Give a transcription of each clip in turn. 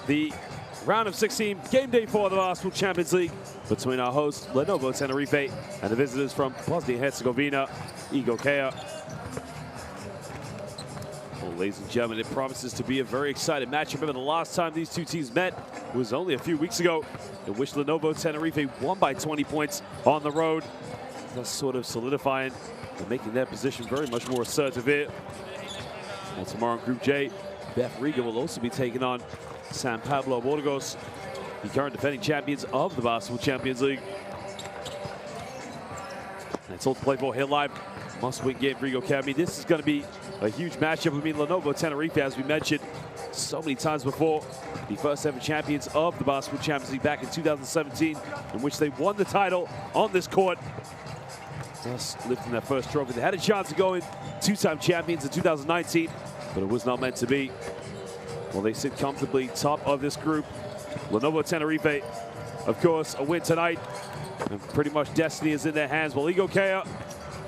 the round of 16 game day for the Basketball Champions League between our host Lenovo Tenerife and the visitors from Bosnia and Herzegovina, Igokea. Well, ladies and gentlemen, it promises to be a very exciting match. Remember, the last time these two teams met was only a few weeks ago, in which Lenovo Tenerife won by 20 points on the road, thus sort of solidifying and making their position very much more assertive here. And tomorrow in Group J, FIBA Riga will also be taking on San Pablo Burgos, the current defending champions of the Basketball Champions League. And it's all to play for here live. Must-win game for Igokea. I mean, this is going to be a huge matchup. I mean, Lenovo Tenerife, as we mentioned so many times before, the first ever champions of the Basketball Champions League back in 2017, in which they won the title on this court, thus lifting their first trophy. They had a chance of going two-time champions in 2019, but it was not meant to be. Well, they sit comfortably top of this group. Lenovo Tenerife, of course, a win tonight, and pretty much destiny is in their hands. Well, Igokea,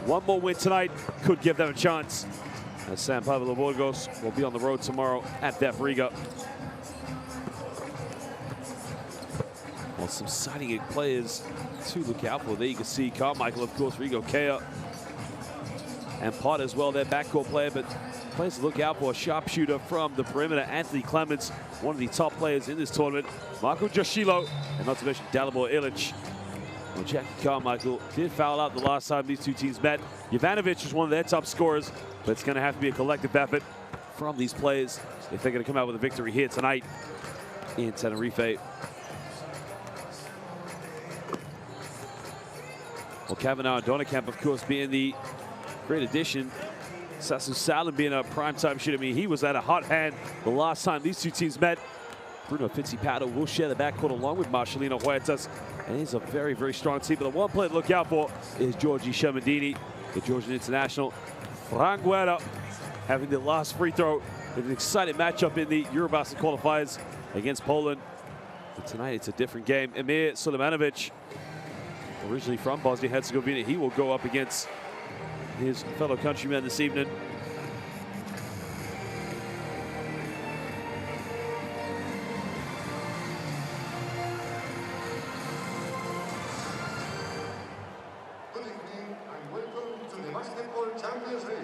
one more win tonight could give them a chance, as San Pablo Burgos will be on the road tomorrow at FIBA Riga. Well, some signing players to look out for. There you can see Carmichael, of course, for Igokea, and Pot as well, their backcourt player, but players to look out for: a sharpshooter from the perimeter, Anthony Clements, one of the top players in this tournament, Marco Joshilo, and not to mention Dalibor Ilic. Well, Jackie Carmichael did foul out the last time these two teams met. Jovanovic was one of their top scorers, but it's going to have to be a collective effort from these players if they're going to come out with a victory here tonight in Tenerife. Well, Kavanaugh and Donakamp, of course, being the great addition. Sassu Salem being a primetime shooter. I mean, he was at a hot hand the last time these two teams met. Bruno Fittipaldo will share the backcourt along with Marcelino Huertas, and he's a very, very strong team. But the one player to look out for is Giorgi Shermandini, the Georgian international. Frank Guerra having the last free throw in an exciting matchup in the Eurobasket qualifiers against Poland. But tonight it's a different game. Emir Sulemanovic, originally from Bosnia and Herzegovina, he will go up against his fellow countrymen this evening. Good evening and welcome to the Basketball Champions League.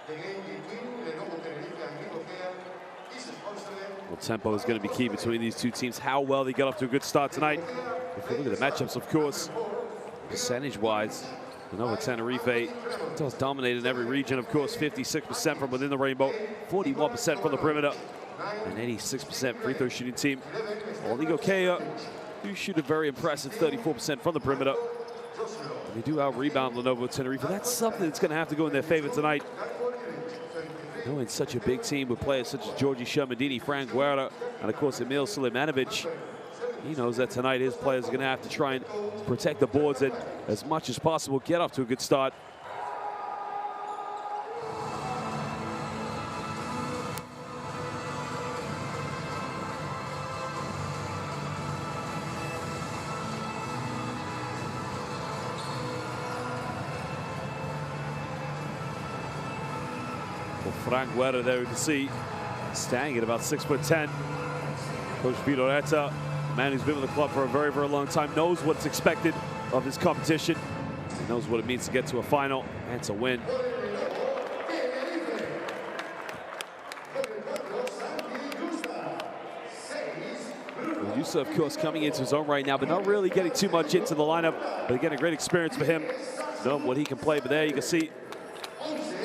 The game between Lenovo Tenerife and Igokea is sponsored. Well, tempo is going to be key between these two teams. How well they got off to a good start tonight. If we look at the matchups, of course, percentage-wise, Lenovo Tenerife does dominate in every region. Of course, 56% from within the rainbow, 41% from the perimeter, and 86% free throw shooting team. While Igokea do shoot a very impressive 34% from the perimeter. And they do out-rebound Lenovo Tenerife. That's something that's going to have to go in their favor tonight. Knowing such a big team with players such as Giorgi Shermandini, Frank Guerra, and of course Emil Sulemanovic, he knows that tonight his players are going to have to try and protect the boards and, as much as possible, get off to a good start. Well, Frank Guerra there, you can see, staying at about 6'10". Coach Vito Reta, a man who's been with the club for a very, very long time, knows what's expected of this competition. He knows what it means to get to a final and to win. Well, Yusa, of course, coming into his own right now, but not really getting too much into the lineup. But again, a great experience for him. Know what he can play. But there you can see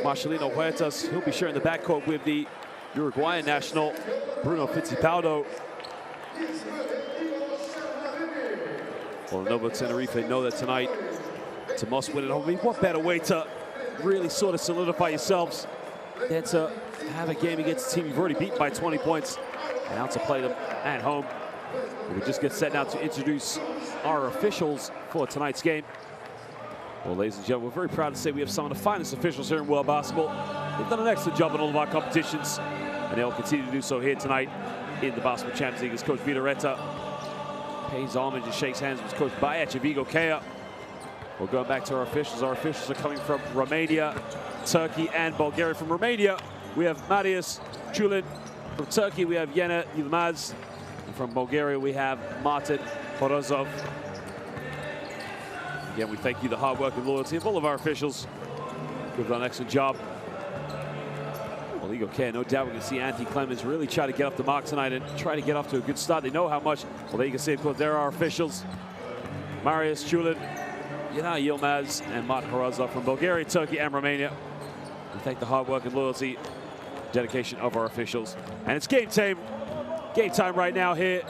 Marcelino Huertas. He'll be sharing the backcourt with the Uruguayan national, Bruno Fittipaldo. Well, Lenovo Tenerife know that tonight it's a must-win at home. I mean, what better way to really sort of solidify yourselves than to have a game against a team you've already beaten by 20 points and now to play them at home. We just get set now to introduce our officials for tonight's game. Well, ladies and gentlemen, we're very proud to say we have some of the finest officials here in world basketball. They've done an excellent job in all of our competitions, and they'll continue to do so here tonight in the Basketball Champions League as Coach Vito Reta pays homage and shakes hands with Coach Bajic of Igokea. We're going back to our officials. Our officials are coming from Romania, Turkey, and Bulgaria. From Romania, we have Marius Chulin. From Turkey, we have Yena Yilmaz. And from Bulgaria, we have Martin Horozov. Again, we thank you, the hard work and loyalty of all of our officials. You've done an excellent job. Well, Igokea, no doubt we're going to see Anthony Clemens really try to get off the mark tonight and try to get off to a good start. They know how much. Well, there you can see, of course, there are our officials. Marius Chulin, Yana Yilmaz, and Martin Horozov from Bulgaria, Turkey, and Romania. We thank the hard work and loyalty, dedication of our officials. And it's game time. Game time right now here.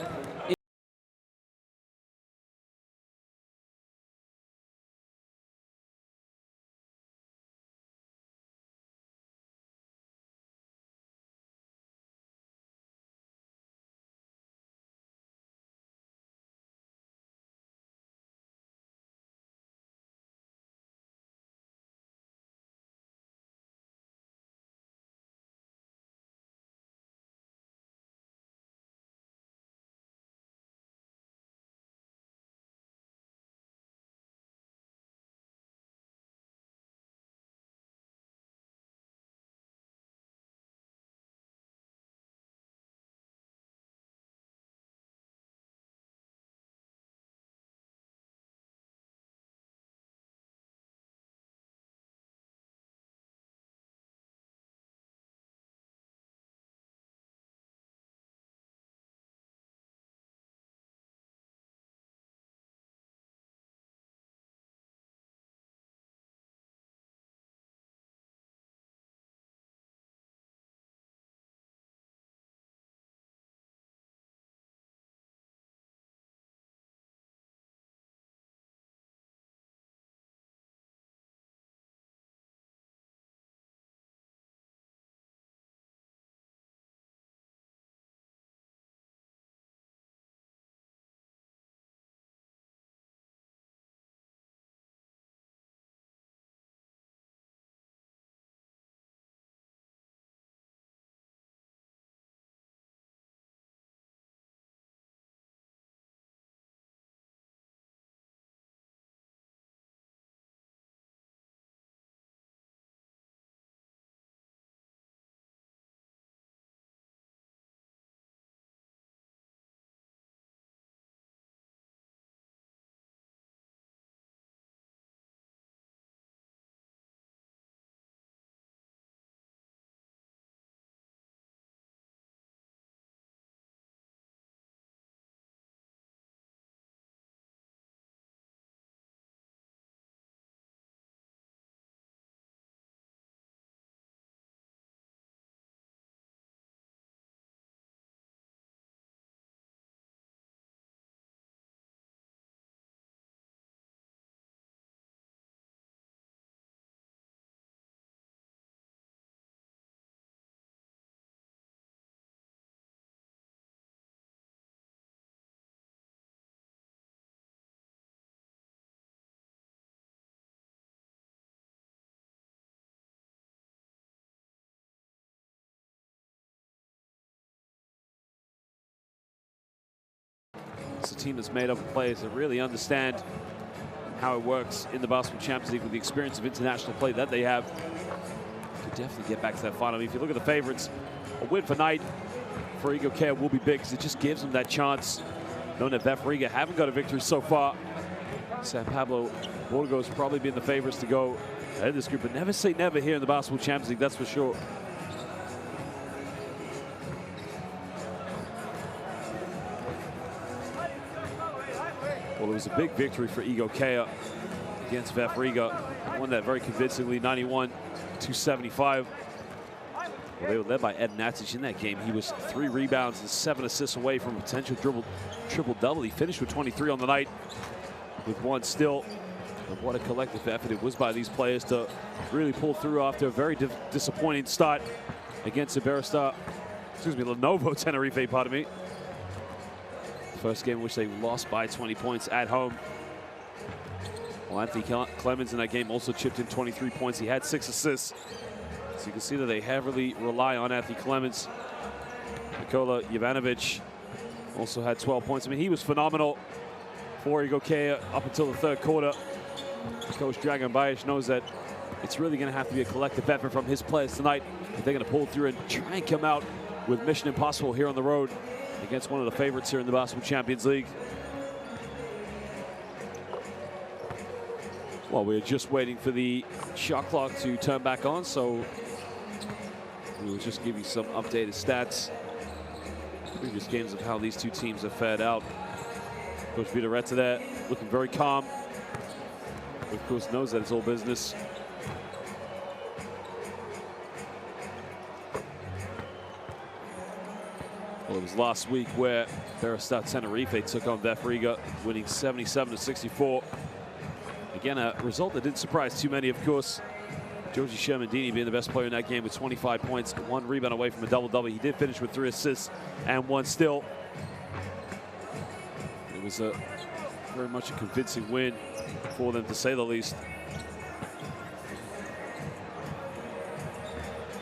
It's a team that's made up of players that really understand how it works in the Basketball Champions League with the experience of international play that they have. Could definitely get back to that final. I mean, if you look at the favorites, a win for night for Igokea will be big because it just gives them that chance. Knowing that VF Riga haven't got a victory so far. San Pablo Burgos probably been the favorites to go ahead of this group, but never say never here in the Basketball Champions League, that's for sure. Well, it was a big victory for Igokea against VF Riga. Won that very convincingly, 91-75. Well, they were led by Ed Natic in that game. He was 3 rebounds and 7 assists away from a potential triple-double. He finished with 23 on the night with 1 steal. And what a collective effort it was by these players to really pull through after a very disappointing start against Lenovo Tenerife, pardon me. First game in which they lost by 20 points at home. Well, Anthony Clemens in that game also chipped in 23 points. He had 6 assists. So you can see that they heavily rely on Anthony Clemens. Nikola Jovanovic also had 12 points. I mean, he was phenomenal for Igokea up until the 3rd quarter. Coach Dragan Bajic knows that it's really going to have to be a collective effort from his players tonight if they're going to pull through and try and come out with mission impossible here on the road against one of the favorites here in the Basketball Champions League. Well, we're just waiting for the shot clock to turn back on, so we'll just give you some updated stats. Previous games of how these two teams have fared out. Coach Vitoretta there, looking very calm. Of course, knows that it's all business. Well, it was last week where Lenovo Tenerife took on FIBA Riga, winning 77-64. Again, a result that didn't surprise too many, of course. Georgie Shermandini being the best player in that game with 25 points, 1 rebound away from a double-double. He did finish with 3 assists and 1 steal. It was very much a convincing win for them, to say the least.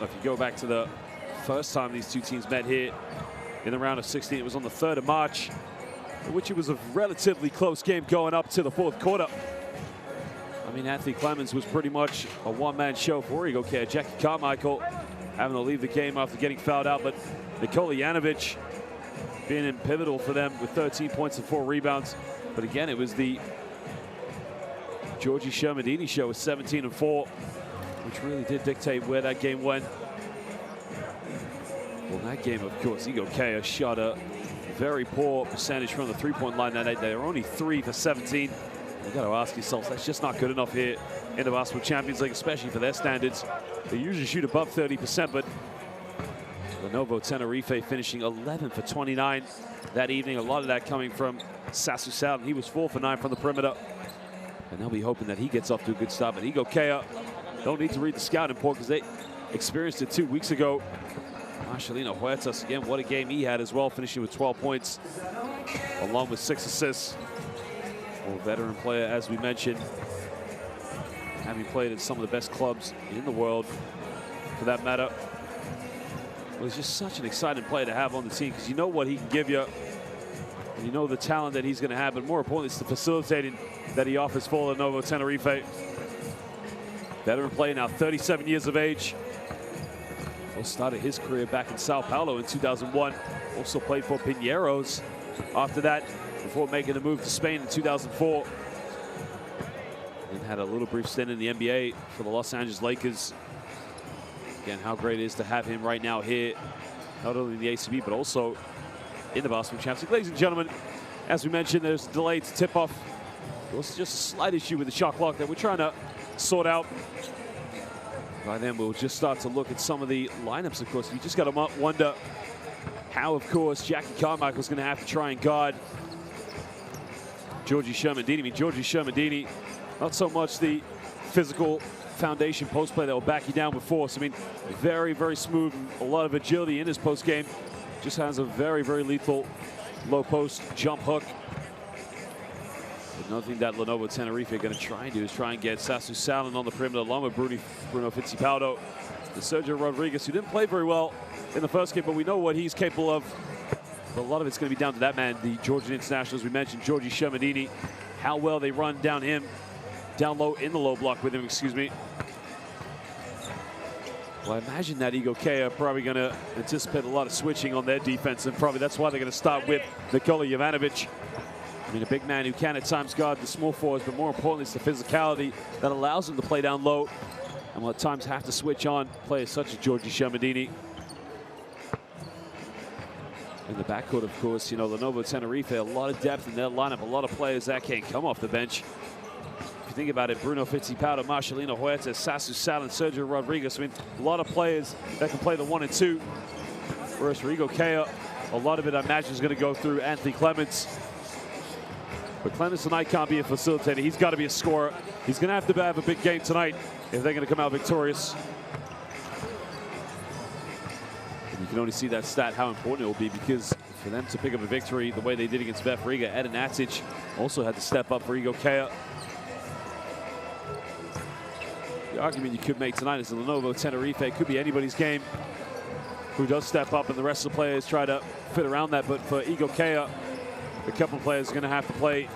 If you go back to the first time these two teams met here in the round of 16, it was on the 3rd of March, in which it was a relatively close game going up to the 4th quarter. I mean, Anthony Clemens was pretty much a one-man show for Igokea. Jackie Carmichael having to leave the game after getting fouled out, but Nikola Janovic being pivotal for them with 13 points and 4 rebounds. But again, it was the Georgie Shermandini show with 17 and 4, which really did dictate where that game went. Well, in that game, of course, Igokea shot a very poor percentage from the three-point line that night. They were only 3 for 17. You got to ask yourselves, that's just not good enough here in the Basketball Champions League, especially for their standards. They usually shoot above 30%, but Lenovo Tenerife finishing 11 for 29 that evening. A lot of that coming from Sassu Salin. He was 4 for 9 from the perimeter. And they'll be hoping that he gets off to a good start. But Igokea don't need to read the scouting report because they experienced it 2 weeks ago. Marcelino Huertas, again, what a game he had as well, finishing with 12 points, along with 6 assists. Well, veteran player, as we mentioned, having played in some of the best clubs in the world, for that matter. Well, he's just such an exciting player to have on the team because you know what he can give you. And you know the talent that he's going to have, but more importantly, it's the facilitating that he offers for Lenovo Tenerife. Veteran player now, 37 years of age. Well, started his career back in Sao Paulo in 2001. Also played for Pinheiros after that, before making the move to Spain in 2004. And had a little brief stint in the NBA for the Los Angeles Lakers. Again, how great it is to have him right now here, not only in the ACB, but also in the Basketball Champions League. Ladies and gentlemen, as we mentioned, there's a delay to tip off. It was just a slight issue with the shot clock that we're trying to sort out. By then, we'll just start to look at some of the lineups, of course. You just got to wonder how, of course, Jackie Carmichael's going to have to try and guard Georgie Shermandini. I mean, Georgie Shermandini, not so much the physical foundation post play that will back you down with force. I mean, very, very smooth, a lot of agility in his post game. Just has a very, very lethal low post jump hook. Another thing that Lenovo Tenerife are going to try and do is try and get Sassu Salin on the perimeter, along with Bruno Fittipaldo. And Sergio Rodriguez, who didn't play very well in the first game, but we know what he's capable of. But a lot of it's going to be down to that man, the Georgian international, as we mentioned, Georgie Shermandini. How well they run down low in the low block with him, excuse me. Well, I imagine that Igokea are probably going to anticipate a lot of switching on their defense, and probably that's why they're going to start with Nikola Jovanovic. I mean, a big man who can at times guard the small forwards, but more importantly, it's the physicality that allows him to play down low and will at times have to switch on players such as Georgie Shermandini. In the backcourt, of course, you know, Lenovo Tenerife, a lot of depth in their lineup, a lot of players that can come off the bench. If you think about it, Bruno Fittipaldo, Marcelino Huertas, Sassu Salin, Sergio Rodriguez, I mean, a lot of players that can play the 1 and 2. Whereas for Igokea, a lot of it, I imagine, is going to go through Anthony Clemens. But Clemens tonight can't be a facilitator. He's got to be a scorer. He's going to have a big game tonight if they're going to come out victorious. And you can only see that stat, how important it will be, because for them to pick up a victory the way they did against FIBA Riga, Eden Atic also had to step up for Igokea. The argument you could make tonight is the Lenovo Tenerife. It could be anybody's game who does step up, and the rest of the players try to fit around that. But for Igokea, a couple of players are going to have to play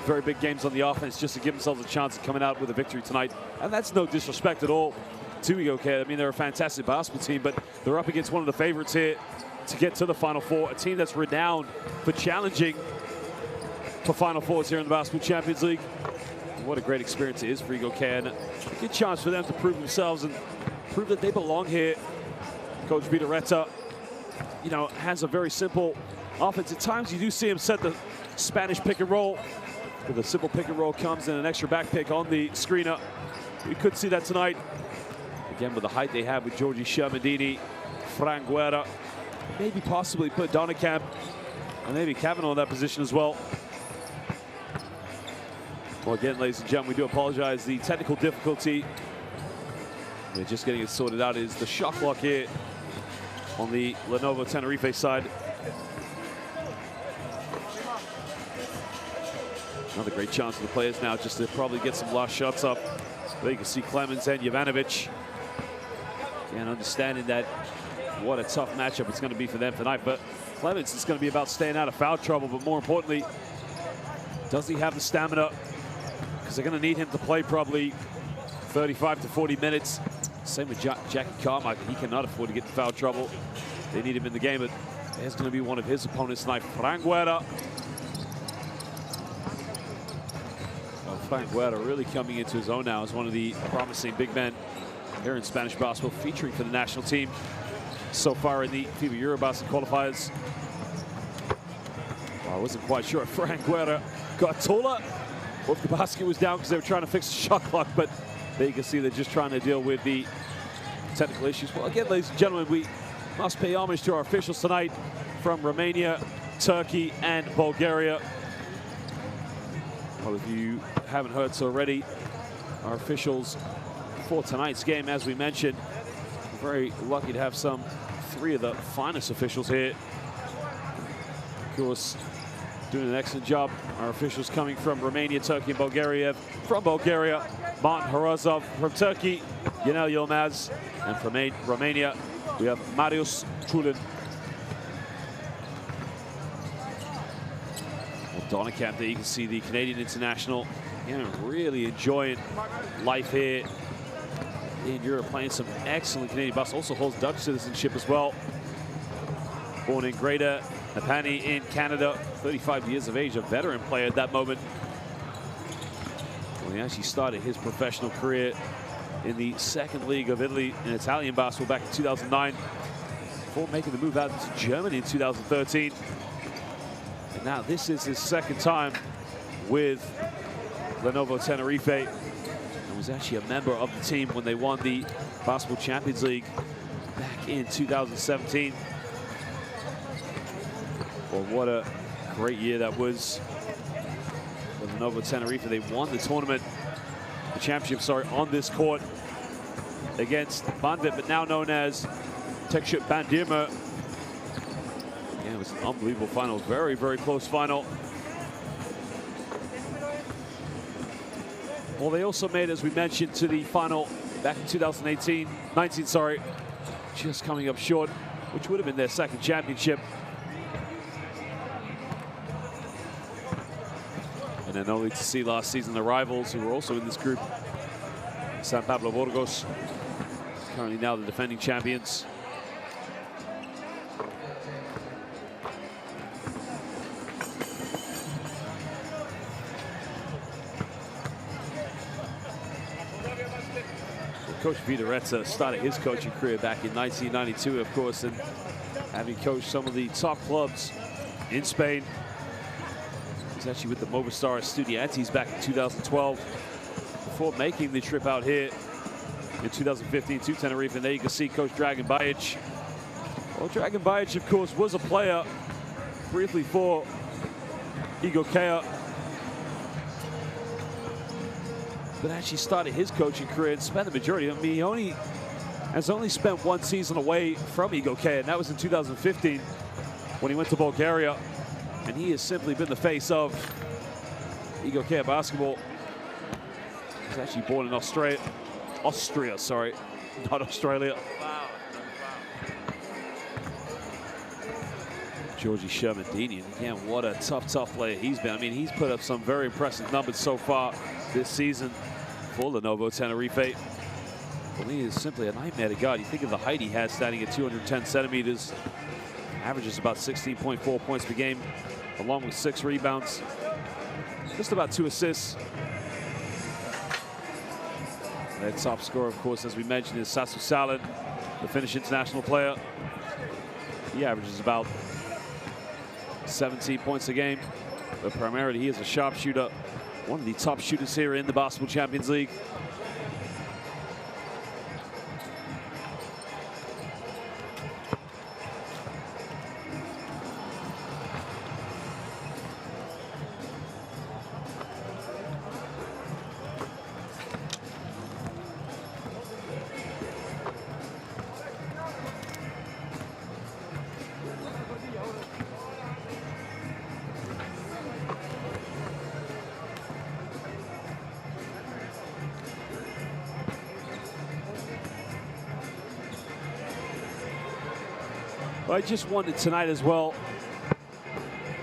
very big games on the offense just to give themselves a chance of coming out with a victory tonight. And that's no disrespect at all to Igokea. I mean, they're a fantastic basketball team, but they're up against one of the favorites here to get to the Final Four, a team that's renowned for challenging for Final Fours here in the Basketball Champions League. And what a great experience it is for Igokea, and a good chance for them to prove themselves and prove that they belong here. Coach Vidareta, you know, has a very simple offense. At times you do see him set the Spanish pick and roll, but the simple pick and roll comes in an extra back pick on the screener. We could see that tonight. Again, with the height they have with Georgie Shermandini, Fran Guerra, maybe possibly put Donnekamp and maybe Kavanaugh in that position as well. Well, again, ladies and gentlemen, we do apologize. The technical difficulty, we're just getting it sorted out, is the shot clock here on the Lenovo Tenerife side. Another great chance for the players now just to probably get some last shots up. There you can see Clemens and Jovanovic. And understanding that what a tough matchup it's going to be for them tonight. But Clemens, it's going to be about staying out of foul trouble, but more importantly, does he have the stamina? Because they're going to need him to play probably 35 to 40 minutes. Same with Jackie Carmichael. He cannot afford to get in foul trouble. They need him in the game, but there's going to be one of his opponents tonight, Fran Guerra. Well, Fran Guerra really coming into his own now as one of the promising big men here in Spanish basketball, featuring for the national team so far in the FIBA Eurobasket qualifiers. Well, I wasn't quite sure if Fran Guerra got taller or if the basket was down because they were trying to fix the shot clock, but there you can see they're just trying to deal with the technical issues. Well, again, ladies and gentlemen, we must pay homage to our officials tonight from Romania, Turkey, and Bulgaria. Well, if you haven't heard so already, our officials for tonight's game, as we mentioned, we're very lucky to have three of the finest officials here. Of course, doing an excellent job. Our officials coming from Romania, Turkey, and Bulgaria. From Bulgaria, Martin Harazov. From Turkey, Yanel Yilmaz. And from Romania, we have Marius Chulin. Well, Donnekamp there, you can see the Canadian international, really enjoying life here in Europe, playing some excellent Canadian basketball. Also holds Dutch citizenship as well. Born in Greater Napanee in Canada, 35 years of age, a veteran player at that moment. Well, he actually started his professional career in the second league of Italy in Italian basketball back in 2009, before making the move out to Germany in 2013. And now this is his second time with Lenovo Tenerife. And was actually a member of the team when they won the Basketball Champions League back in 2017. Well, what a great year that was for Lenovo Tenerife. They won the tournament, the championship, sorry, on this court against Banvit, but now known as Tekshut Bandirma. Yeah, it was an unbelievable final, very, very close final. Well, they also made, as we mentioned, to the final back in 2019, sorry, just coming up short, which would have been their second championship. And then only to see last season the rivals, who were also in this group, San Pablo Burgos, currently now the defending champions. Coach Vidareta started his coaching career back in 1992, of course, and having coached some of the top clubs in Spain. He's actually with the Movistar Estudiantes back in 2012 before making the trip out here in 2015 to Tenerife. And there you can see Coach Dragan Bajic. Well, Dragan Bajic, of course, was a player briefly for Igokea, but actually started his coaching career and spent the majority. I mean, he has only spent one season away from Igokea, and that was in 2015 when he went to Bulgaria. And he has simply been the face of Igokea basketball. He's actually born in Austria, sorry, not Australia. Wow. Georgie Shermandini, and again, what a tough player he's been. I mean, he's put up some very impressive numbers so far this season for Lenovo Tenerife. Well, he is simply a nightmare to guard. You think of the height he has, standing at 210 centimeters. Averages about 16.4 points per game, along with 6 rebounds. Just about 2 assists. Their top scorer, of course, as we mentioned, is Sasu Salin, the Finnish international player. He averages about 17 points a game, but primarily he is a sharpshooter, one of the top shooters here in the Basketball Champions League. I just wondered tonight as well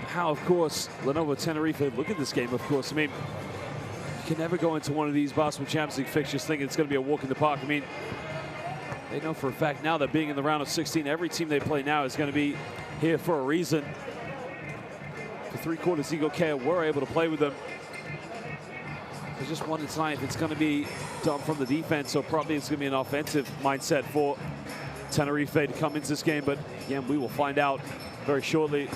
how, of course, Lenovo Tenerife look at this game, of course. I mean, you can never go into one of these Basketball Champions League fixtures thinking it's going to be a walk in the park. I mean, they know for a fact now that being in the round of 16, every team they play now is going to be here for a reason. For 3 quarters, Igokea were able to play with them. I just wondered tonight if it's going to be done from the defense, or probably it's going to be an offensive mindset for Tenerife to come into this game, but again, we will find out very shortly.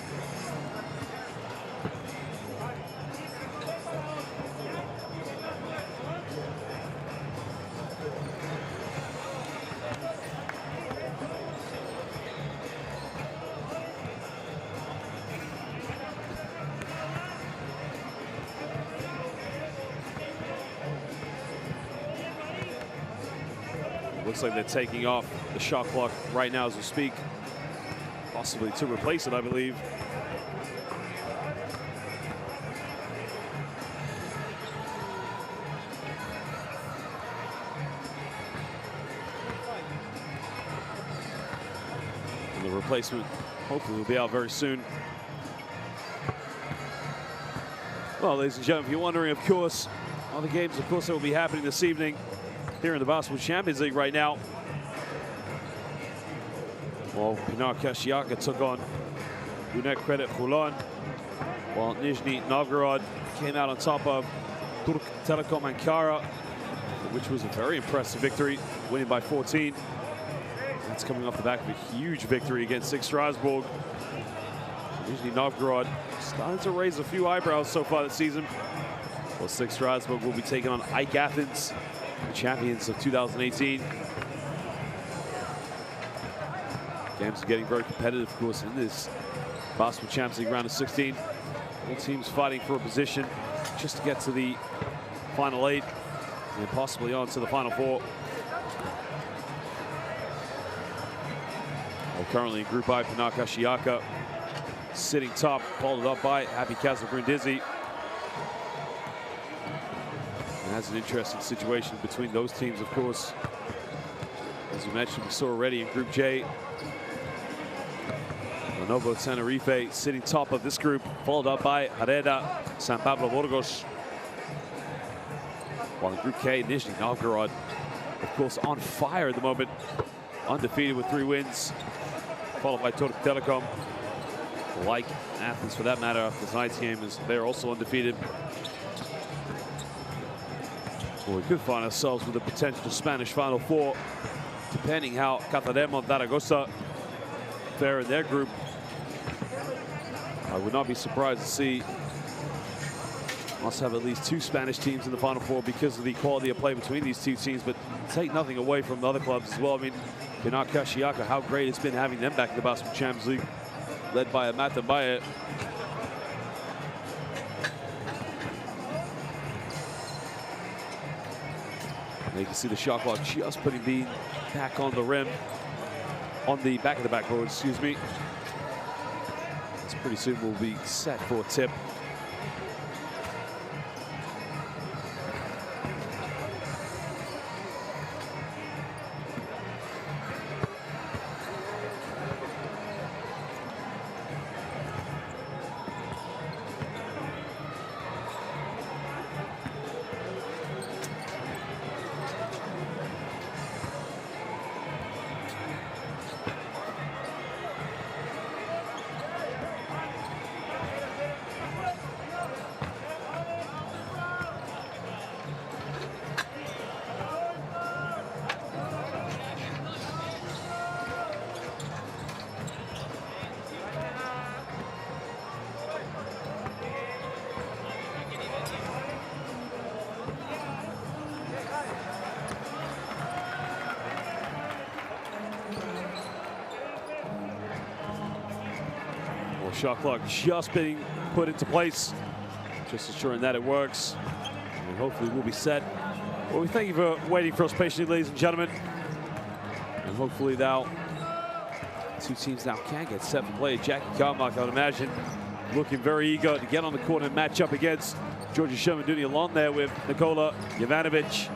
Looks like they're taking off the shot clock right now as we speak, possibly to replace it, I believe. And the replacement hopefully will be out very soon. Well, ladies and gentlemen, if you're wondering, of course, all the games, of course, that will be happening this evening here in the Basketball Champions League right now. Well, FIBA took on Unicredit Hulon, while Nizhny Novgorod came out on top of Turk Telekom Ankara, which was a very impressive victory, winning by 14. That's coming off the back of a huge victory against SIG Strasbourg. Nizhny Novgorod starting to raise a few eyebrows so far this season. Well, SIG Strasbourg will be taking on AEK Athens, the champions of 2018. Games are getting very competitive, of course, in this Basketball Champions League round of 16. All teams fighting for a position just to get to the final 8 and possibly on to the final 4. Well, currently in Group I, FIBA sitting top, followed up by Happy Castle Brindisi. And that's an interesting situation between those teams, of course. As you mentioned, we saw already in Group J, Lenovo Tenerife sitting top of this group, followed up by Hereda, San Pablo Burgos. While in Group K, Nizhny Novgorod, of course, on fire at the moment, undefeated with 3 wins, followed by Turk Telekom. Like Athens, for that matter, after tonight's game, as they're also undefeated. Well, we could find ourselves with a potential Spanish Final 4, depending how Cataremo and Zaragoza fare in their group. I would not be surprised to see us have at least 2 Spanish teams in the Final 4 because of the quality of play between these 2 teams, but take nothing away from the other clubs as well. I mean, FIBA, how great it's been having them back in the Basketball Champions League, led by Amata Baye. You can see the shot clock just putting the back on the rim, on the back of the backboard, excuse me. It's pretty soon will be set for a tip. shot clock just being put into place, just ensuring that it works. And hopefully we'll be set. Well, we thank you for waiting for us patiently, ladies and gentlemen. And hopefully now, two teams now can get set for play. Jackie Carmack, I would imagine, looking very eager to get on the court and match up against Georgia Sherman Dooney along there with Nikola Jovanovic.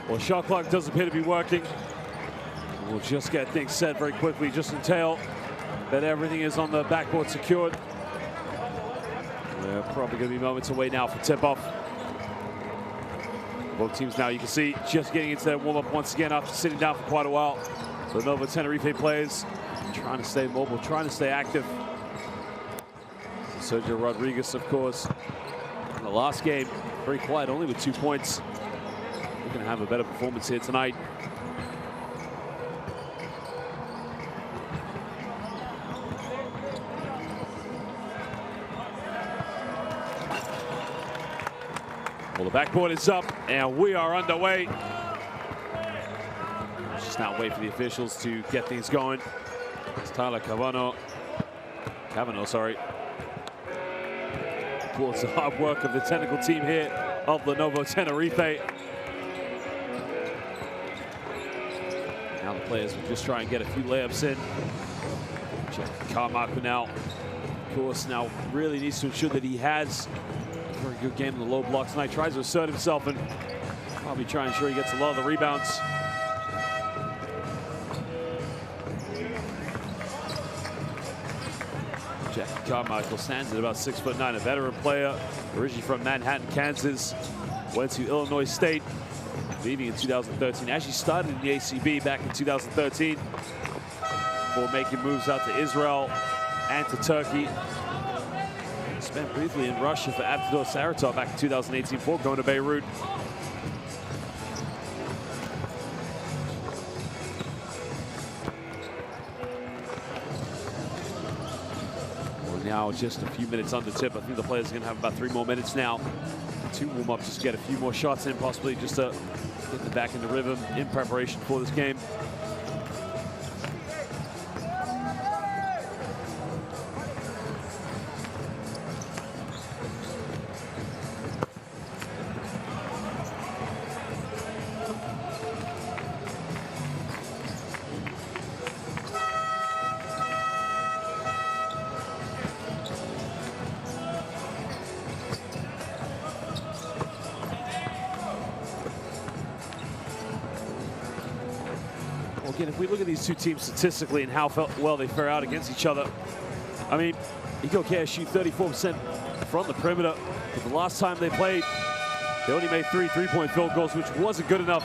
Well, shot clock does appear to be working. We'll just get things set very quickly, just entail that everything is on the backboard secured. We're probably going to be moments away now for tip-off. Both teams now, you can see, just getting into their warm-up once again after sitting down for quite a while. The Lenovo Tenerife players trying to stay mobile, trying to stay active. Sergio Rodriguez, of course, in the last game, very quiet, only with 2 points. We're going to have a better performance here tonight. Well, the backboard is up, and we are underway. Just now wait for the officials to get things going. It's Tyler Cavano, sorry. Applauds the hard work of the technical team here of Lenovo Tenerife. Now the players will just try and get a few layups in. Carmichael now, of course, now really needs to ensure that he has a very good game in the low block tonight. Tries to assert himself and probably try and ensure he gets a lot of the rebounds. Jack Carmichael stands at about 6'9", a veteran player, originally from Manhattan, Kansas. Went to Illinois State, leaving in 2013. Actually started in the ACB back in 2013 before making moves out to Israel and to Turkey. Spent briefly in Russia for Avtodor Saratov back in 2018 before going to Beirut. Now just a few minutes under tip. I think the players are going to have about 3 more minutes now to warm up, just get a few more shots in, possibly just to get them back into rhythm in preparation for this game. Again, if we look at these two teams statistically and how well they fare out against each other, I mean, Igokea shoot 34% from the perimeter, but the last time they played, they only made 3 three-point field goals, which wasn't good enough,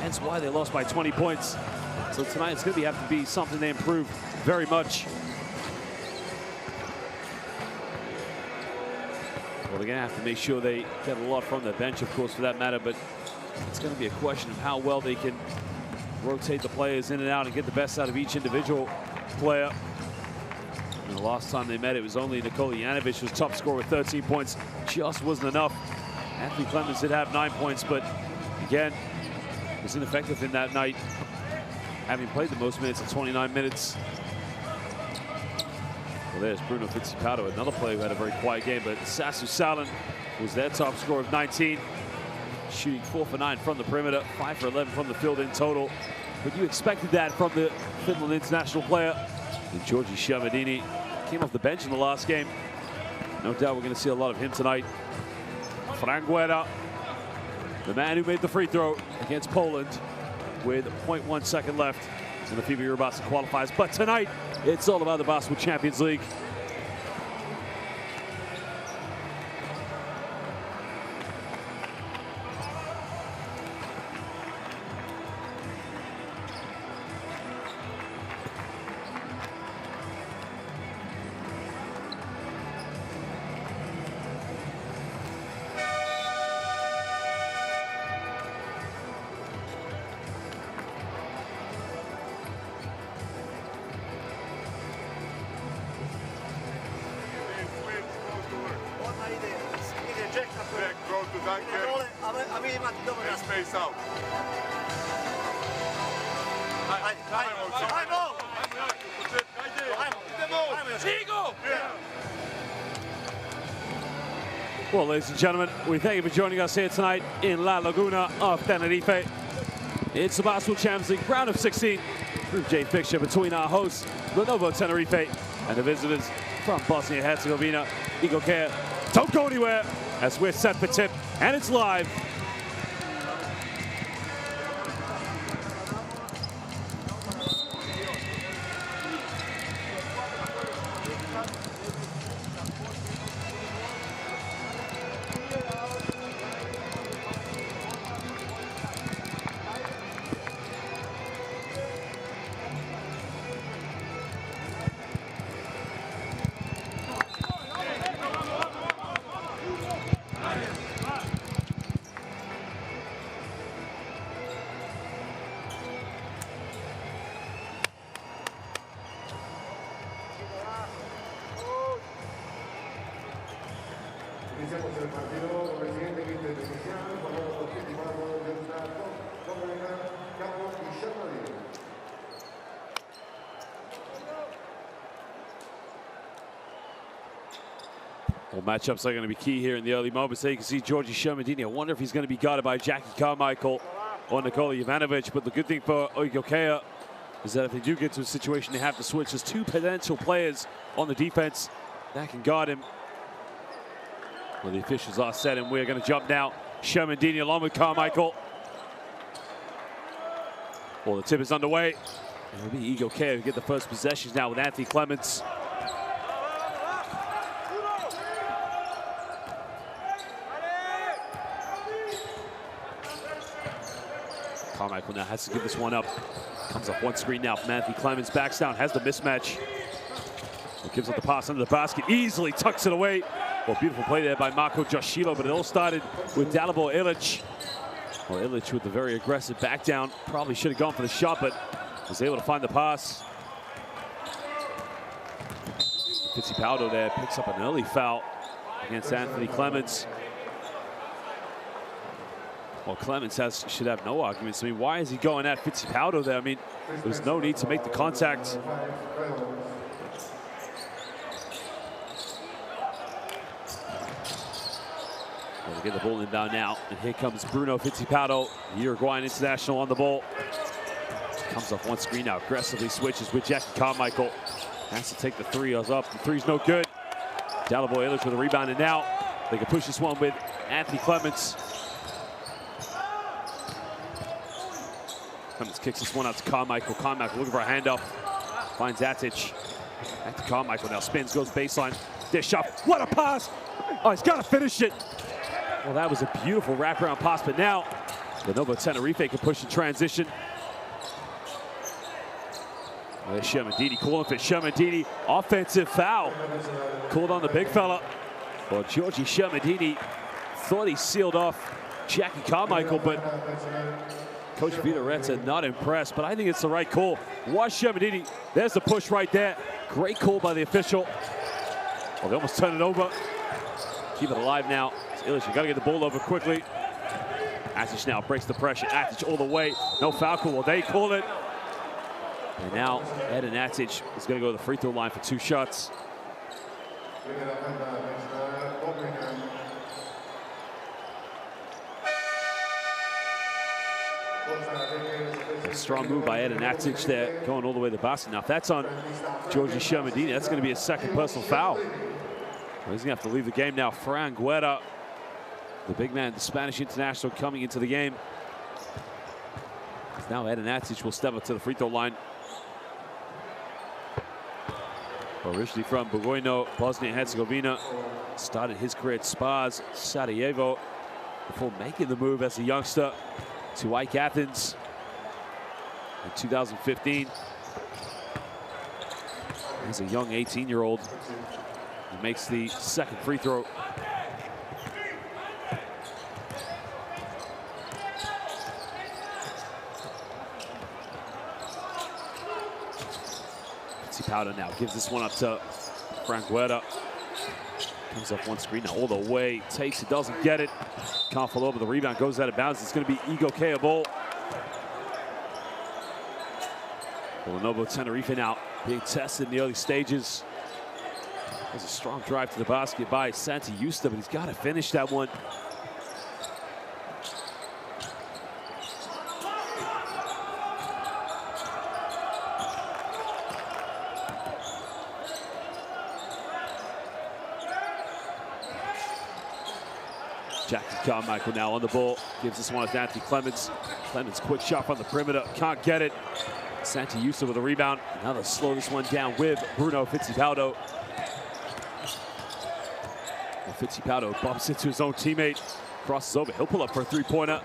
hence why they lost by 20 points. So tonight it's going to have to be something they improve very much. Well, they're going to have to make sure they get a lot from their bench, of course, for that matter, but it's going to be a question of how well they can rotate the players in and out and get the best out of each individual player. And the last time they met, it was only Nikola Jovanovic who was top scorer with 13 points. Just wasn't enough. Anthony Clemens did have 9 points, but again, was ineffective in that night, having played the most minutes at 29 minutes. Well, there's Bruno Fittipaldo, another player who had a very quiet game, but Sassu Salin was their top scorer of 19, shooting 4 for 9 from the perimeter, 5 for 11 from the field in total. But you expected that from the Finland international player. And Georgi Shermadini came off the bench in the last game. No doubt we're going to see a lot of him tonight. Franguera, the man who made the free throw against Poland with 0.1 second left in the FIBA Eurobasket qualifiers. But tonight, it's all about the Basketball Champions League. Well, ladies and gentlemen, we thank you for joining us here tonight in La Laguna of Tenerife. It's the Basketball Champions League round of 16, Group J fixture between our hosts, Lenovo Tenerife, and the visitors from Bosnia-Herzegovina, Igokea. Don't go anywhere as we're set for tip, and it's live. Iniciamos el partido con el siguiente equipo inicial, formado por Fittipaldo, Campos y Shermadini. Well, matchups are going to be key here in the early moments. There you can see Georgi Shermadini. I wonder if he's going to be guarded by Jackie Carmichael or Nikola Jovanovic. But the good thing for Igokea is that if they do get to a situation they have to switch, there's two potential players on the defense that can guard him. Well, the officials are set, and we're going to jump now. Shermadini along with Carmichael. Well, the tip is underway. And it'll be Igokea who get the first possessions now with Anthony Clements. Carmichael now has to give this one up. Comes off one screen now from Anthony Clements. Backs down, has the mismatch. Gives up the pass under the basket, easily tucks it away. Well, beautiful play there by Marko Joshilo, but it all started with Dalibor Ilic. Well, Ilic with the very aggressive back down. Probably should have gone for the shot, but was able to find the pass. Fittipaldo there picks up an early foul against Anthony Clements. Well, Clements should have no arguments. I mean, why is he going at Fittipaldo there? I mean, there's no need to make the contact. Well, they get the ball inbound now, and here comes Bruno Fittipaldo, Uruguayan international on the ball. Comes off one screen now, aggressively switches with Jackie Carmichael. Has to take the three up. The three's no good. Dalibor Ilic with a rebound, and now they can push this one with Anthony Clements. Clements kicks this one out to Carmichael. Carmichael looking for a handoff. Finds Atic. Back to Carmichael now. Spins, goes baseline. Dish up. What a pass! Oh, he's got to finish it. Well, that was a beautiful wraparound pass, but now Lenovo Tenerife can push in transition. Well, there's Shermadini calling for Shermadini. Offensive foul. Called on the big fella. Well, Georgi Shermadini thought he sealed off Jackie Carmichael, but Coach Vito Retta not impressed, but I think it's the right call. Watch Shermadini. There's the push right there. Great call by the official. Well, they almost turn it over. Keep it alive now. Ilic, you got to get the ball over quickly. Atic now breaks the pressure. Atic all the way. No foul call. Well, they call it. And now Ed and Atic is going to go to the free throw line for 2 shots. A strong move by Edinatic there, going all the way to the basket. Now, if that's on Georgie Shermadini, that's going to be a second personal foul. Well, he's going to have to leave the game now. Fran Guerra, the big man, the Spanish international, coming into the game. Now Edinatic will step up to the free throw line. Originally from Bugojno, Bosnia and Herzegovina, started his career at Spars Sarajevo before making the move as a youngster to AEK Athens in 2015. As a young 18-year-old, he makes the second free throw. Powder now gives this one up to Frank Guerra. Comes up one screen now all the way. Takes it, doesn't get it. Can't follow over the rebound, goes out of bounds. It's going to be Igokea ball. Lenovo Tenerife now being tested in the early stages. There's a strong drive to the basket by Santi Justa, but he's got to finish that one. Jackie Carmichael now on the ball. Gives this one to Anthony Clemens. Clemens, quick shot from the perimeter. Can't get it. Santi Justa with a rebound. Now they'll slow this one down with Bruno Fittipaldo. Well, Fittipaldo bumps into his own teammate. Crosses over. He'll pull up for a three-pointer.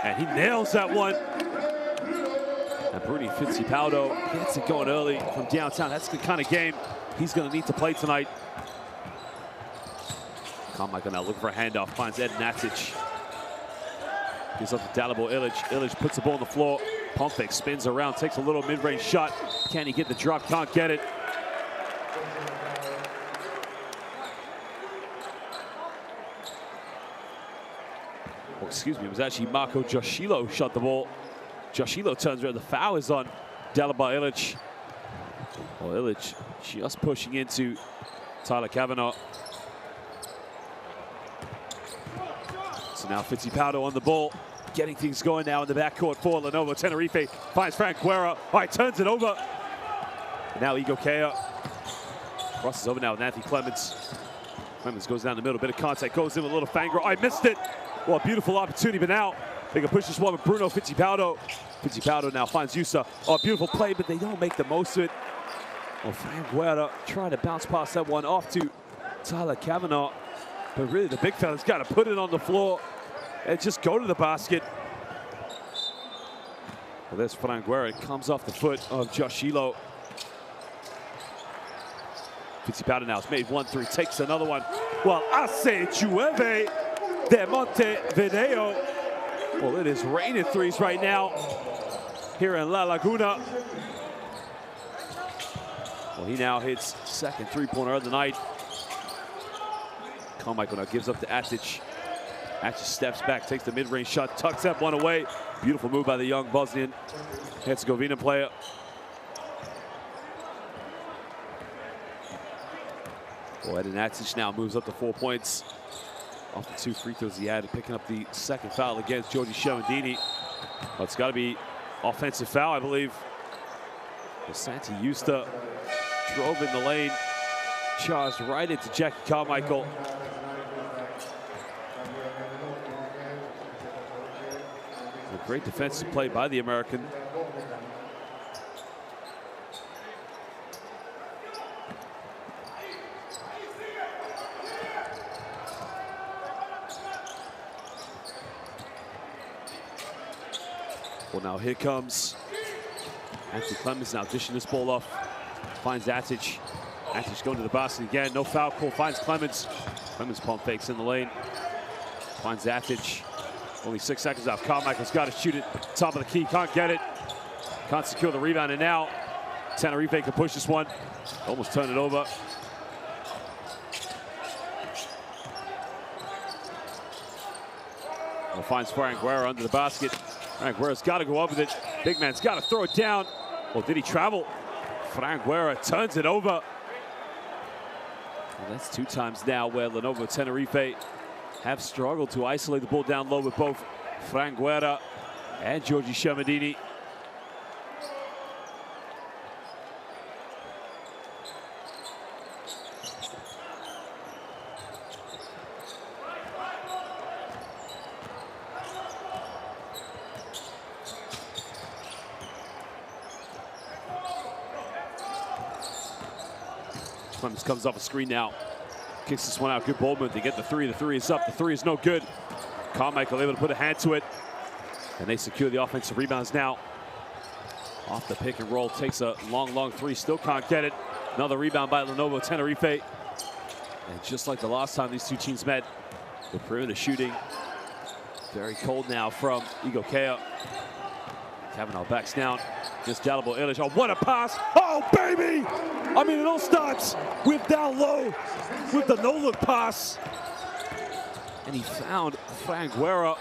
And he nails that one. And Bruno Fittipaldo gets it going early from downtown. That's the kind of game he's going to need to play tonight. Carmichael now looking for a handoff, finds Edinatic. Gives up to Dalibor Ilic. Ilic puts the ball on the floor. Pump fake, spins around, takes a little mid-range shot. Can he get the drop? Can't get it. Oh, excuse me, it was actually Marco Joshilo who shot the ball. Joshilo turns around, the foul is on Dalibor Ilic. Well, Ilic just pushing into Tyler Kavanaugh. So now Fittipaldo on the ball, getting things going now in the backcourt for Lenovo Tenerife. Finds Frank Guerra. All right, turns it over. Now Igokea crosses over now with Anthony Clemens. Clemens goes down the middle, bit of contact, goes in with a little fangirl. I missed it. Well, a beautiful opportunity, but now they can push this one with Bruno Fittipaldo. Fittipaldo now finds Justa. Oh, beautiful play, but they don't make the most of it. Well, Frank Guerra trying to bounce past that one off to Tyler Kavanaugh. But really, the big fella's got to put it on the floor and just go to the basket. Well, there's Frank Guerra. It comes off the foot of Joshilo. Fittipaldo now has made 1-3, takes another one. Well, hace llueve de Montevideo. Well, it is raining threes right now here in La Laguna. Well, he now hits second three-pointer of the night. Carmichael now gives up to Atic. Atic steps back, takes the mid-range shot, tucks that one away. Beautiful move by the young Bosnian Herzegovina player. Well, Edinatic now moves up to 4 points off the 2 free throws he had, picking up the second foul against Georgie Shermadini. Well, it's got to be offensive foul, I believe. Well, Santi Justa drove in the lane, charged right into Jackie Carmichael. A great defensive play by the American. Well, now here comes Anthony Clemens now dishing this ball off. Finds Atic. Atic going to the basket again. No foul call. Finds Clemens. Clemens pump fakes in the lane. Finds Atic. Only 6 seconds off. Carmichael's got to shoot it. Top of the key. Can't get it. Can't secure the rebound. And now Tenerife can push this one. Almost turn it over. Well, finds Frank Guerra under the basket. Frank Guerra's got to go up with it. Big man's got to throw it down. Well, did he travel? Frank Guerra turns it over. And that's 2 times now where Lenovo Tenerife have struggled to isolate the ball down low with both Frank Guerra and Giorgi Shermadini. Clemens comes off a screen now. Kicks this one out. Good ball move. They get the three. The three is up. The three is no good. Carmichael able to put a hand to it. And they secure the offensive rebounds now. Off the pick and roll. Takes a long three. Still can't get it. Another rebound by Lenovo Tenerife. And just like the last time these two teams met, the perimeter shooting very cold now from Igokea. Kavanaugh backs down. Just Dalibor Ilic. Oh, what a pass. Oh, baby! I mean, it all starts with down low with the no-look pass. And he found Frank Guerra.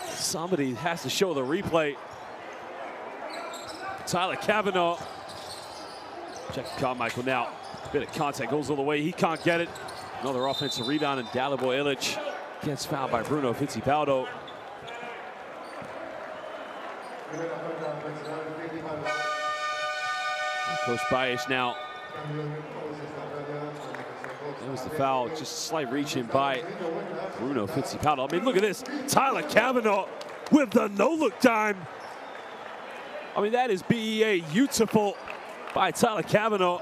Somebody has to show the replay. Tyler Kavanaugh. Check Carmichael now. Bit of contact, goes all the way. He can't get it. Another offensive rebound, and Dalibor Ilic gets fouled by Bruno Fittipaldo. Coach Baez now. That was the foul, just a slight reach in by Bruno Fittipaldo. I mean, look at this. Tyler Kavanaugh with the no-look time. I mean, that is BEA beautiful by Tyler Kavanaugh.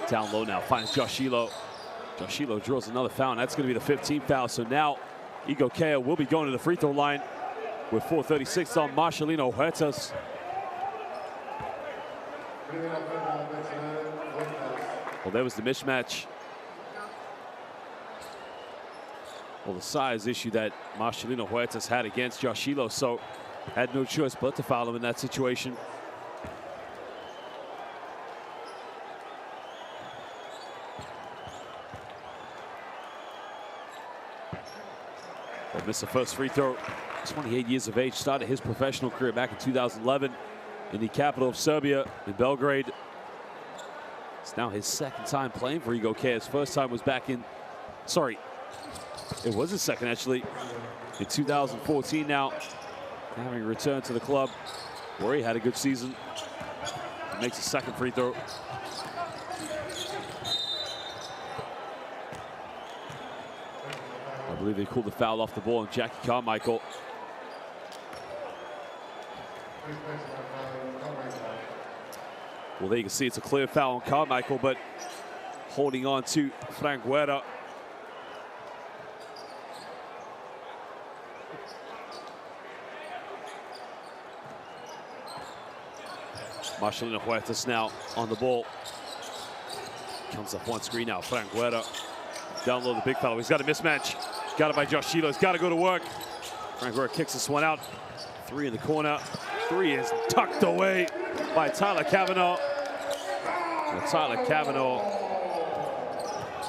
Down low now, finds Josh Elo. Josh Elo draws another foul, and that's going to be the 15th foul. So now Igokea will be going to the free throw line with 4:36 on Marcelino Huertas. Well, there was the mismatch. Well, the size issue that Marcelino Huertas had against Josh Elo, so had no choice but to foul him in that situation. Missed the first free throw. 28 years of age, started his professional career back in 2011 in the capital of Serbia, in Belgrade. It's now his 2nd time playing for Igokea. His first time was back in, sorry, it was his 2nd actually, in 2014 now. Having returned to the club where he had a good season. He makes his 2nd free throw. I believe they called the foul off the ball on Jackie Carmichael. Well, there you can see it's a clear foul on Carmichael, but holding on to Frank Guerra. Marcelino Huertas now on the ball. Comes up one screen now, Frank Guerra. Down low, the big fellow. He's got a mismatch. Got it by Josh Elo. He's got to go to work. Frank Guerra kicks this one out. 3 in the corner. 3 is tucked away by Tyler Kavanaugh. And Tyler Kavanaugh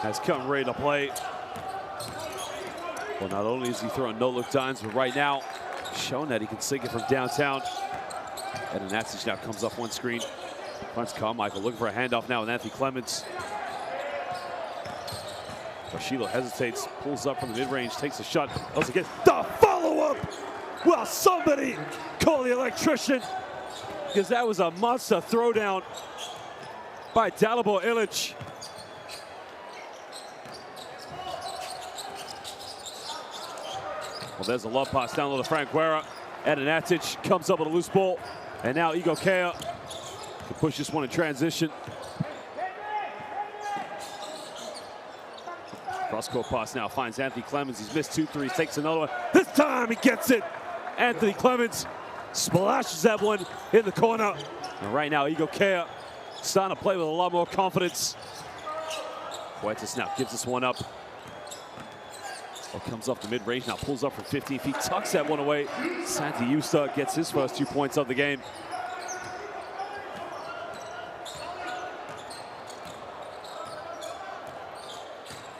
has come ready to play. Well, not only is he throwing no-look dimes, but right now, showing that he can sink it from downtown. And an Natsic now comes off one screen. Finds Carmichael looking for a handoff now with Anthony Clemens. Joshilo hesitates, pulls up from the mid-range, takes a shot. Also gets the follow-up. Well, somebody call the electrician, because that was a monster throwdown by Dalibor Ilic. Well, there's a love pass down low to Frank Guerra. Natsic comes up with a loose ball. And now Igokea can push this one in transition. Cross-court pass now finds Anthony Clemens. He's missed 2 threes, takes another one. This time he gets it. Anthony Clemens splashes that one in the corner. And right now, Igokea starting to play with a lot more confidence. Huertas now gives this one up. Comes off the mid-range now, pulls up from 15 feet, tucks that one away. Santi Justa gets his first 2 points of the game.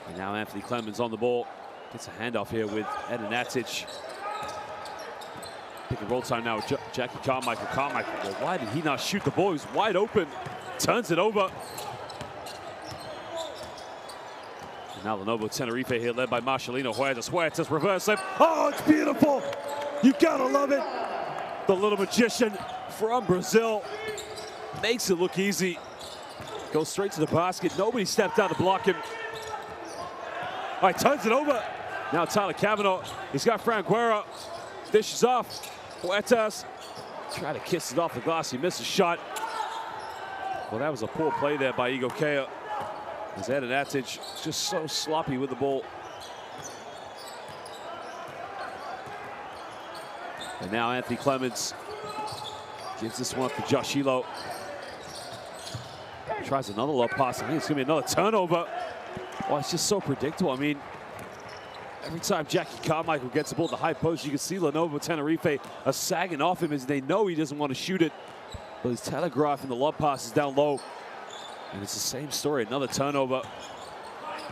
And now Anthony Clemens on the ball. Gets a handoff here with Natsic. Pick and roll time now with Jackie Carmichael. Carmichael, well, why did he not shoot the ball? He's wide open. Turns it over. And now Lenovo Tenerife here, led by Marcelino Huertas. Huertas reverse layup. Oh, it's beautiful. You gotta love it. The little magician from Brazil makes it look easy. Goes straight to the basket. Nobody stepped out to block him. All right, turns it over. Now Tyler Cavanaugh. He's got Franguera. Dishes off. Huertas try to kiss it off the glass. He missed a shot. Well, that was a poor play there by Igokea. As Edinatic just so sloppy with the ball. And now Anthony Clemens gives this one up to Josh Hilo. Tries another low pass. I think it's going to be another turnover. Oh, it's just so predictable. I mean, every time Jackie Carmichael gets the ball at the high post, you can see Lenovo Tenerife are sagging off him as they know he doesn't want to shoot it. But he's telegraphing the lob passes down low. And it's the same story, another turnover.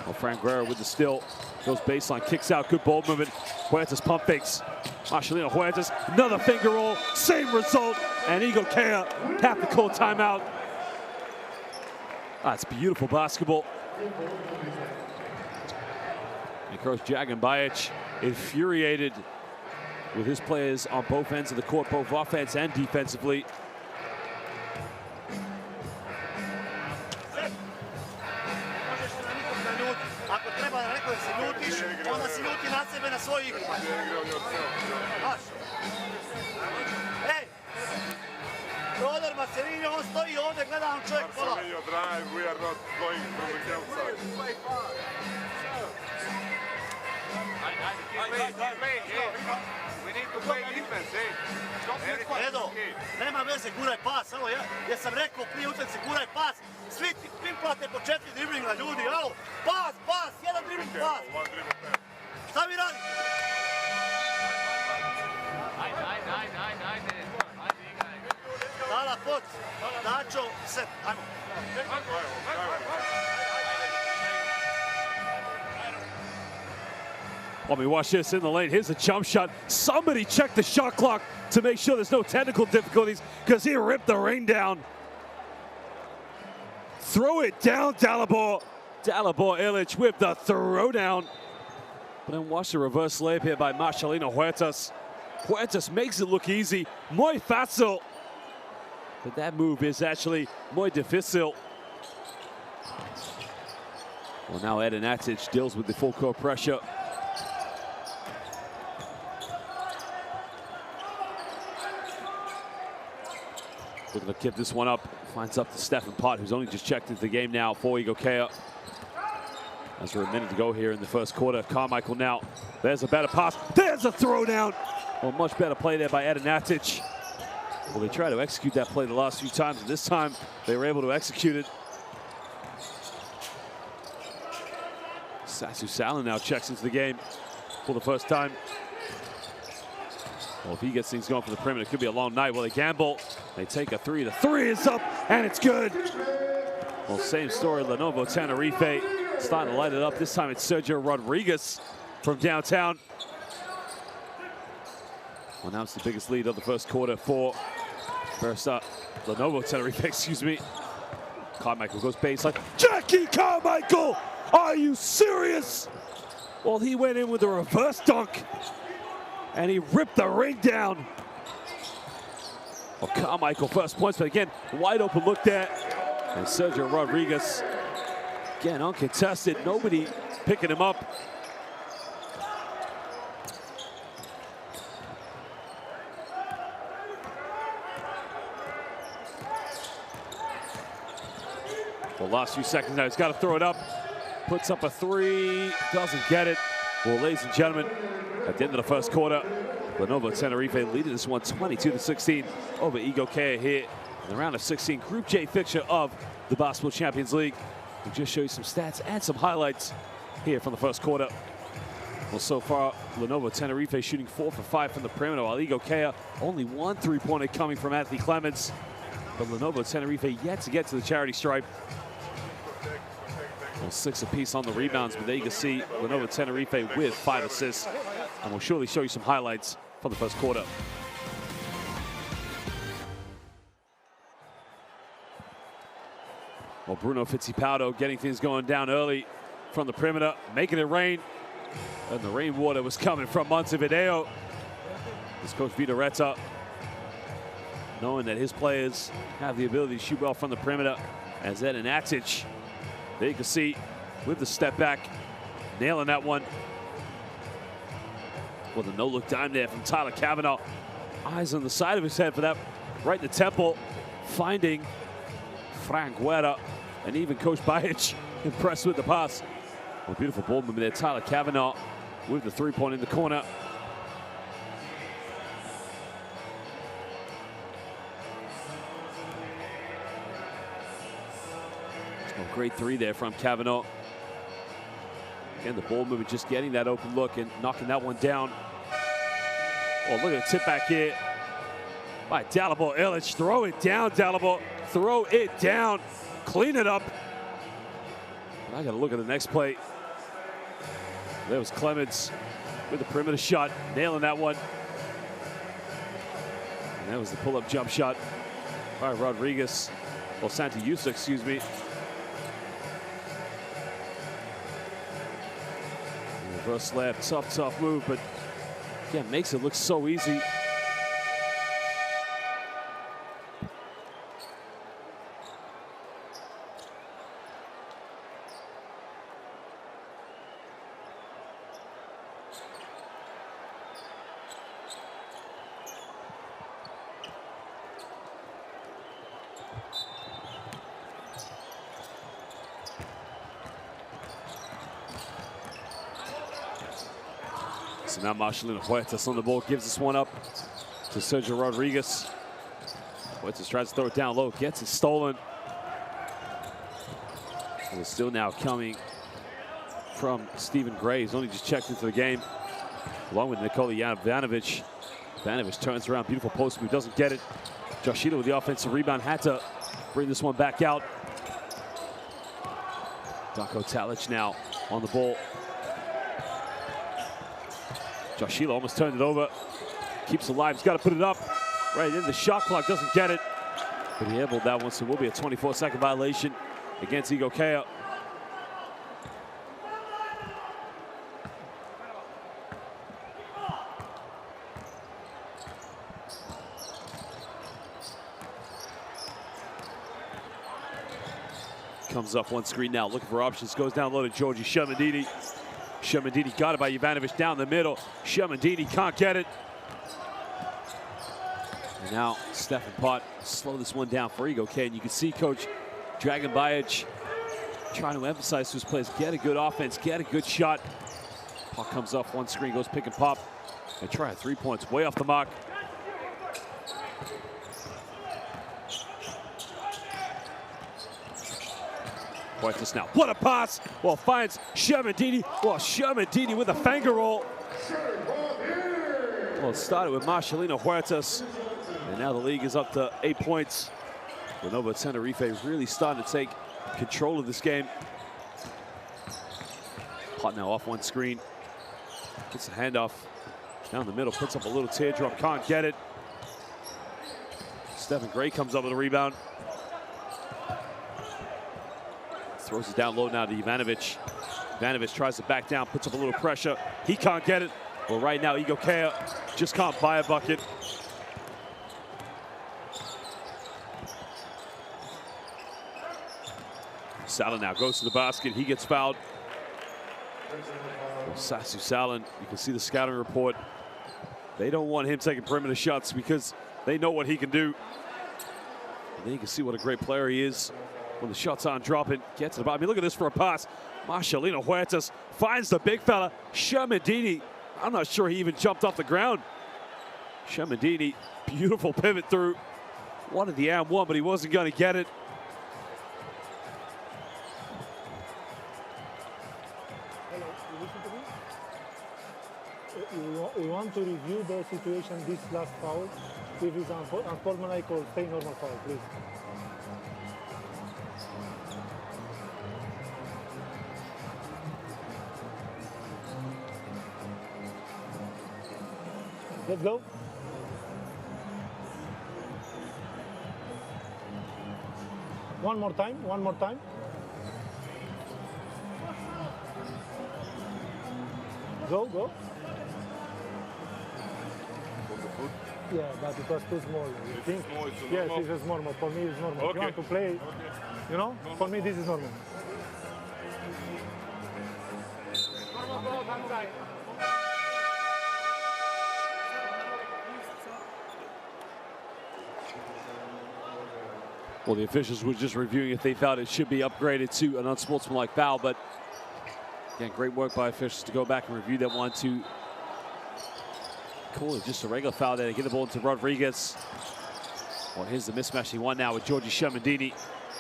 Well, Franguera with the steal. Goes baseline, kicks out, good ball movement. Huertas pump fakes. Marcelino Huertas, another finger roll, same result. And Igokea have to call timeout. That's beautiful basketball. And Coach Dragan Bajic infuriated with his players on both ends of the court, both offense and defensively. Ako treba da neko da se ljutiš, onda se ljuti na sebe, na svoju igru. Znaš? Ej! Prodor Marcelinho, on stoji ovdje, gleda on čovjek pola. Marcelinho drive, we are not going from the outside. We need to play defense, eh? Edo, nema veze, guraj pas, evo ja sam rekao prije utakmice guraj pas, svi plate po 4 driblinga ljudi, alo, pas, jedan dribling pas. Šta vi radite? Ajde. Dala pot, Dačo, set, ajmo. Let me watch this in the lane. Here's a jump shot. Somebody check the shot clock to make sure there's no technical difficulties because he ripped the rain down. Throw it down, Dalibor. Dalibor Ilic with the throwdown. But then watch the reverse layup here by Marcelino Huertas. Huertas makes it look easy. Muy fácil. But that move is actually muy difícil. Well, now Edinatic deals with the full court pressure. Looking to keep this one up. Finds up to Stephen Pott, who's only just checked into the game now for Igokea. As we're a minute to go here in the first quarter. Carmichael now. There's a better pass. There's a throwdown. Well, much better play there by Edinatic. Well, they tried to execute that play the last few times, and this time they were able to execute it. Sasu Salin now checks into the game for the first time. Well, if he gets things going for the perimeter, it could be a long night. Well, they gamble. They take a three. The three is up, and it's good. Well, same story. Lenovo Tenerife starting to light it up. This time it's Sergio Rodriguez from downtown. Well, now it's the biggest lead of the first quarter for Lenovo Tenerife, excuse me. Carmichael goes baseline. Jackie Carmichael! Are you serious? Well, he went in with a reverse dunk. And he ripped the ring down. Well, Carmichael first points, but again, wide open look there. And Sergio Rodriguez, again, uncontested. Nobody picking him up. Well, last few seconds now, he's got to throw it up. Puts up a three, doesn't get it. Well, ladies and gentlemen, at the end of the first quarter, Lenovo Tenerife leading this one 22-16 over Igokea here in the round of 16 Group J fixture of the Basketball Champions League. We'll just show you some stats and some highlights here from the first quarter. Well, so far, Lenovo Tenerife shooting 4 for 5 from the perimeter, while Igokea only one three-pointer coming from Anthony Clemens. But Lenovo Tenerife yet to get to the charity stripe. Well, 6 apiece on the rebounds, but there you can see Lenovo Tenerife with 5 assists. And we'll surely show you some highlights from the first quarter. Well, Bruno Fittipaldo getting things going down early from the perimeter, making it rain. And the rainwater was coming from Montevideo. This coach Vitoretta, knowing that his players have the ability to shoot well from the perimeter, as Ed and Atic, there you can see with the step back, nailing that one. With a no-look dime there from Tyler Cavanaugh. Eyes on the side of his head for that, right in the temple, finding Frank Guerra, and even Coach Bajic impressed with the pass. Well, beautiful ball movement there, Tyler Cavanaugh with the three-point in the corner. Oh, great three there from Cavanaugh. Again, the ball movement, just getting that open look and knocking that one down. Oh, look at the tip back here by Dalibor Ilic. Throw it down, Dalibor. Throw it down. Clean it up. I got to look at the next play. There was Clemens with the perimeter shot, nailing that one. And that was the pull-up jump shot by Rodriguez. Well, Santiusa, excuse me. Reverse slap, tough move, but again, makes it look so easy. So now Marcelino Huertas on the ball, gives this one up to Sergio Rodriguez. Huertas tries to throw it down low, gets it stolen. And it's still now coming from Stephen Gray. He's only just checked into the game, along with Nikola Ivanovic. Ivanovic turns around, beautiful post move, doesn't get it. Joshila with the offensive rebound, had to bring this one back out. Darko Talic now on the ball. Joshila almost turned it over. Keeps alive, he's got to put it up. Right in the shot clock, doesn't get it. But he airbled that one, so it will be a 24-second violation against Igokea. Comes up one screen now, looking for options, goes down low to Georgi Shermandini. Shermandini got it by Ivanovic down the middle. Shermandini can't get it. And now Stefan Pott slow this one down for Igokea. And you can see Coach Dragan Bajic trying to emphasize to his players, get a good offense, get a good shot. Pott comes off one screen, goes pick and pop, and try 3 points, way off the mark. Huertas now, what a pass! Well, finds Shermandini. Well, Shermandini with a finger roll. Well, it started with Marcelino Huertas, and now the league is up to 8 points. Lenovo Tenerife really starting to take control of this game. Pott now off one screen. Gets the handoff down the middle, puts up a little teardrop, can't get it. Stephen Gray comes up with a rebound. Throws it down low now to Ivanovic. Ivanovic tries to back down, puts up a little pressure. He can't get it. Well, right now, Igokea just can't buy a bucket. Salin now goes to the basket. He gets fouled. Well, Sasu Salin, you can see the scouting report. They don't want him taking perimeter shots because they know what he can do. And then you can see what a great player he is. When the shots aren't dropping, gets to the bottom. I mean, look at this for a pass. Marcelino Huertas finds the big fella, Shermandini. I'm not sure he even jumped off the ground. Shermandini, beautiful pivot through. Wanted the and one, but he wasn't going to get it. We want to review the situation, this last foul. If it's unsportsmanlike or stay normal foul, please. Let's go. One more time, one more time. Go, go. Yeah, but it was too small. You think? Small, it's Yes, normal. it's normal. For me, it's normal. Okay. You want to play, you know? For me, this is normal. Well, the officials were just reviewing if they felt it should be upgraded to an unsportsmanlike foul, but again, great work by officials to go back and review that one to call it just a regular foul there to get the ball into Rodriguez. Well, here's the mismatch he won now with Georgi Shermandini.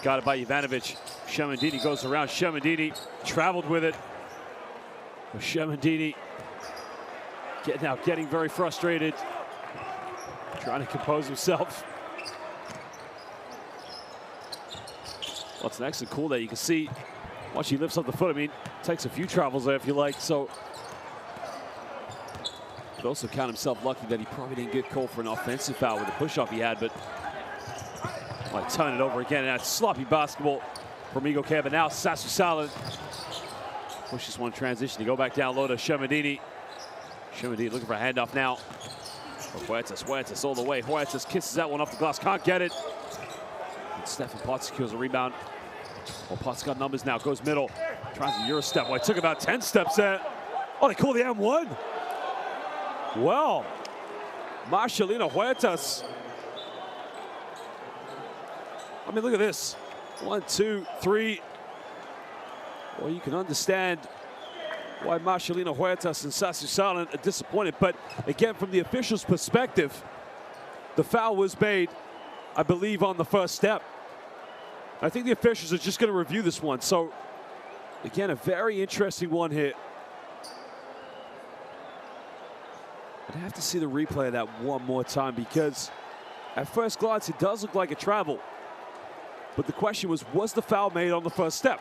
Got it by Ivanovic. Shermandini goes around. Shermandini traveled with it. But Shermandini getting very frustrated. Trying to compose himself. What's next and cool that you can see once he lifts up the foot. I mean, takes a few travels there if you like. So, could also count himself lucky that he probably didn't get called for an offensive foul with the push-off he had, but like turn it over again. And that's sloppy basketball from Igokea, but now Sassu Salin pushes one transition to go back down low to Shermandini. Shermandini looking for a handoff now. Huertas all the way. Huertas kisses that one off the glass, can't get it. And Stefan Potts secures a rebound. Well, Potts got numbers now, goes middle. Tries a Euro step. Well, it took about 10 steps there. Oh, they call the M1. Well, Marcelino Huertas. I mean, look at this. 1, 2, 3. Well, you can understand why Marcelino Huertas and Sassu Salin are disappointed. But again, from the official's perspective, the foul was made, I believe, on the first step. I think the officials are just going to review this one. So, again, a very interesting one here. I'd have to see the replay of that one more time because at first glance, it does look like a travel. But the question was the foul made on the first step?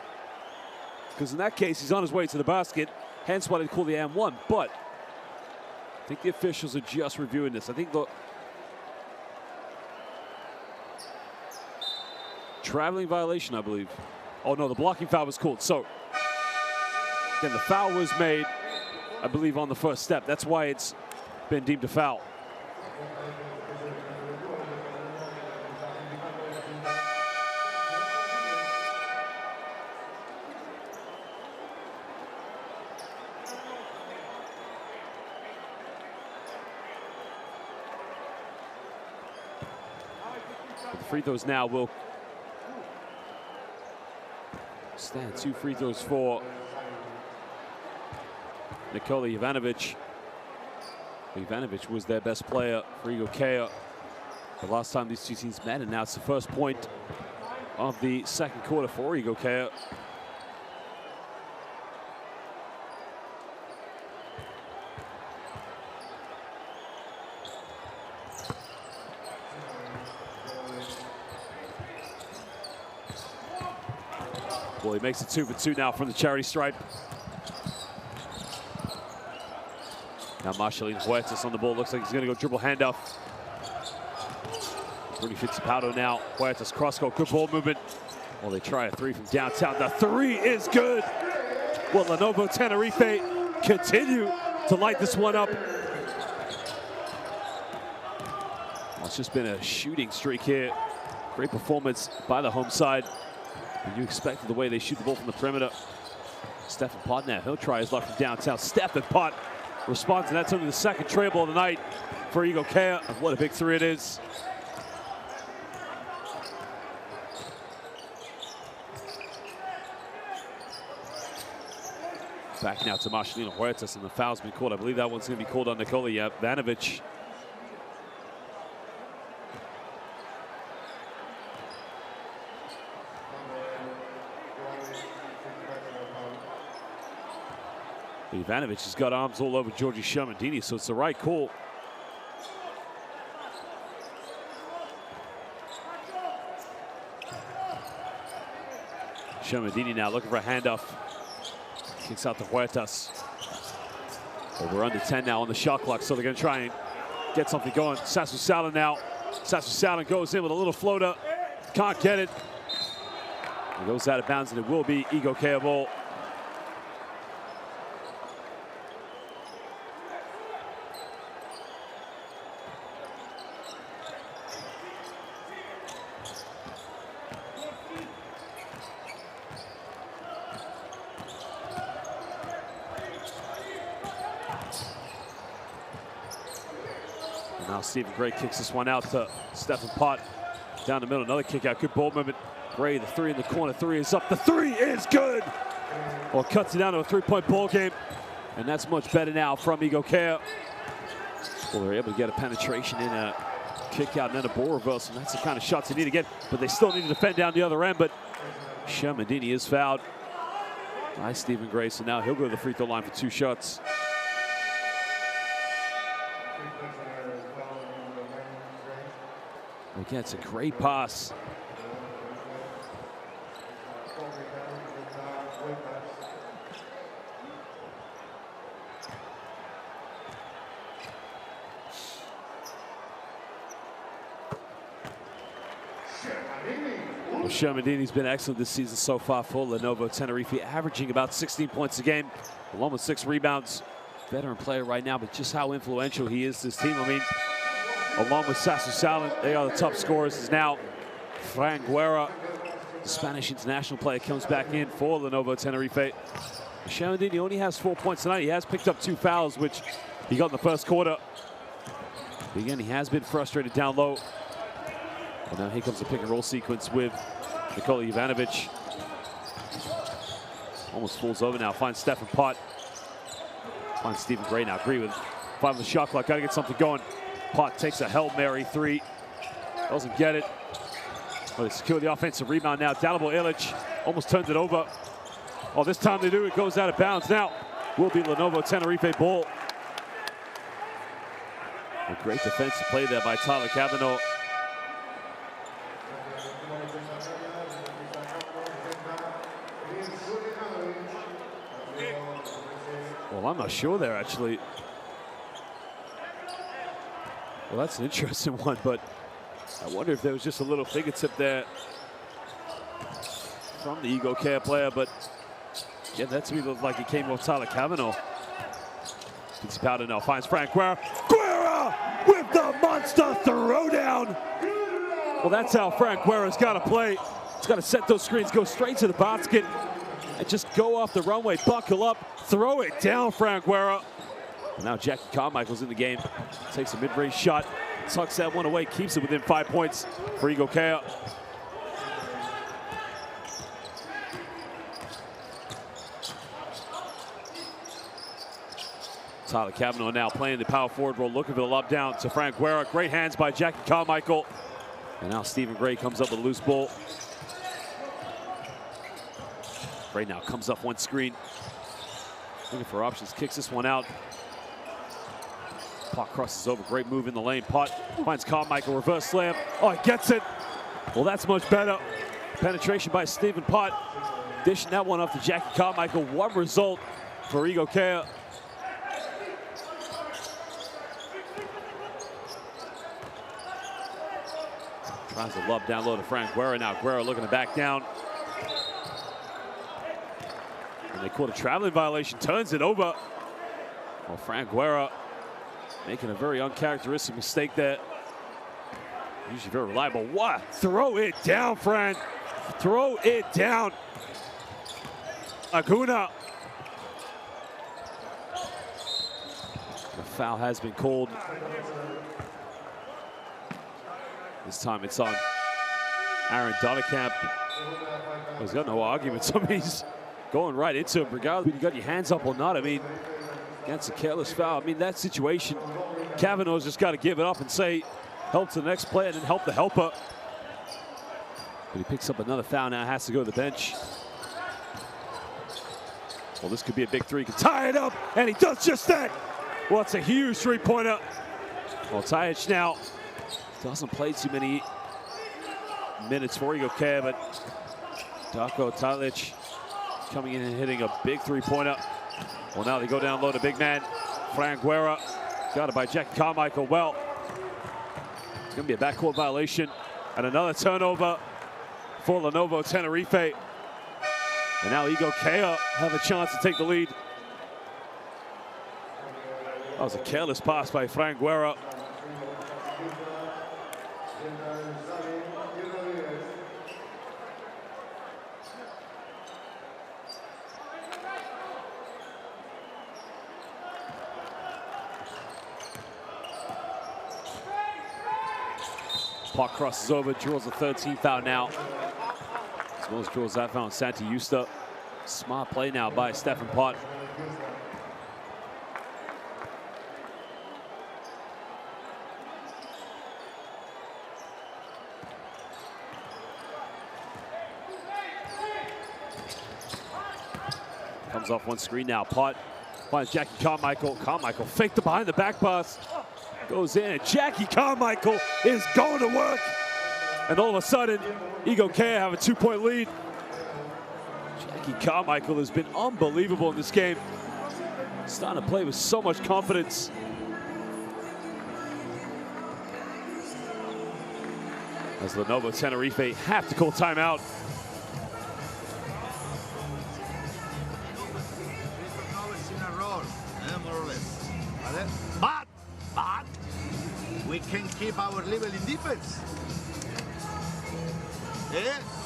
Because in that case, he's on his way to the basket, hence why they call the M1. But I think the officials are just reviewing this. I think the traveling violation, I believe. Oh no, the blocking foul was called. So again, the foul was made, I believe, on the first step. That's why it's been deemed a foul. The free throws now will stand. 2 free throws for Nikola Ivanovic. Ivanovic was their best player for Igokea the last time these two teams met, and now it's the first point of the second quarter for Igokea. Well, he makes it 2 for 2 now from the charity stripe. Now Marcelino Huertas on the ball. Looks like he's going to go dribble handoff. Rudy Fittipaldo now. Huertas cross-court, good ball movement. Well, they try a 3 from downtown. The 3 is good. Well, Lenovo Tenerife continue to light this one up. Well, it's just been a shooting streak here. Great performance by the home side. And you expected the way they shoot the ball from the perimeter. Stefan Potts now, he'll try his luck from downtown. Stefan Potts responds, and that's only the second trail ball of the night for Igokea. And what a big 3 it is. Back now to Marcelino Huertas, and the foul's been called. I believe that one's going to be called on Nikola Ivanovic. Ivanovic has got arms all over Georgi Shermandini, so it's the right call. Shermandini now looking for a handoff. Kicks out to Huertas. Well, we're under 10 now on the shot clock, so they're going to try and get something going. Sassu Salin now. Sassu Salin goes in with a little floater. Can't get it. It goes out of bounds, and it will be Igokea ball. And now Stephen Gray kicks this one out to Stephen Pott. Down the middle, another kick out. Good ball movement. Gray, the three in the corner. Three is up. The three is good. Well, cuts it down to a three-point ball game. And that's much better now from Igokea. Well, they're able to get a penetration in a kick out and then a ball reversal. And that's the kind of shots they need to get. But they still need to defend down the other end. But Shermandini is fouled by Stephen Gray. So now he'll go to the free throw line for 2 shots. Again, it's a great pass. Well, Shermandini's been excellent this season so far for Lenovo Tenerife, averaging about 16 points a game, along with 6 rebounds. Veteran player right now, but just how influential he is to this team. I mean, along with Sasu Salin, they are the top scorers. Is now Frank Guerra, the Spanish international player, comes back in for Lenovo Tenerife. Shermandini only has 4 points tonight. He has picked up 2 fouls, which he got in the first quarter. But again, he has been frustrated down low. And now here comes the pick and roll sequence with Nikola Jovanovic. Almost falls over now, finds Stephen Pott. Finds Stephen Gray now. Gray with 5 on the shot clock, gotta get something going. Pott takes a Hail Mary 3. Doesn't get it. But they secure the offensive rebound now. Dalibor Ilic almost turns it over. Oh, this time they do. It goes out of bounds. Now will be Lenovo Tenerife ball. A great defensive play there by Tyler Kavanaugh. Well, I'm not sure there, actually. Well, that's an interesting one, but I wonder if there was just a little fingertip there from the Igokea player, but yeah, that to me looked like it came off Tyler Kavanaugh. Gets powder now, finds Frank Guerra. Guerra with the monster throwdown. Well, that's how Frank Guerra's got to play. He's got to set those screens, go straight to the basket, and just go off the runway, buckle up, throw it down, Frank Guerra. And now Jackie Carmichael's in the game. Takes a mid-range shot, tucks that one away, keeps it within 5 points for Igokea. Tyler Kavanaugh now playing the power forward role, looking for the lob down to Frank Guerra. Great hands by Jackie Carmichael. And now Stephen Gray comes up with a loose ball. Gray now comes up one screen. Looking for options, kicks this one out. Pott crosses over, great move in the lane. Pott finds Carmichael, reverse slam. Oh, he gets it. Well, that's much better. Penetration by Stephen Pott. Dishing that one off to Jackie Carmichael. What result for Igokea. Tries to lob down low to Frank Guerra. Now Guerra looking to back down. And they caught a traveling violation, turns it over. Well, Frank Guerra making a very uncharacteristic mistake there. Usually very reliable. What? Throw it down, Frank. Throw it down. Aguna. The foul has been called. This time it's on Aaron Donnerkamp. He's got no arguments. I mean, he's going right into him, regardless if you got your hands up or not. I mean, against a careless foul. I mean, that situation, Kavanaugh's just got to give it up and say, help to the next player and then help the helper. But he picks up another foul now, has to go to the bench. Well, this could be a big three. He can tie it up, and he does just that. Well, it's a huge three-pointer. Well, Tajic now doesn't play too many minutes for Igokea, but Darko Tajic coming in and hitting a big three-pointer. Well, now they go down low to big man Frank Guerra. Got it by Jackie Carmichael. Well, it's going to be a backcourt violation and another turnover for Lenovo Tenerife. And now Igokea have a chance to take the lead. That was a careless pass by Frank Guerra. Puck crosses over, draws a 13th foul now. As well as draws that foul on Santi Justa. Smart play now by Stefan Pott. Comes off one screen now. Pott finds Jackie Carmichael. Carmichael faked the behind the back pass. Goes in, and Jackie Carmichael is going to work. And all of a sudden, Igokea have a 2-point lead. Jackie Carmichael has been unbelievable in this game. Starting to play with so much confidence. As Lenovo Tenerife have to call timeout. But we can keep our level in defense.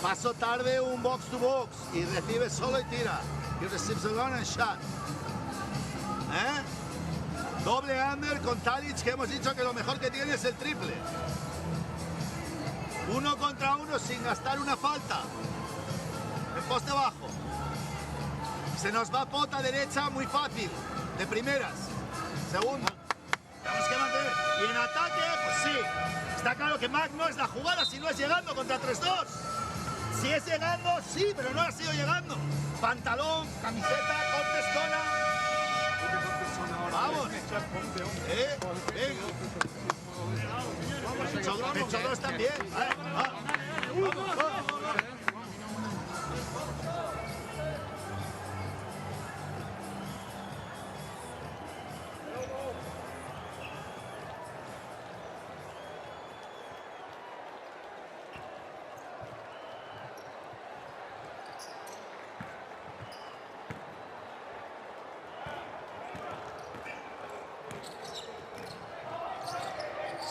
Paso tarde un box to box y recibe solo y tira. He receives the gun and shot. Doble under con Tadic, que hemos dicho que lo mejor que tiene es el triple. 1 contra 1 sin gastar una falta. El poste bajo. Se nos va Pota derecha muy fácil, de primeras. Segundo. Tenemos que mantener. Y en ataque, pues sí. Está claro que Mac no es la jugada si no es llegando contra 3-2. Si es llegando, sí, pero no ha sido llegando. Pantalón, camiseta, contestona. Vamos. Venga. Pecho 2 también. Vamos.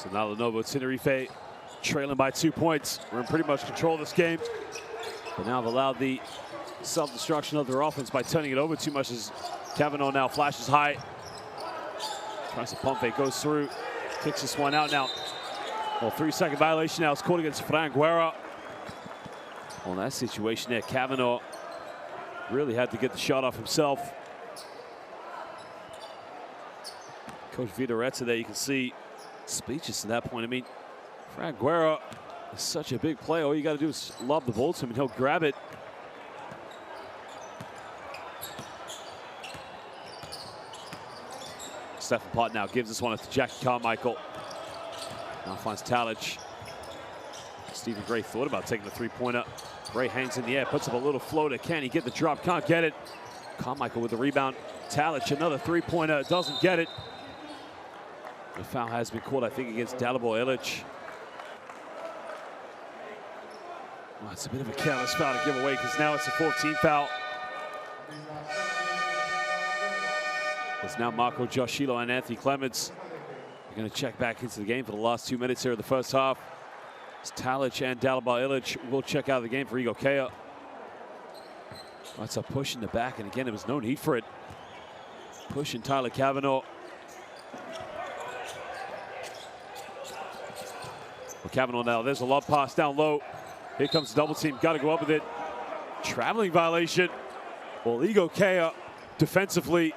So now Lenovo Tenerife trailing by 2 points. We're in pretty much control of this game. But now they've allowed the self-destruction of their offense by turning it over too much as Kavanaugh now flashes high. Tries to pump fake, goes through, kicks this one out now. Well, 3-second violation now. It's called against Frank Guerra. Well, in that situation there, Kavanaugh really had to get the shot off himself. Coach Vitorezza there, you can see, speechless at that point. I mean, Frank Guerra is such a big player. All you got to do is lob the ball to him and he'll grab it. Stefan Pott now gives this one to Jackie Carmichael. Now finds Talic. Stephen Gray thought about taking the three-pointer. Gray hangs in the air, puts up a little floater. Can he get the drop? Can't get it. Carmichael with the rebound. Talic, another three-pointer, doesn't get it. The foul has been called, I think, against Dalibor Ilic. Well, it's a bit of a careless foul to give away because now it's a 14th foul. It's now Marco Joshilo and Anthony Clements. They're going to check back into the game for the last 2 minutes here of the first half. It's Talic and Dalibor Ilic will check out of the game for Igokea. That's a push in the back, and again, there was no need for it. Pushing Tyler Kavanaugh. Well, Kavanaugh now, there's a lob pass down low. Here comes the double team, got to go up with it. Traveling violation. Well, Igokea defensively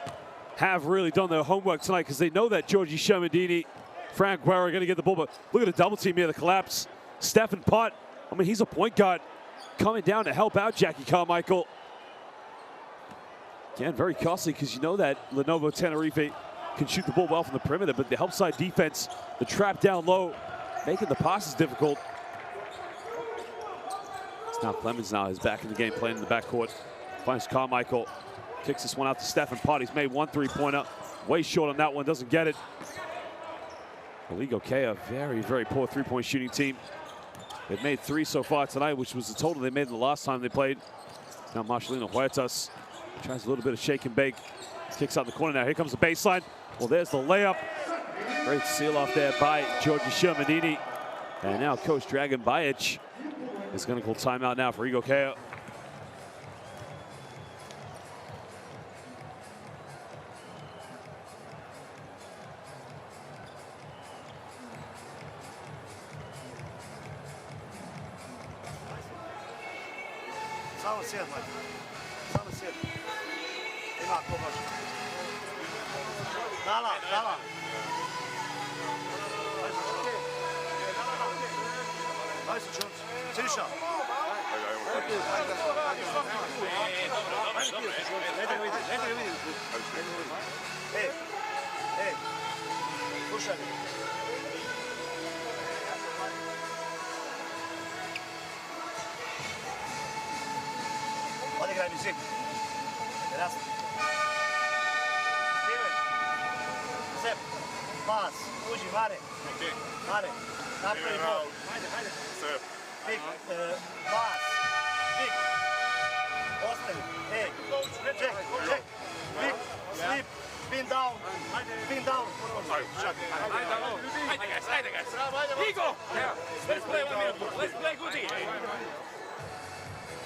have really done their homework tonight because they know that Georgie Shermandini, Frank Guerra are going to get the ball, but look at the double team here, the collapse. Stefan Pott, I mean, he's a point guard coming down to help out Jackie Carmichael. Again, very costly because you know that Lenovo Tenerife can shoot the ball well from the perimeter, but the help side defense, the trap down low, making the passes difficult. It's now Clemens now is back in the game, playing in the backcourt. Finds Carmichael, kicks this one out to Stefan Pott. He's made one three-pointer, way short on that one, doesn't get it. Well, Igokea, very, very poor three-point shooting team. They've made 3 so far tonight, which was the total they made the last time they played. Now Marcelino Huertas tries a little bit of shake and bake. Kicks out the corner now. Here comes the baseline. Well, there's the layup. Great seal off there by Georgi Shermanini. And now Coach Dragan Bajic is going to call timeout now for Igokea. Samo sjed, Mike. Samo sjed. Ima ko može. Dala, dala. Daj se čunci. Siša. Ne da vidi. Ej, slušaj. Odigraj mi zim. Jasno. Steven. Sep. Pas. Uđi, Mare. Mare. Napravi bol. Hajde. Sep. Pik. Pas. Pik. Ostavi. Ej. Check. Pik. Slip. Pin down. Pin down. Ajde, guys. Igo! Let's play 1 minute. Let's play good game.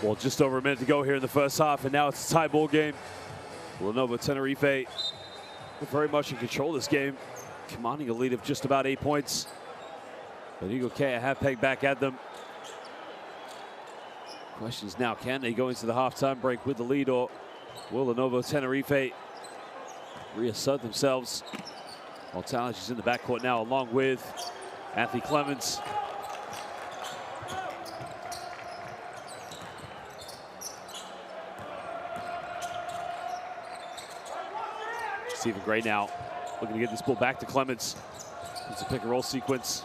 Well, just over a minute to go here in the first half, and now it's a tie ball game. Lenovo Tenerife very much in control of this game, commanding a lead of just about 8 points. But Igokea have pegged back at them. Question is now, can they go into the halftime break with the lead, or will Lenovo Tenerife reassert themselves? Well, Talent is in the backcourt now, along with Anthony Clements. Stephen Gray now looking to get this ball back to Clements. It's a pick and roll sequence.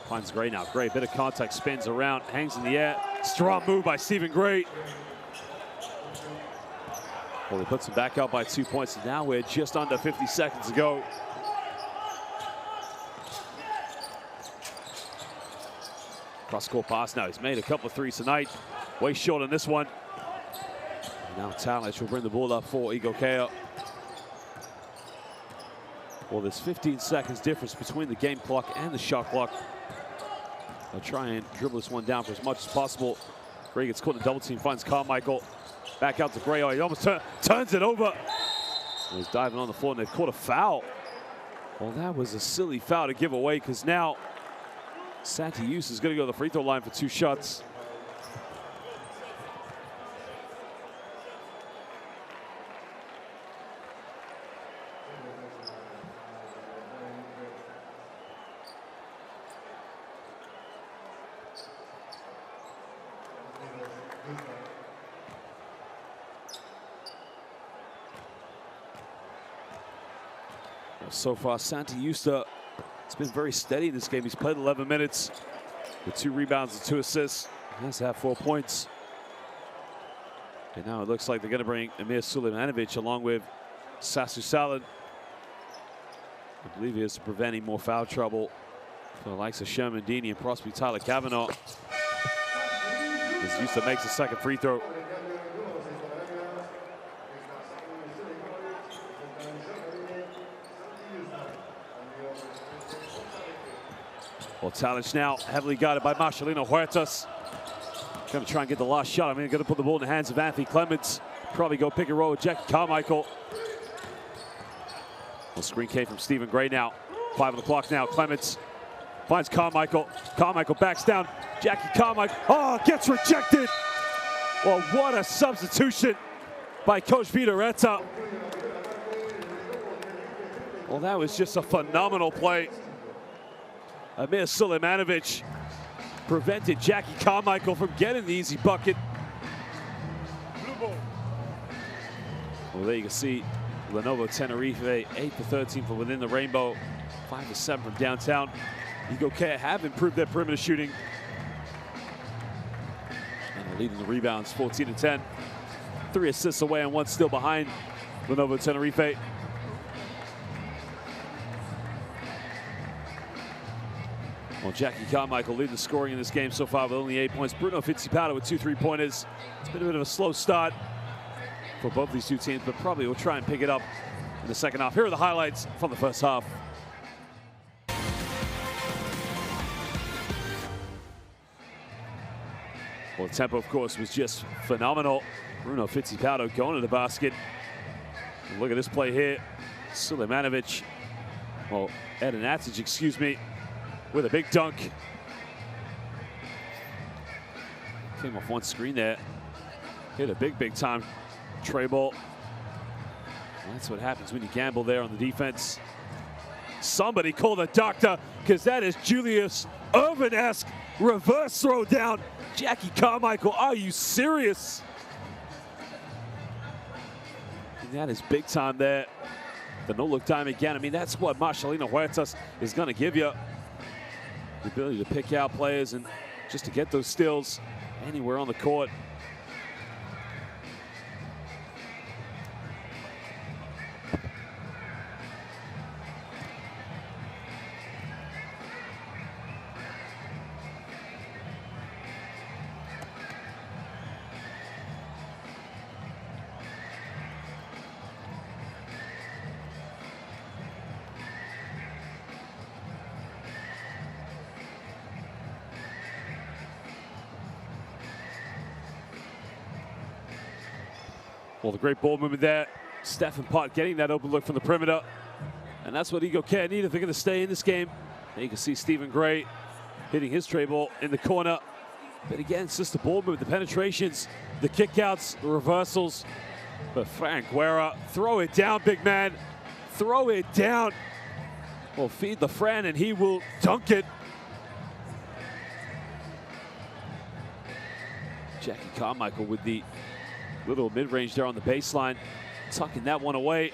Finds Gray now. Gray, bit of contact, spins around, hangs in the air. Strong move by Stephen Gray. Well, he puts him back out by 2 points, and now we're just under 50 seconds to go. Cross-court pass now. He's made a couple of threes tonight. Way short on this one. And now Talent will bring the ball up for Igokea. Well, there's 15 seconds difference between the game clock and the shot clock. They'll try and dribble this one down for as much as possible. Gray gets caught in a double team, finds Carmichael. Back out to Gray. Oh, he almost turns it over. He's diving on the floor, and they've caught a foul. Well, that was a silly foul to give away, because now Santius is going to go to the free throw line for 2 shots. So far, Santiusta has been very steady in this game. He's played 11 minutes with 2 rebounds and 2 assists. He has to have 4 points. And now it looks like they're going to bring Emir Sulemanovic along with Sasu Salad. I believe he is to prevent any more foul trouble for the likes of Sherman Deeney and possibly Tyler Kavanaugh. As Yusta makes a second free throw. Well, Talent now heavily guarded by Marcelino Huertas. Going to try and get the last shot. Going to put the ball in the hands of Anthony Clements. Probably go pick and roll with Jackie Carmichael. Well, screen came from Stephen Gray now. 5 on the clock now. Clements finds Carmichael. Carmichael backs down. Jackie Carmichael. Oh, gets rejected. Well, what a substitution by Coach Vitoretta. Well, that was just a phenomenal play. Emir Sulemanovic prevented Jackie Carmichael from getting the easy bucket. Well, there you can see Lenovo Tenerife, 8-13 from within the rainbow, 5-7 from downtown. Igokea have improved their perimeter shooting. And they're leading the rebounds, 14-10. 3 assists away and 1 still behind Lenovo Tenerife. Well, Jackie Carmichael leading the scoring in this game so far with only 8 points. Bruno Fittipaldo with 2 3-pointers. It's been a bit of a slow start for both these two teams, but probably will try and pick it up in the second half. Here are the highlights from the first half. Well, the tempo, of course, was just phenomenal. Bruno Fittipaldo going to the basket. And look at this play here. Sulemanovic, well, Edinacic, excuse me, with a big dunk. Came off one screen there. Hit a big time tray ball. And that's what happens when you gamble there on the defense. Somebody call the doctor, because that is Julius Ervin-esque reverse throw down. Jackie Carmichael, are you serious? And that is big time there. The no-look time again. I mean, that's what Marcelino Huertas is going to give you. The ability to pick out players and just to get those steals anywhere on the court. Well, the great ball movement there. Stephen Pott getting that open look from the perimeter. And that's what Igokea need if they're going to stay in this game. And you can see Stephen Gray hitting his tray ball in the corner. But again, it's just the ball movement, the penetrations, the kickouts, the reversals. But Frank Guerra, throw it down, big man. Throw it down. Well, feed the Fran and he will dunk it. Jackie Carmichael with the little mid-range there on the baseline, tucking that one away.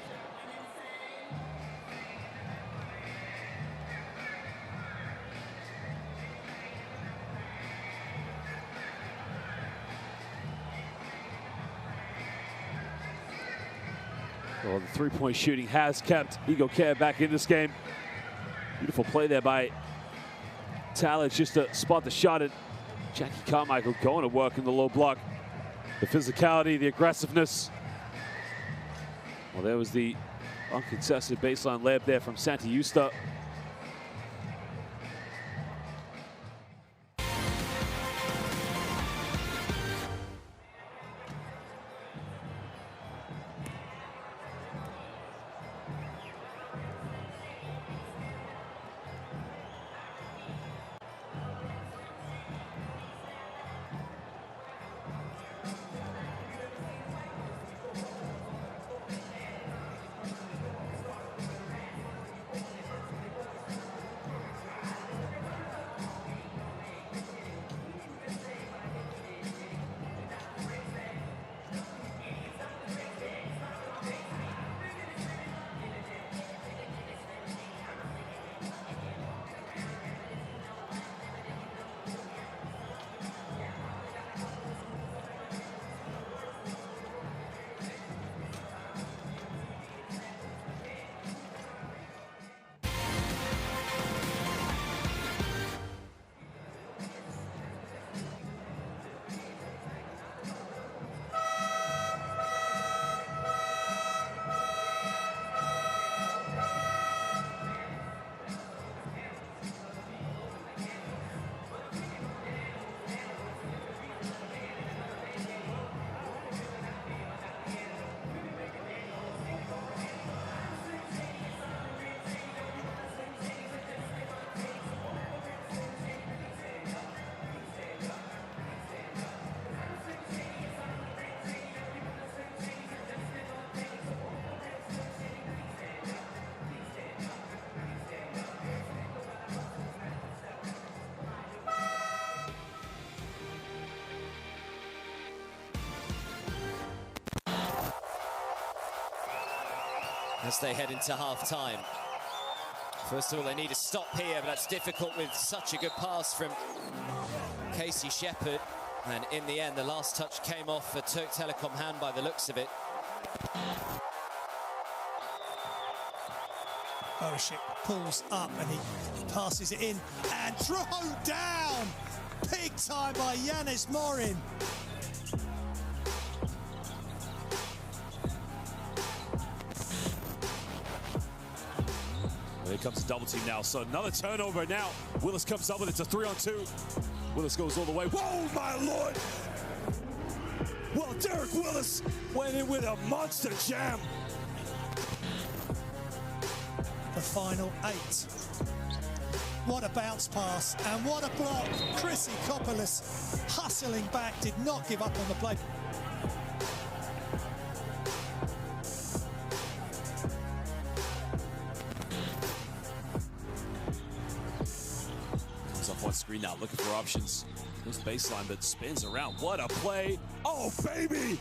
Well, the three-point shooting has kept Igokea back in this game. Beautiful play there by Talic just to spot the shot, and Jackie Carmichael going to work in the low block. The physicality, the aggressiveness. Well, there was the uncontested baseline layup there from Santi Justa. As they head into half-time. First of all, they need to stop here, but that's difficult with such a good pass from Casey Shepherd. And in the end, the last touch came off a Turk Telekom hand by the looks of it. Borusic pulls up and he passes it in and thrown down. Big time by Yanis Morin. Here comes a double team now, so another turnover now. Willis comes up with it, it's a 3-on-2. Willis goes all the way. Whoa, my lord! Well, Derek Willis went in with a monster jam. The final 8. What a bounce pass and what a block. Chrissy Kopolis hustling back, did not give up on the play. Comes off one screen now, looking for options. Goes baseline, but spins around. What a play. Oh, baby!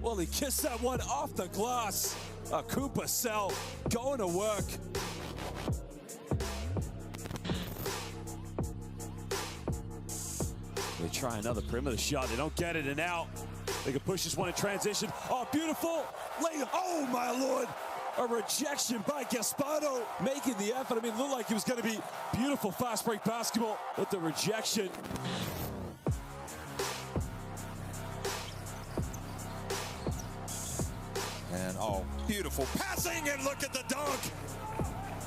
Well, he kissed that one off the glass. A Cooper Cell going to work. They try another perimeter shot. They don't get it, and out. They can push this one in transition. Oh, beautiful. Oh, my lord. A rejection by Gaspano, making the effort. I mean, it looked like it was going to be beautiful fast break basketball, but the rejection. And oh, beautiful passing, and look at the dunk.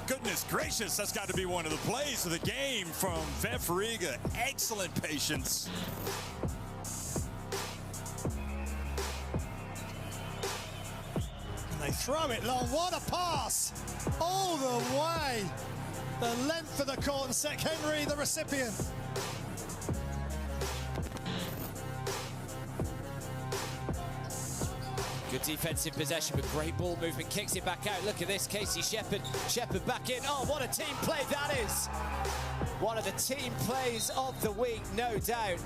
Goodness gracious, that's got to be one of the plays of the game from Vev Fariga. Excellent patience. And they throw it long. What a pass! All the way. The length of the court, and Sek Henry, the recipient. Good defensive possession, but great ball movement. Kicks it back out. Look at this, Casey Shepherd. Shepherd back in. Oh, what a team play that is. One of the team plays of the week, no doubt.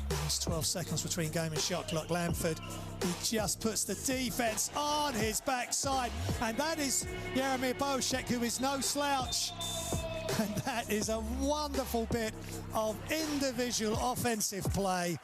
There's 12 seconds between game and shot clock. Lamford, he just puts the defense on his backside. And that is Jeremy Borusic, who is no slouch. And that is a wonderful bit of individual offensive play.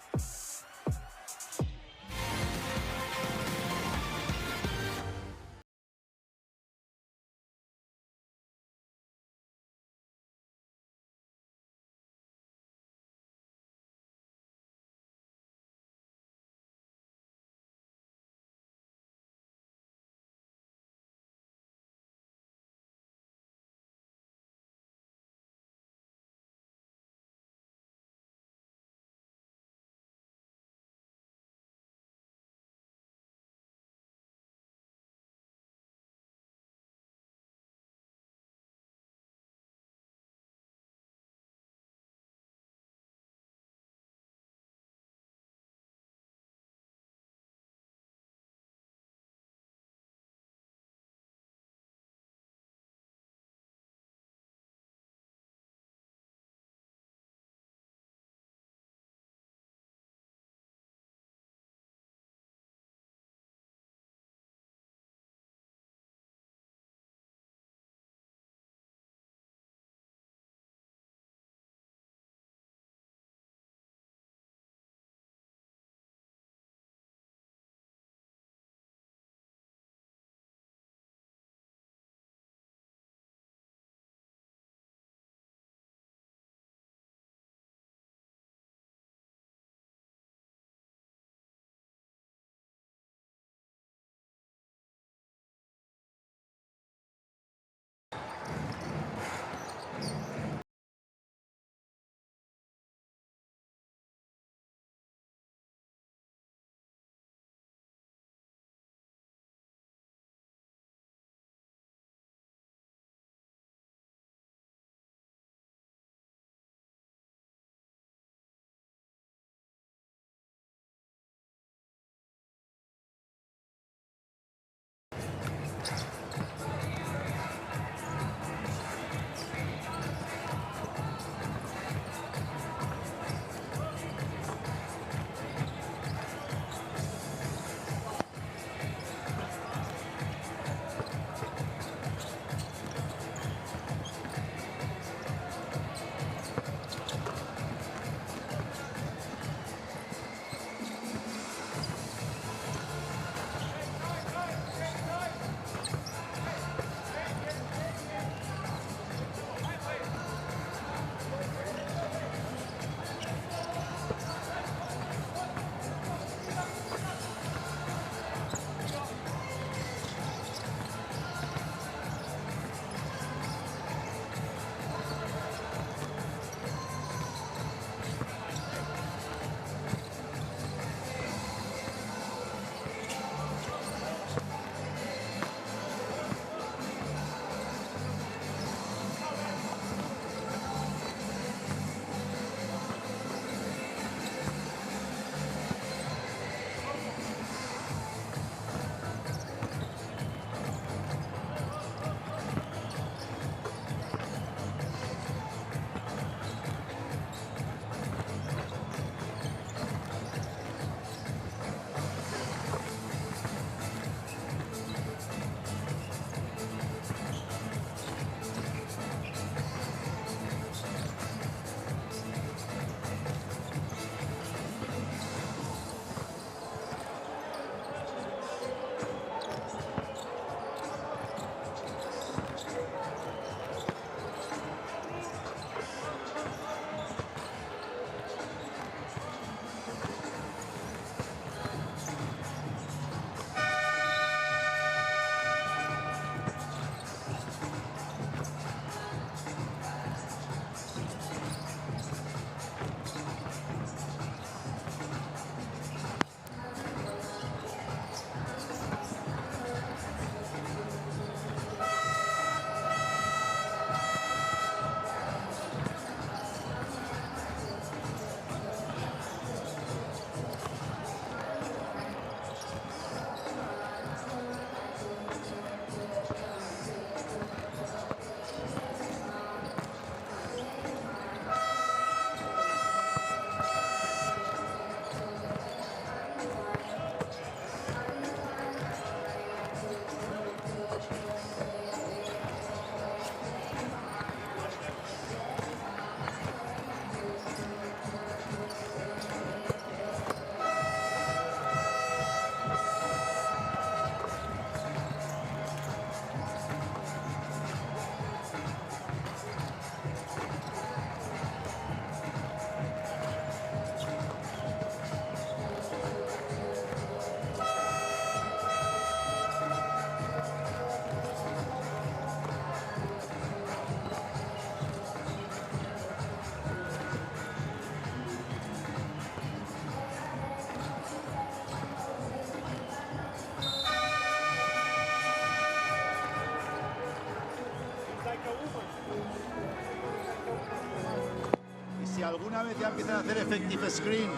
Y si alguna vez ya empiezan a hacer effective screen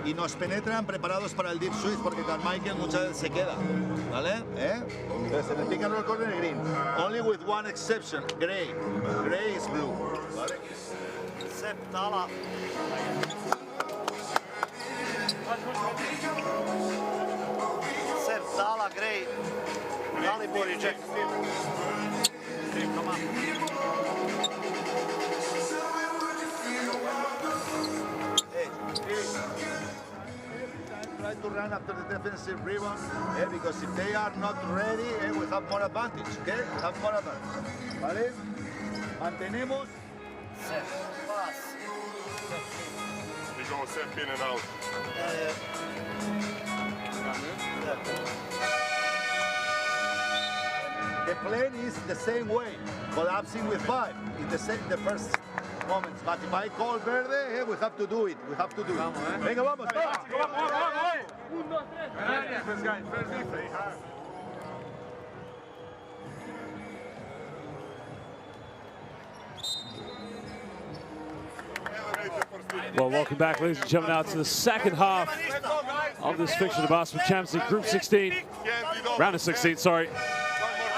y nos penetran, preparados para el deep switch, porque Carmichael muchas veces se queda, ¿vale? Entonces en el pick and roll corner green. Only with one exception, gray. Gray is blue, ¿vale? Septala. Septala, gray. Dalibor i Jack. Come on. Try to run after the defensive rebound, because if they are not ready, we have more advantage, okay? We have more advantage, ¿vale? Mantenemos. Set, pass. We go set in and out. The plan is the same way, collapsing with 5 in the first moments. But if I call verde, we have to do it. We have to do it. Venga, vamos. Well, welcome back, ladies and gentlemen, now to the second half of this FIBA Basketball Champions League Group 16, round of 16, sorry,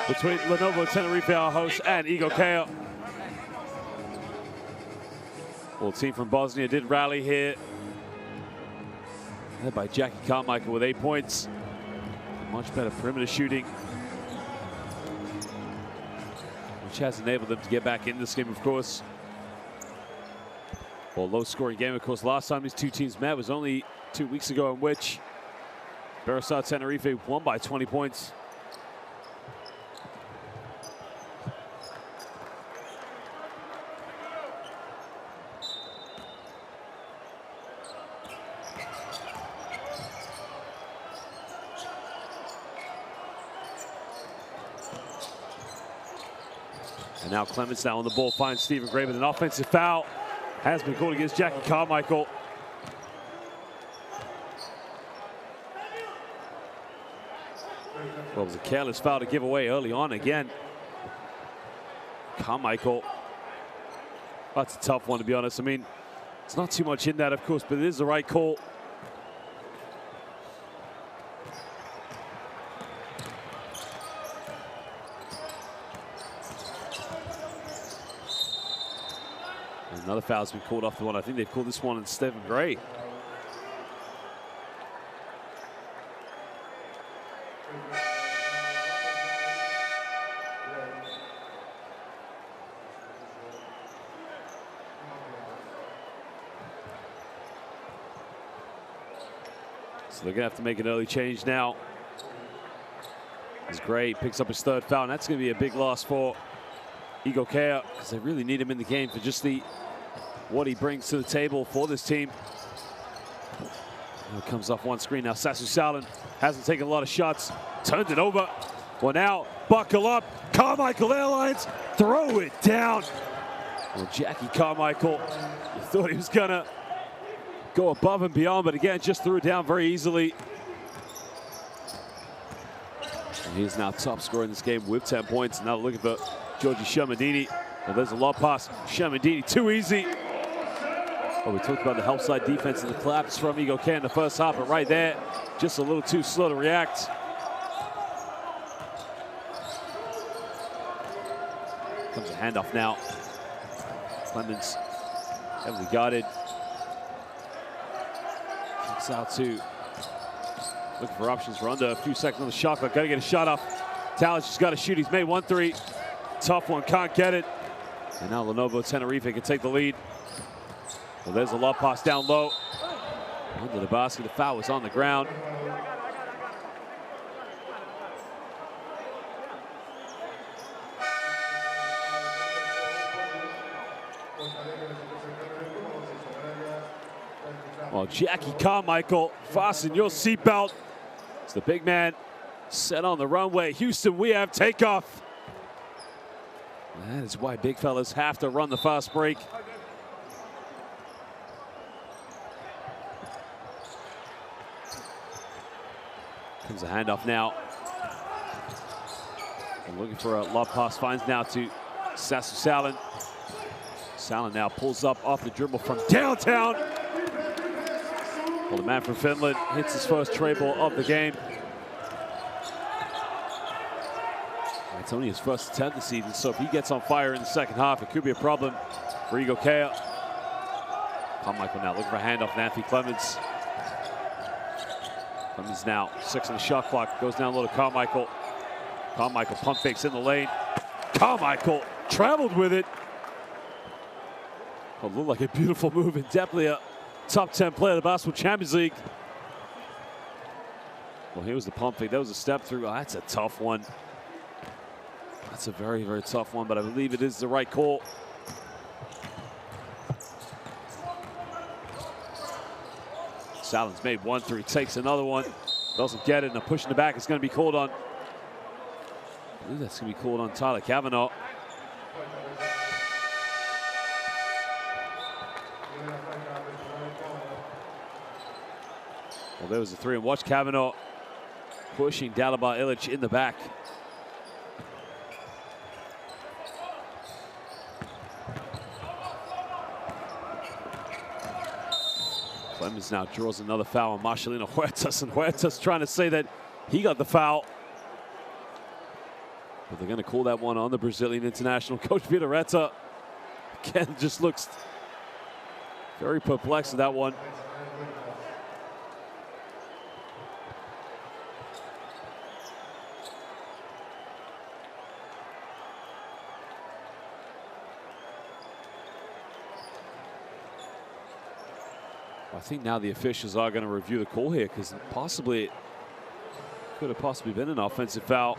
between Lenovo Tenerife, our host, and Igokea. Well, the team from Bosnia did rally here, led by Jackie Carmichael with 8 points. Much better perimeter shooting, which has enabled them to get back in this game, of course. Well, low-scoring game, of course. Last time these two teams met was only 2 weeks ago, in which Barça Tenerife won by 20 points. And now Clements now on the ball finds Stephen Gray with an offensive foul. Has been called against Jackie Carmichael. Well, it was a careless foul to give away early on again. Carmichael. That's a tough one, to be honest. I mean, it's not too much in that, of course, but it is the right call. Another foul's been called off the one. I think they've called this one on Stephen Gray. So they're gonna have to make an early change now. As Gray picks up his 3rd foul, and that's gonna be a big loss for Igokea, because they really need him in the game for just what he brings to the table for this team. It comes off one screen now. Sassu Salin hasn't taken a lot of shots. Turned it over. Well, now buckle up. Carmichael Airlines, throw it down. Well, Jackie Carmichael, you thought he was gonna go above and beyond, but again, just threw it down very easily. And he's now top scorer in this game with 10 points. Now looking for Giorgi Shermadini. Well, there's a lob pass. Shermadini, too easy. Well, we talked about the help side defense and the collapse from Igokea in the first half, but right there, just a little too slow to react. Comes a handoff now. Clemens heavily guarded. Kicks out to looking for options. We're under a few seconds on the shot clock. Got to get a shot off. Tallis just got to shoot. He's made 1 3. Tough one, can't get it. And now Lenovo Tenerife can take the lead. Well, there's a lob pass down low. Under the basket, the foul was on the ground. Well, Jackie Carmichael, fasten your seatbelt. It's the big man set on the runway. Houston, we have takeoff. That is why big fellas have to run the fast break. Comes a handoff now. And looking for a lob pass, finds now to Sasu Salin. Salin now pulls up off the dribble from downtown. Well, the man from Finland hits his first tray ball of the game. It's only his first attempt this season, so if he gets on fire in the second half, it could be a problem for Igokea. Carmichael now looking for a handoff from Anthony Clemens. Clemens now 6 on the shot clock, goes down low to Carmichael. Carmichael pump fakes in the lane. Carmichael traveled with it. It looked like a beautiful move and definitely a top 10 player of the Basketball Champions League. Well, here was the pump fake. That was a step through. Oh, that's a tough one. That's a very, very tough one, but I believe it is the right call. Salin's made 1 3, takes another one. Doesn't get it, and a push in the back is going to be called on. I believe that's going to be called on Tyler Kavanaugh. Well, there was a 3, and watch Kavanaugh pushing Dalibor Ilic in the back. Clemens now draws another foul on Marcelino Huertas, and Huertas trying to say that he got the foul. But they're going to call that one on the Brazilian international. Coach Vitoretta, again, just looks very perplexed with that one. I think now the officials are going to review the call here, because possibly it could have possibly been an offensive foul.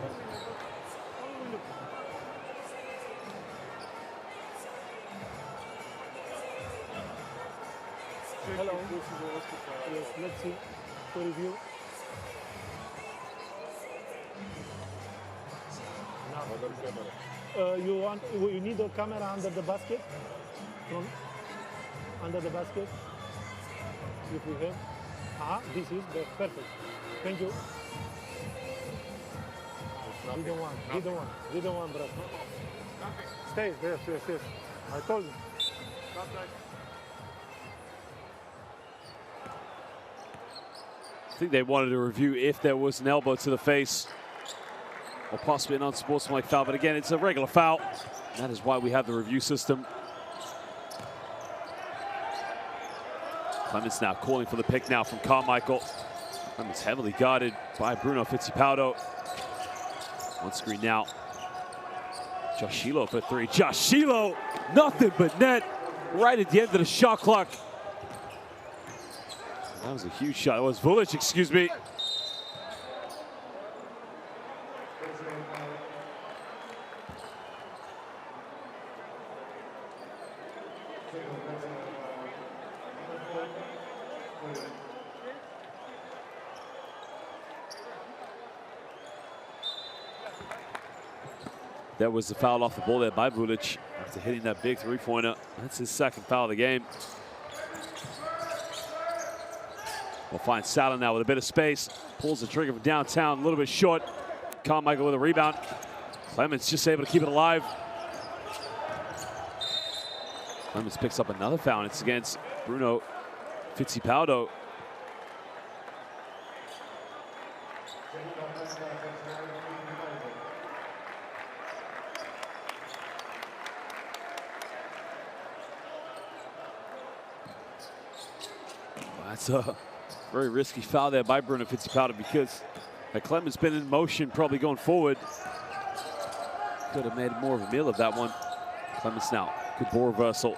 Hello. Yes, let's see. For review. You need a camera under the basket? Under the basket? If we have. This is perfect. Thank you. Didn't want, bro. Stay, yes. I told you. I think they wanted to review if there was an elbow to the face or possibly an unsportsmanlike foul, but again, it's a regular foul. And that is why we have the review system. Clemens now calling for the pick now from Carmichael. Clemens heavily guarded by Bruno Fittipaldo. One screen now. Josh Shiloh for 3. Josh Shiloh, nothing but net right at the end of the shot clock. That was a huge shot. It was Vulic, excuse me. That was the foul off the ball there by Vulic after hitting that big three-pointer. That's his second foul of the game. We'll find Salin now with a bit of space. Pulls the trigger from downtown, a little bit short. Carmichael with a rebound. Clemens just able to keep it alive. Clemens picks up another foul, and it's against Bruno Fittipaldo. That's a very risky foul there by Bruno Fittipaldo, because had Clemens been in motion probably going forward, could have made more of a meal of that one. Clemens now, good ball reversal.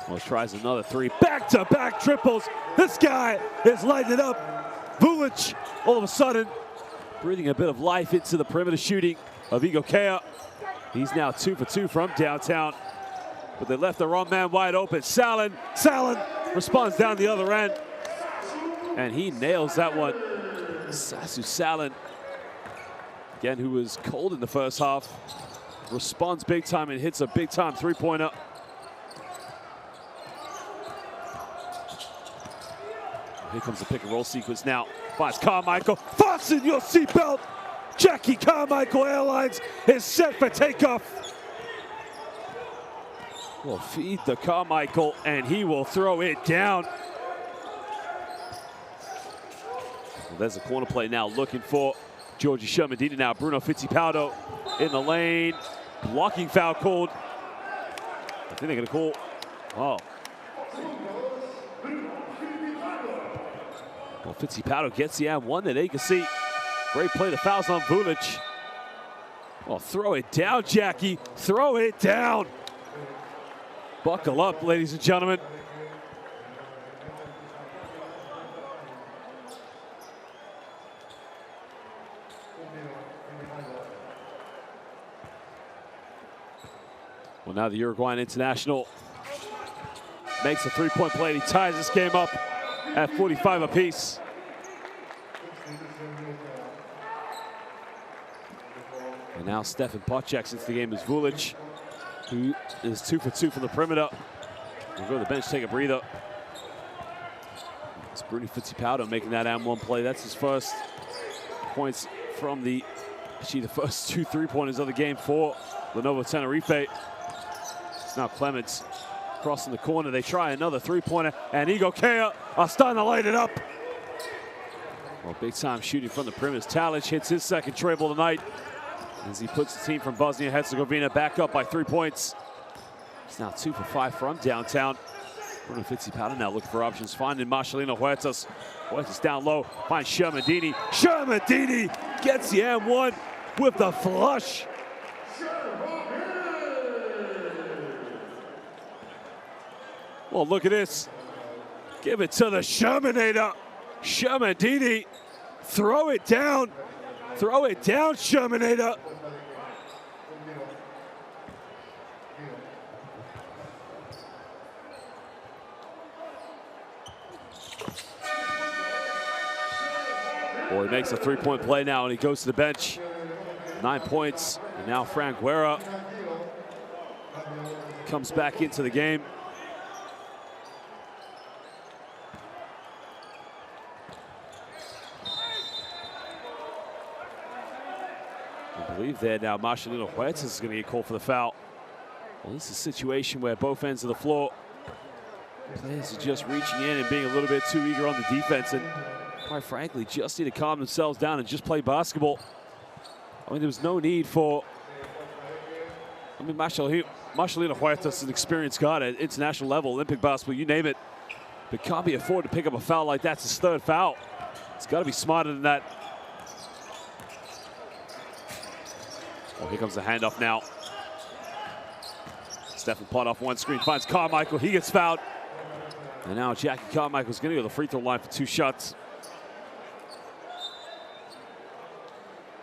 Almost tries another 3. Back-to-back triples. This guy is lighting it up. Vulic, all of a sudden, breathing a bit of life into the perimeter shooting of Igokea. He's now 2 for 2 from downtown, but they left the wrong man wide open. Salin responds down the other end, and he nails that one. Sasu Salin, again, who was cold in the first half, responds big time and hits a big time three-pointer. Here comes the pick and roll sequence now. Finds Carmichael. Fasten your seatbelt. Jackie Carmichael Airlines is set for takeoff. will feed the Carmichael, and he will throw it down. Well, there's a corner play now looking for Giorgi Shermadini now. Bruno Fittipaldo in the lane. Blocking foul called. I think they're going to call. Oh. Well, Fittipaldo gets the and one that they can see. Great play. The foul's on Vulic. Oh, throw it down, Jackie. Throw it down. Buckle up, ladies and gentlemen. Well, now the Uruguayan international makes a three-point play. He ties this game up at 45 apiece. And now Stefan Pocek into the game is Vulic, who is 2 for 2 from the perimeter. We'll go to the bench, take a breather. It's Bruno Fittipaldo making that and one play. That's his first points from the, actually the first 2 3-pointers of the game for Lenovo Tenerife. It's now Clements crossing the corner. They try another three-pointer, and Igokea are starting to light it up. Well, big time shooting from the perimeter. Talic hits his second triple tonight as he puts the team from Bosnia-Herzegovina back up by 3 points. He's now 2 for 5 from downtown. Bruno Fittipaldo now looking for options, finding Marcelino Huertas. Huertas down low, finds Shermadini. Shermadini gets the and one with the flush. Well, look at this. Give it to the Shermanator. Shermadini, throw it down. Throw it down, Shermanator. Well, he makes a three-point play now, and he goes to the bench. 9 points, and now Frank Guerra comes back into the game. I believe there now Marcelino Huertas is going to get called for the foul. Well, this is a situation where both ends of the floor, players are just reaching in and being a little bit too eager on the defense, and quite frankly, just need to calm themselves down and just play basketball. I mean, there was no need for, Marcelino Huertas is an experienced guard at international level, Olympic basketball, you name it, but can't be afforded to pick up a foul like that. It's his third foul. It's got to be smarter than that. Oh, here comes the handoff now. Stefan Pott off one screen, finds Carmichael, he gets fouled. And now Jackie Carmichael's gonna go to the free throw line for 2 shots.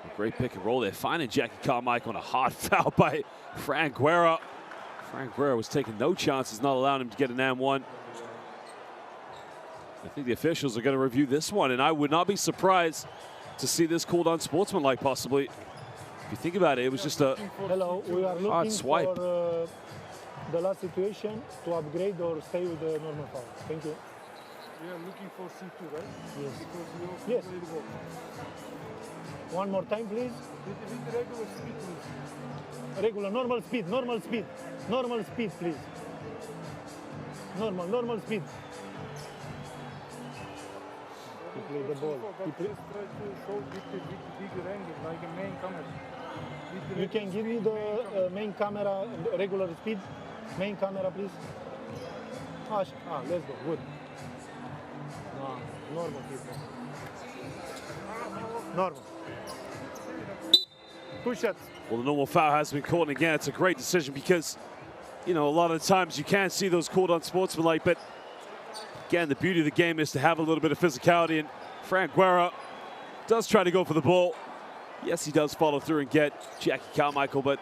A great pick and roll there, finding Jackie Carmichael on a hard foul by Frank Guerra. Frank Guerra was taking no chances, not allowing him to get an and one. I think the officials are gonna review this one, and I would not be surprised to see this called unsportsmanlike possibly. If you think about it, it was just a Hello, we are looking hard swipe. For the last situation to upgrade or stay with the normal foul. Thank you. We are looking for C2, right? Yes. Because we also Yes. played well. One more time, please. With regular speed, please. Regular, normal speed, normal speed. Normal speed, please. Normal speed. He played the ball. He play. Just try to show with bigger angle, like a main camera. You can give me the main camera, regular speed. Main camera, please. Let's go. Good. Normal, please. Normal. 2 shots. Well, the normal foul has been called, and again, it's a great decision because, you know, a lot of the times you can't see those called unsportsmanlike, but again, the beauty of the game is to have a little bit of physicality, and Frank Guerra does try to go for the ball. Yes, he does follow through and get Jackie Carmichael, but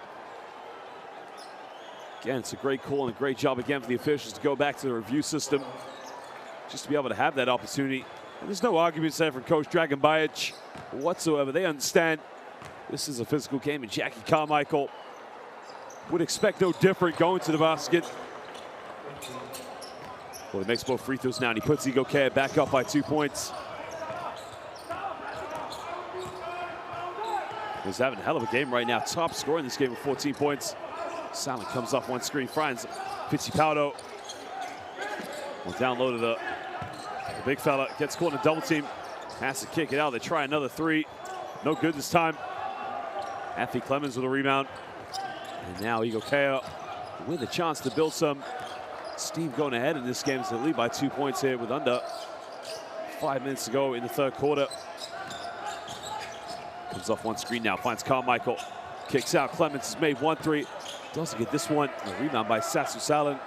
again, it's a great call and a great job again for the officials to go back to the review system just to be able to have that opportunity. And there's no arguments there from Coach Dragan Bajic whatsoever. They understand this is a physical game, and Jackie Carmichael would expect no different going to the basket. Well, he makes both free throws now, and he puts Igokea back up by 2 points. He's having a hell of a game right now. Top scorer in this game with 14 points. Salin comes off one screen, finds Fittipaldo. Well, down low to the big fella, gets caught in a double team, has to kick it out. They try another three, no good this time. Anthony Clemens with a rebound. And now Igokea with a chance to build some steam going ahead in this game as they lead by 2 points here with under 5 minutes to go in the third quarter. Comes off one screen now, finds Carmichael, kicks out. Clemens has made 1-3, doesn't get this one. A rebound by Sassu Salin.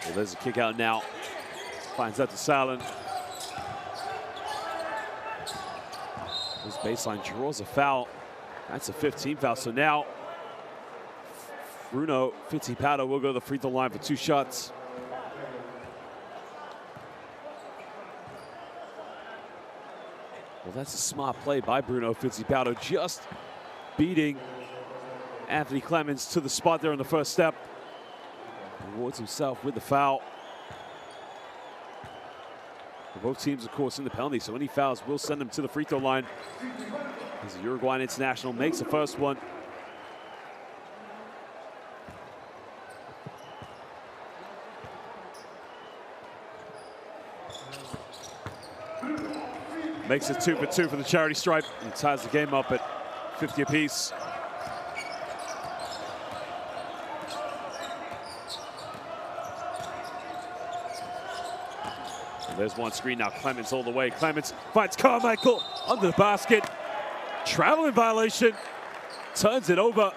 Well, there's a kick out now, finds that to Salin. This baseline draws a foul. That's a 15 foul. So now Bruno Fittipaldo will go to the free throw line for 2 shots. Well, that's a smart play by Bruno Fittipaldo, just beating Anthony Clemens to the spot there on the first step. Rewards himself with the foul. Both teams, of course, in the penalty, so any fouls will send them to the free throw line as the Uruguayan international makes the first one. Makes it 2 for 2 for the charity stripe and ties the game up at 50 apiece. There's one screen now, Clemens all the way. Clemens finds Carmichael under the basket. Traveling violation, turns it over.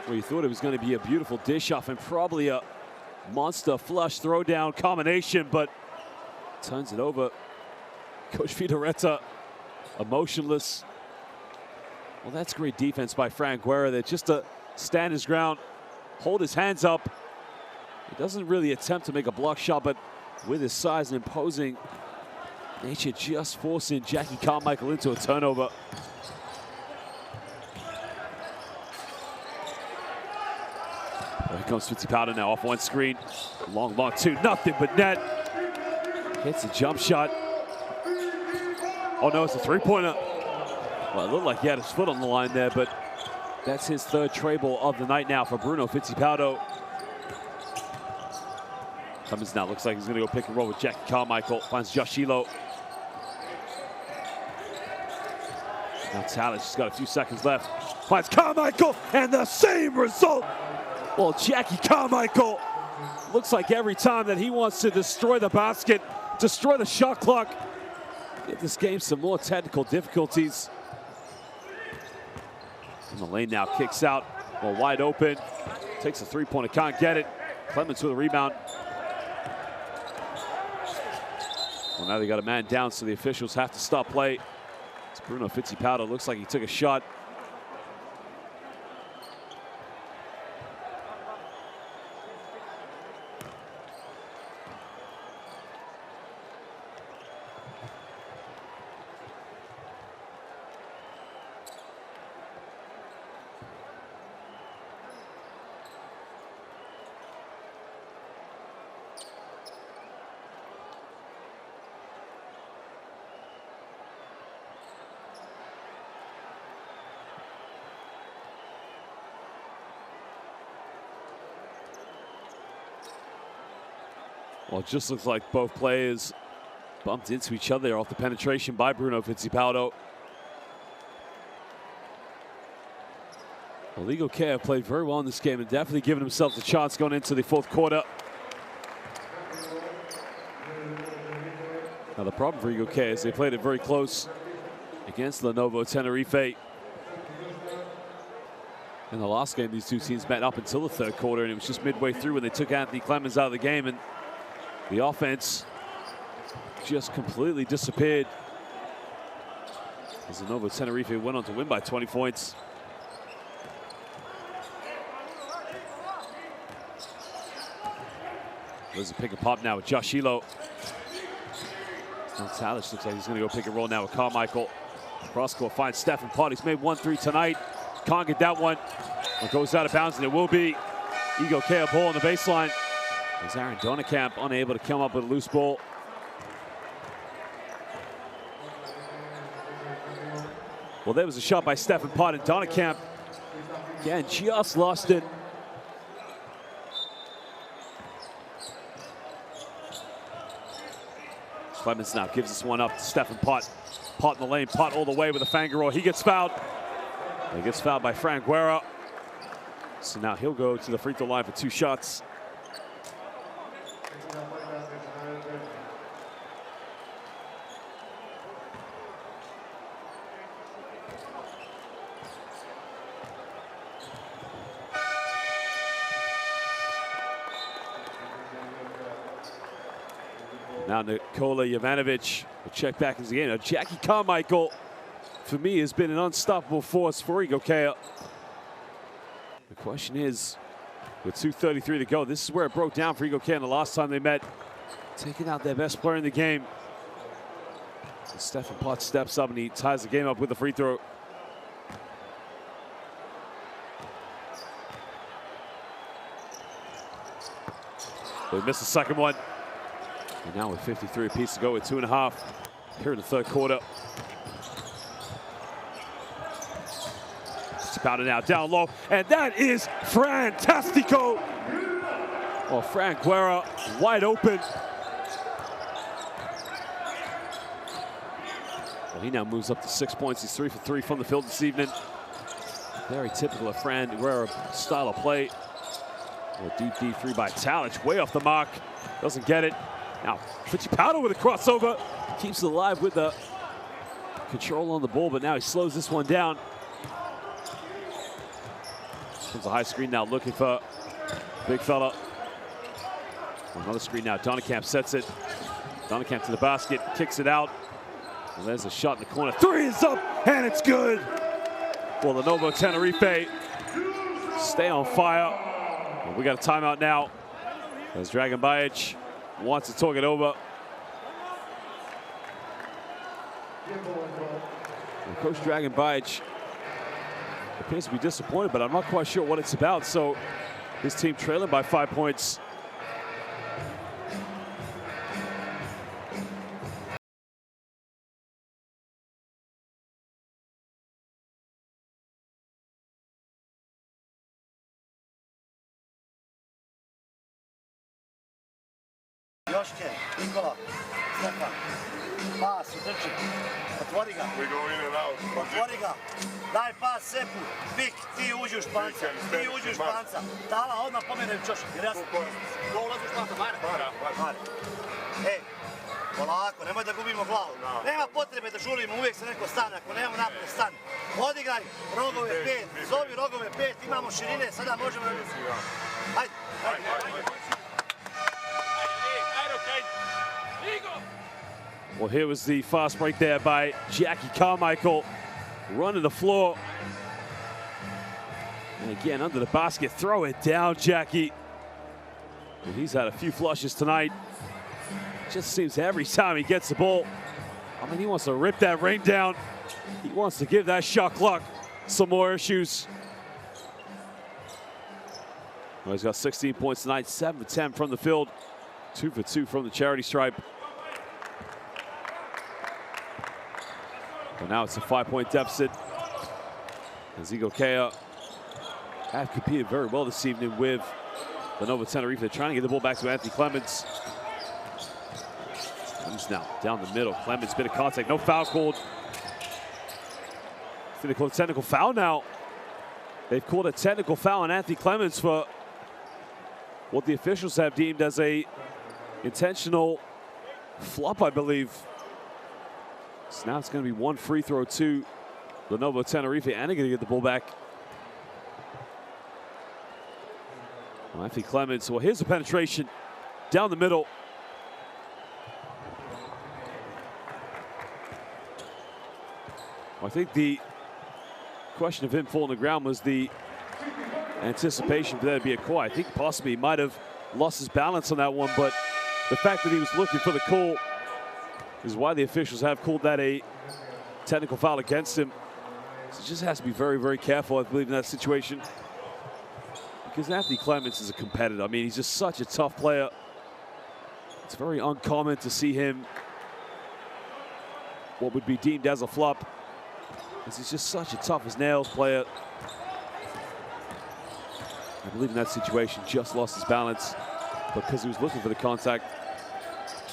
Well, you thought it was going to be a beautiful dish off and probably a monster flush throwdown combination, but turns it over. Coach Fioretta emotionless. Well, that's great defense by Fran Guerra there, just to stand his ground, hold his hands up. He doesn't really attempt to make a block shot, but with his size and imposing nature, just forcing Jackie Carmichael into a turnover. Here comes Fittipaldo now off one screen. Long two, nothing but net. Hits a jump shot. Oh no, it's a three-pointer. Well, it looked like he had his foot on the line there, but that's his third tray ball of the night now for Bruno Fittipaldo. Clemens now looks like he's gonna go pick and roll with Jackie Carmichael. Finds Joshilo. Now Tallis just got a few seconds left. Finds Carmichael, and the same result. Well, Jackie Carmichael looks like every time that he wants to destroy the basket, destroy the shot clock, give this game some more technical difficulties. In the lane now, kicks out, well, wide open. Takes a three-pointer, can't get it. Clemens with a rebound. Well, now they got a man down, so the officials have to stop play. It's Bruno Fittipaldo, looks like he took a shot. Well, it just looks like both players bumped into each other off the penetration by Bruno Fittipaldo. Well, Igokea played very well in this game and definitely given themselves a chance going into the fourth quarter. Now, the problem for Igokea is they played it very close against Lenovo Tenerife. In the last game, these two teams met up until the third quarter, and it was just midway through when they took Anthony Clemens out of the game, and the offense just completely disappeared as Lenovo Tenerife went on to win by 20 points. There's a pick and pop now with Joshilo. Now Tallis looks like he's going to go pick and roll now with Carmichael. Cross court finds Stephen Pott. He's made 1-3 tonight. Can't get that one. It goes out of bounds, and it will be Igokea ball on the baseline. As Aaron Donekamp unable to come up with a loose ball. Well, there was a shot by Stephen Pott, and Donnekamp, again, just lost it. Clemens now gives this one up to Stephen Pott. Pott in the lane, Pott all the way with a Fangaro. He gets fouled. He gets fouled by Frank Guerra. So now he'll go to the free throw line for 2 shots. Now Nikola Jovanovic will check back into the game. Now Jackie Carmichael, for me, has been an unstoppable force for Igokea. The question is, with 2:33 to go, this is where it broke down for Igokea the last time they met, taking out their best player in the game. So Stephen Pott steps up and he ties the game up with the free throw. They missed the second one. And now with 53 apiece to go with 2.5 here in the third quarter. It's about it now, down low, and that is Fantastico. Oh, Frank Guerra wide open. Well, he now moves up to 6 points. He's 3 for 3 from the field this evening. Very typical of Frank Guerra style of play. A deep three by Talic, way off the mark. Doesn't get it. Now, Fittipaldo with a crossover. Keeps it alive with the control on the ball, but now he slows this one down. Comes a high screen now, looking for big fella. Another screen now, Donnekamp sets it. Donnekamp to the basket, kicks it out. And there's a shot in the corner. 3 is up, and it's good. Well, Lenovo Tenerife stay on fire. And we got a timeout now as Dragan Bajic wants to talk it over. And Coach Dragan Bajic appears to be disappointed, but I'm not quite sure what it's about. So his team trailing by 5 points. Joške, Nikola, Stefan, pas, udrči, otvori ga. Otvori ga, daj pas Sepu, pik, ti uđi u Španca, Tala, odmah pomeraju Čoša, jer ja sam... Ko ulazi u Španca, Mare? Ej, polako, nemoj da gubimo glavu. Nema potrebe da žurimo, uvijek se neko stane, ako nemamo napred, stani. Odigraj rogove 5, zovi rogove 5, imamo širine, sada možemo... Hajde. Well, here was the fast break there by Jackie Carmichael, running the floor. And again, under the basket, throw it down, Jackie. And he's had a few flushes tonight. Just seems every time he gets the ball, I mean, he wants to rip that ring down. He wants to give that shot clock some more issues. Well, he's got 16 points tonight, 7 for 10 from the field, 2 for 2 from the charity stripe. But now it's a 5-point deficit. As Igokea have competed very well this evening with Lenovo Tenerife. They're trying to get the ball back to Anthony Clemens. Clemens now down the middle. Clemens, bit of contact, no foul called. I think they called a technical foul now. They've called a technical foul on Anthony Clemens for what the officials have deemed as a intentional flop, I believe. So now it's going to be 1 free throw to Lenovo Tenerife, and they're going to get the ball back. Well, Anthony Clemens, well, here's the penetration down the middle. Well, I think the question of him falling to the ground was the anticipation for there to be a call. I think possibly he might have lost his balance on that one, but the fact that he was looking for the call is why the officials have called that a technical foul against him. So just has to be very, very careful, I believe, in that situation. Because Anthony Clemens is a competitor. I mean, he's just such a tough player. It's very uncommon to see him what would be deemed as a flop. This is just such a tough as nails player. I believe in that situation, just lost his balance because he was looking for the contact.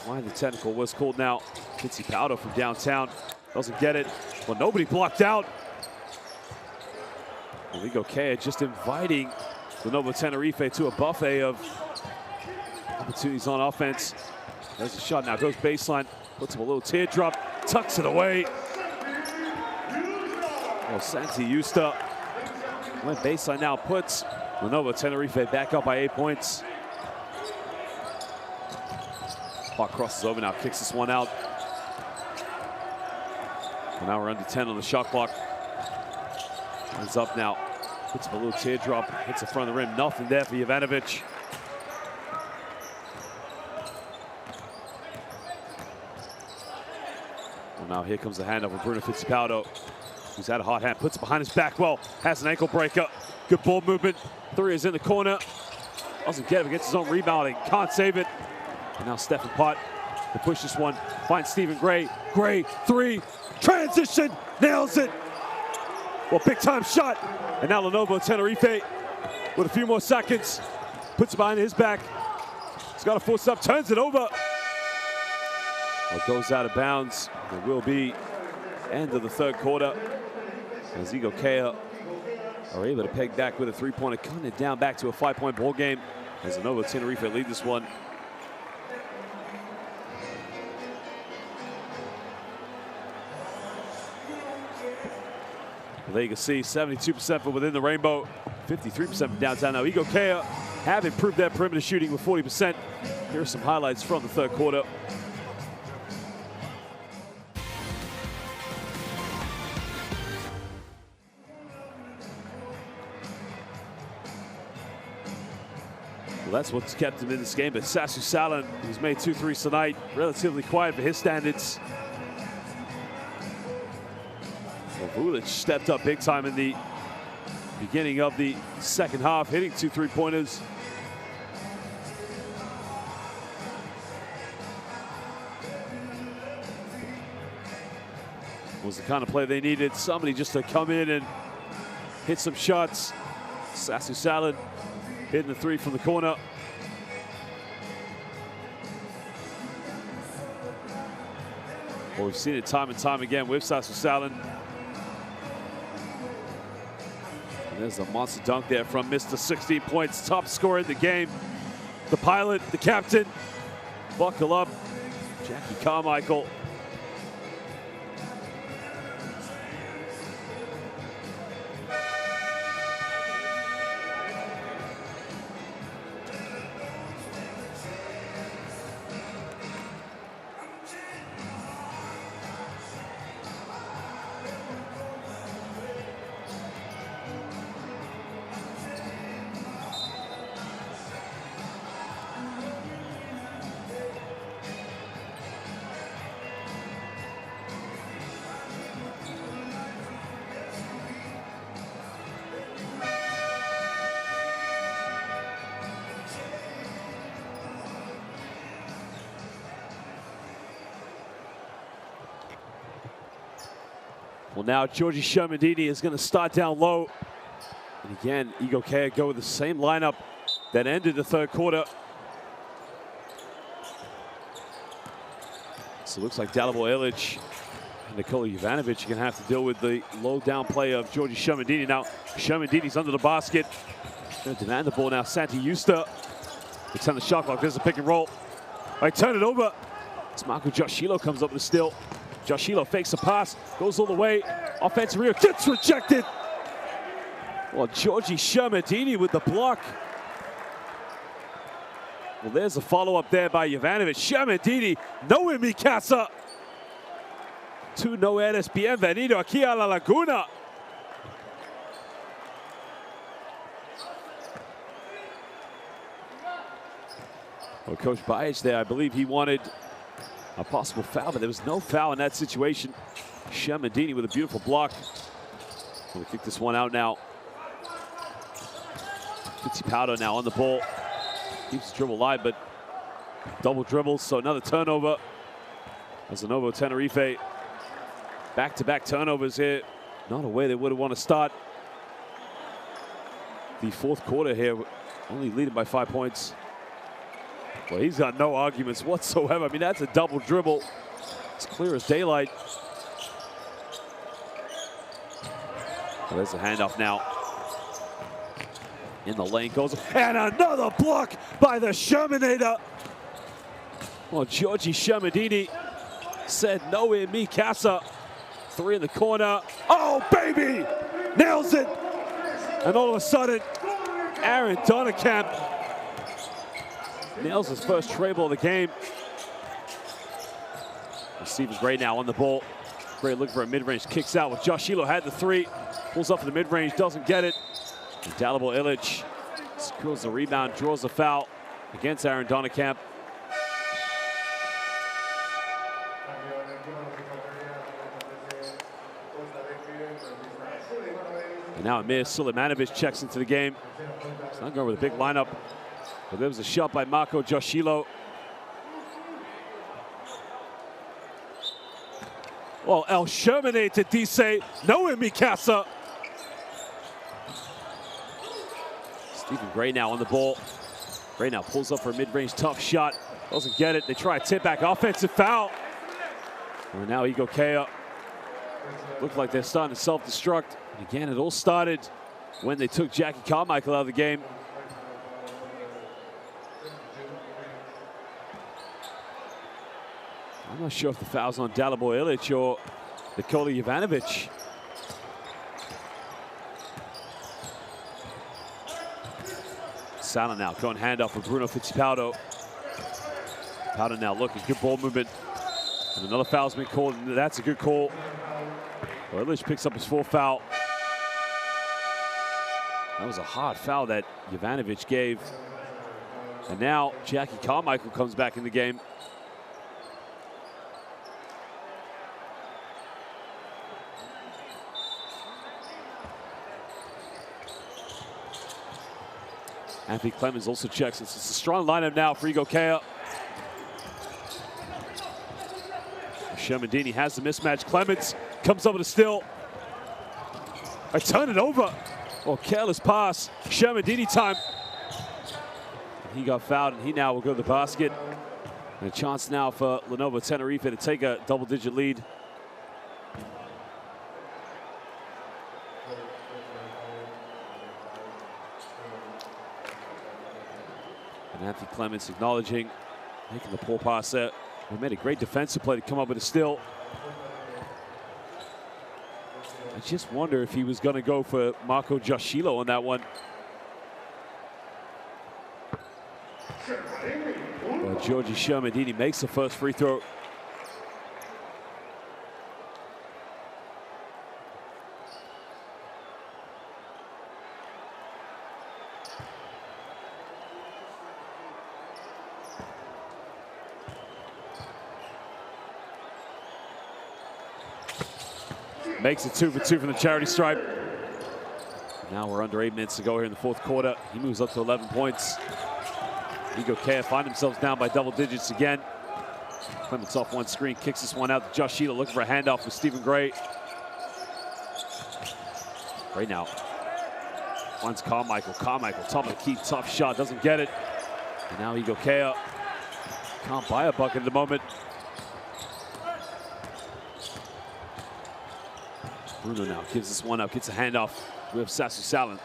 Why the technical was called now. Fittipaldo from downtown doesn't get it. Well, nobody blocked out. Igokea just inviting Lenovo Tenerife to a buffet of opportunities on offense. There's a shot now, goes baseline, puts him a little teardrop, tucks it away. Well, Santi Justa went baseline now, puts Lenovo Tenerife back up by 8 points. Clock crosses over now, kicks this one out. And now we're under 10 on the shot clock. Hands up now, puts him a little teardrop, hits the front of the rim, nothing there for Jovanovic. Well, now here comes the handoff from Bruno Fittipaldo, who's had a hot hand, puts it behind his back well, has an ankle breaker. Good ball movement, three is in the corner. Doesn't get it, gets his own rebounding, can't save it. And now Stephen Pott to push this one, finds Stephen Gray. Gray, three, transition, nails it. Well, big time shot. And now Lenovo Tenerife with a few more seconds, puts it behind his back. He's got a force up, turns it over. Well, it goes out of bounds. It will be end of the third quarter as Igokea are able to peg back with a three-pointer, cutting it down back to a 5-point ball game as Lenovo Tenerife lead this one. There you can see 72% from within the rainbow, 53% from downtown. Now Igokea have improved their perimeter shooting with 40%. Here are some highlights from the third quarter. Well, that's what's kept him in this game, but Sasu Salin, who's made 2 threes tonight, relatively quiet for his standards. Vulic stepped up big time in the beginning of the second half, hitting 2 3-pointers. Was the kind of play they needed, somebody just to come in and hit some shots. Sasu Salin hitting the 3 from the corner. Well, we've seen it time and time again with Sasu Salin. And there's a monster dunk there from Mr. 16 points, top scorer in the game. The pilot, the captain. Buckle up, Jackie Carmichael. Well, now Georgie Shermandini is going to start down low. And again, Igokea go with the same lineup that ended the third quarter. So it looks like Dalibor Ilic and Nikola Jovanovic are going to have to deal with the low down play of Georgie Shermandini. Now, Shermandini's under the basket. Going to demand the ball now. Santi Justa. It's on the shot clock. There's a pick and roll. All right, turn it over. It's Marco Joshilo comes up with a steal. Joshilo fakes a pass, goes all the way. Offensive rebound, gets rejected. Well, Georgie Shermandini with the block. Well, there's a follow-up there by Jovanovic. Shermandini, no en mi casa. Tú no eres bienvenido aquí a la Laguna. Well, Coach Bajic there, I believe he wanted a possible foul, but there was no foul in that situation. Shermandini with a beautiful block. We'll kick this one out now. Fittipaldo now on the ball. Keeps the dribble alive, but double dribbles, so another turnover. As Lenovo Tenerife, back-to-back turnovers here not a way they would have want to start the fourth quarter here, only leading by 5 points. Well, he's got no arguments whatsoever. I mean, that's a double dribble. It's clear as daylight. Well, there's a handoff now. In the lane goes, and another block by the Shermanator. Well, Giorgi Shermadini said no in mi casa. 3 in the corner. Oh, baby! Nails it! And all of a sudden, Aaron Donnekamp nails his first tray ball of the game. Stephen Gray now on the ball. Gray looking for a mid-range, kicks out with Josh Hilo, had the 3. Pulls up for the mid-range, doesn't get it. And Dalibor Ilic secures the rebound, draws a foul against Aaron Donnekamp. And now Amir Sulemanovic checks into the game. He's not going with a big lineup, but there was a shot by Marco Joshilo. Well, El Shermanator dice no in mi casa. Stephen Gray now on the ball. Gray now pulls up for a mid-range tough shot. Doesn't get it. They try a tip back, offensive foul. And now Igokea look like they're starting to self-destruct. And again, it all started when they took Jackie Carmichael out of the game. I'm not sure if the foul's on Dalibor Ilic or Nikola Jovanovic. Sala now going handoff with Bruno Fittipaldo. Powder now looking, good ball movement. And another foul's been called, and that's a good call. Well, Ilic picks up his 4th foul. That was a hard foul that Jovanovic gave. And now Jackie Carmichael comes back in the game. Anthony Clemens also checks. It's a strong lineup now for Igokea. Shermadini has the mismatch. Clemens comes up with a steal. I turn it over. Oh, careless pass. Shermadini time. He got fouled, and he now will go to the basket. And a chance now for Lenovo Tenerife to take a double-digit lead. And Anthony Clemens acknowledging, making the poor pass there. We made a great defensive play to come up with a steal. I just wonder if he was going to go for Marco Joshilo on that one. Well, Giorgi Shermadini makes the first free throw. Makes it 2 for 2 from the charity stripe. Now we're under 8 minutes to go here in the fourth quarter. He moves up to 11 points. Igokea find themselves down by double digits again. Clements off one screen, kicks this one out to Josh Sheila, looking for a handoff with Stephen Gray. Gray now finds Carmichael. Carmichael, top of the key, tough shot, doesn't get it. And now Igokea can't buy a bucket at the moment. Bruno now gives this one up, gets a handoff. We have Sasu Salin.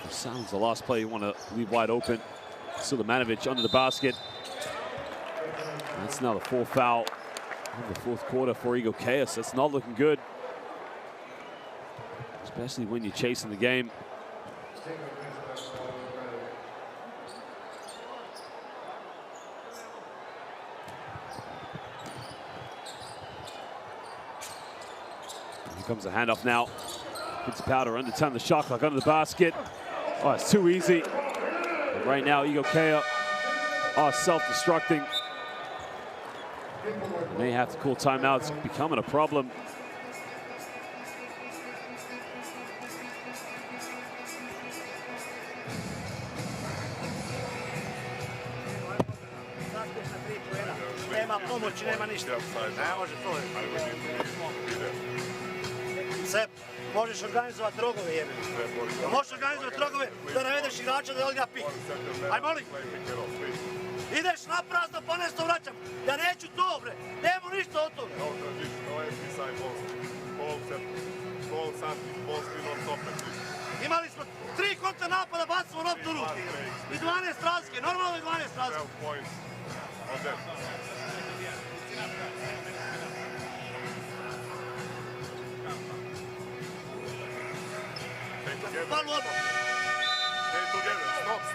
Salin's the last play you want to leave wide open. Sulemanovic under the basket. That's now the 4th foul in the fourth quarter for Igokea, so that's not looking good. Especially when you're chasing the game. Here comes the handoff now. Fittipaldo under 10 the shot clock under the basket. Oh, it's too easy. But right now, Igokea are self-destructing. They have to call timeout. It's becoming a problem. Nema pomoći, nema ništa. Ne može to. Sve možeš organizovati rogove, jebe. Možeš organizovati rogove da navedeš igrača da odigra pik. Aj, molim. Ideš na prazno, pa nešto vraćam. Ja neću to, bre. Nemo ništa od toga. Imali smo 3 kontra napada, bacimo loptu u ruke. I 12 razlike, normalno i 12 razlike. Palu odmah. Stay together.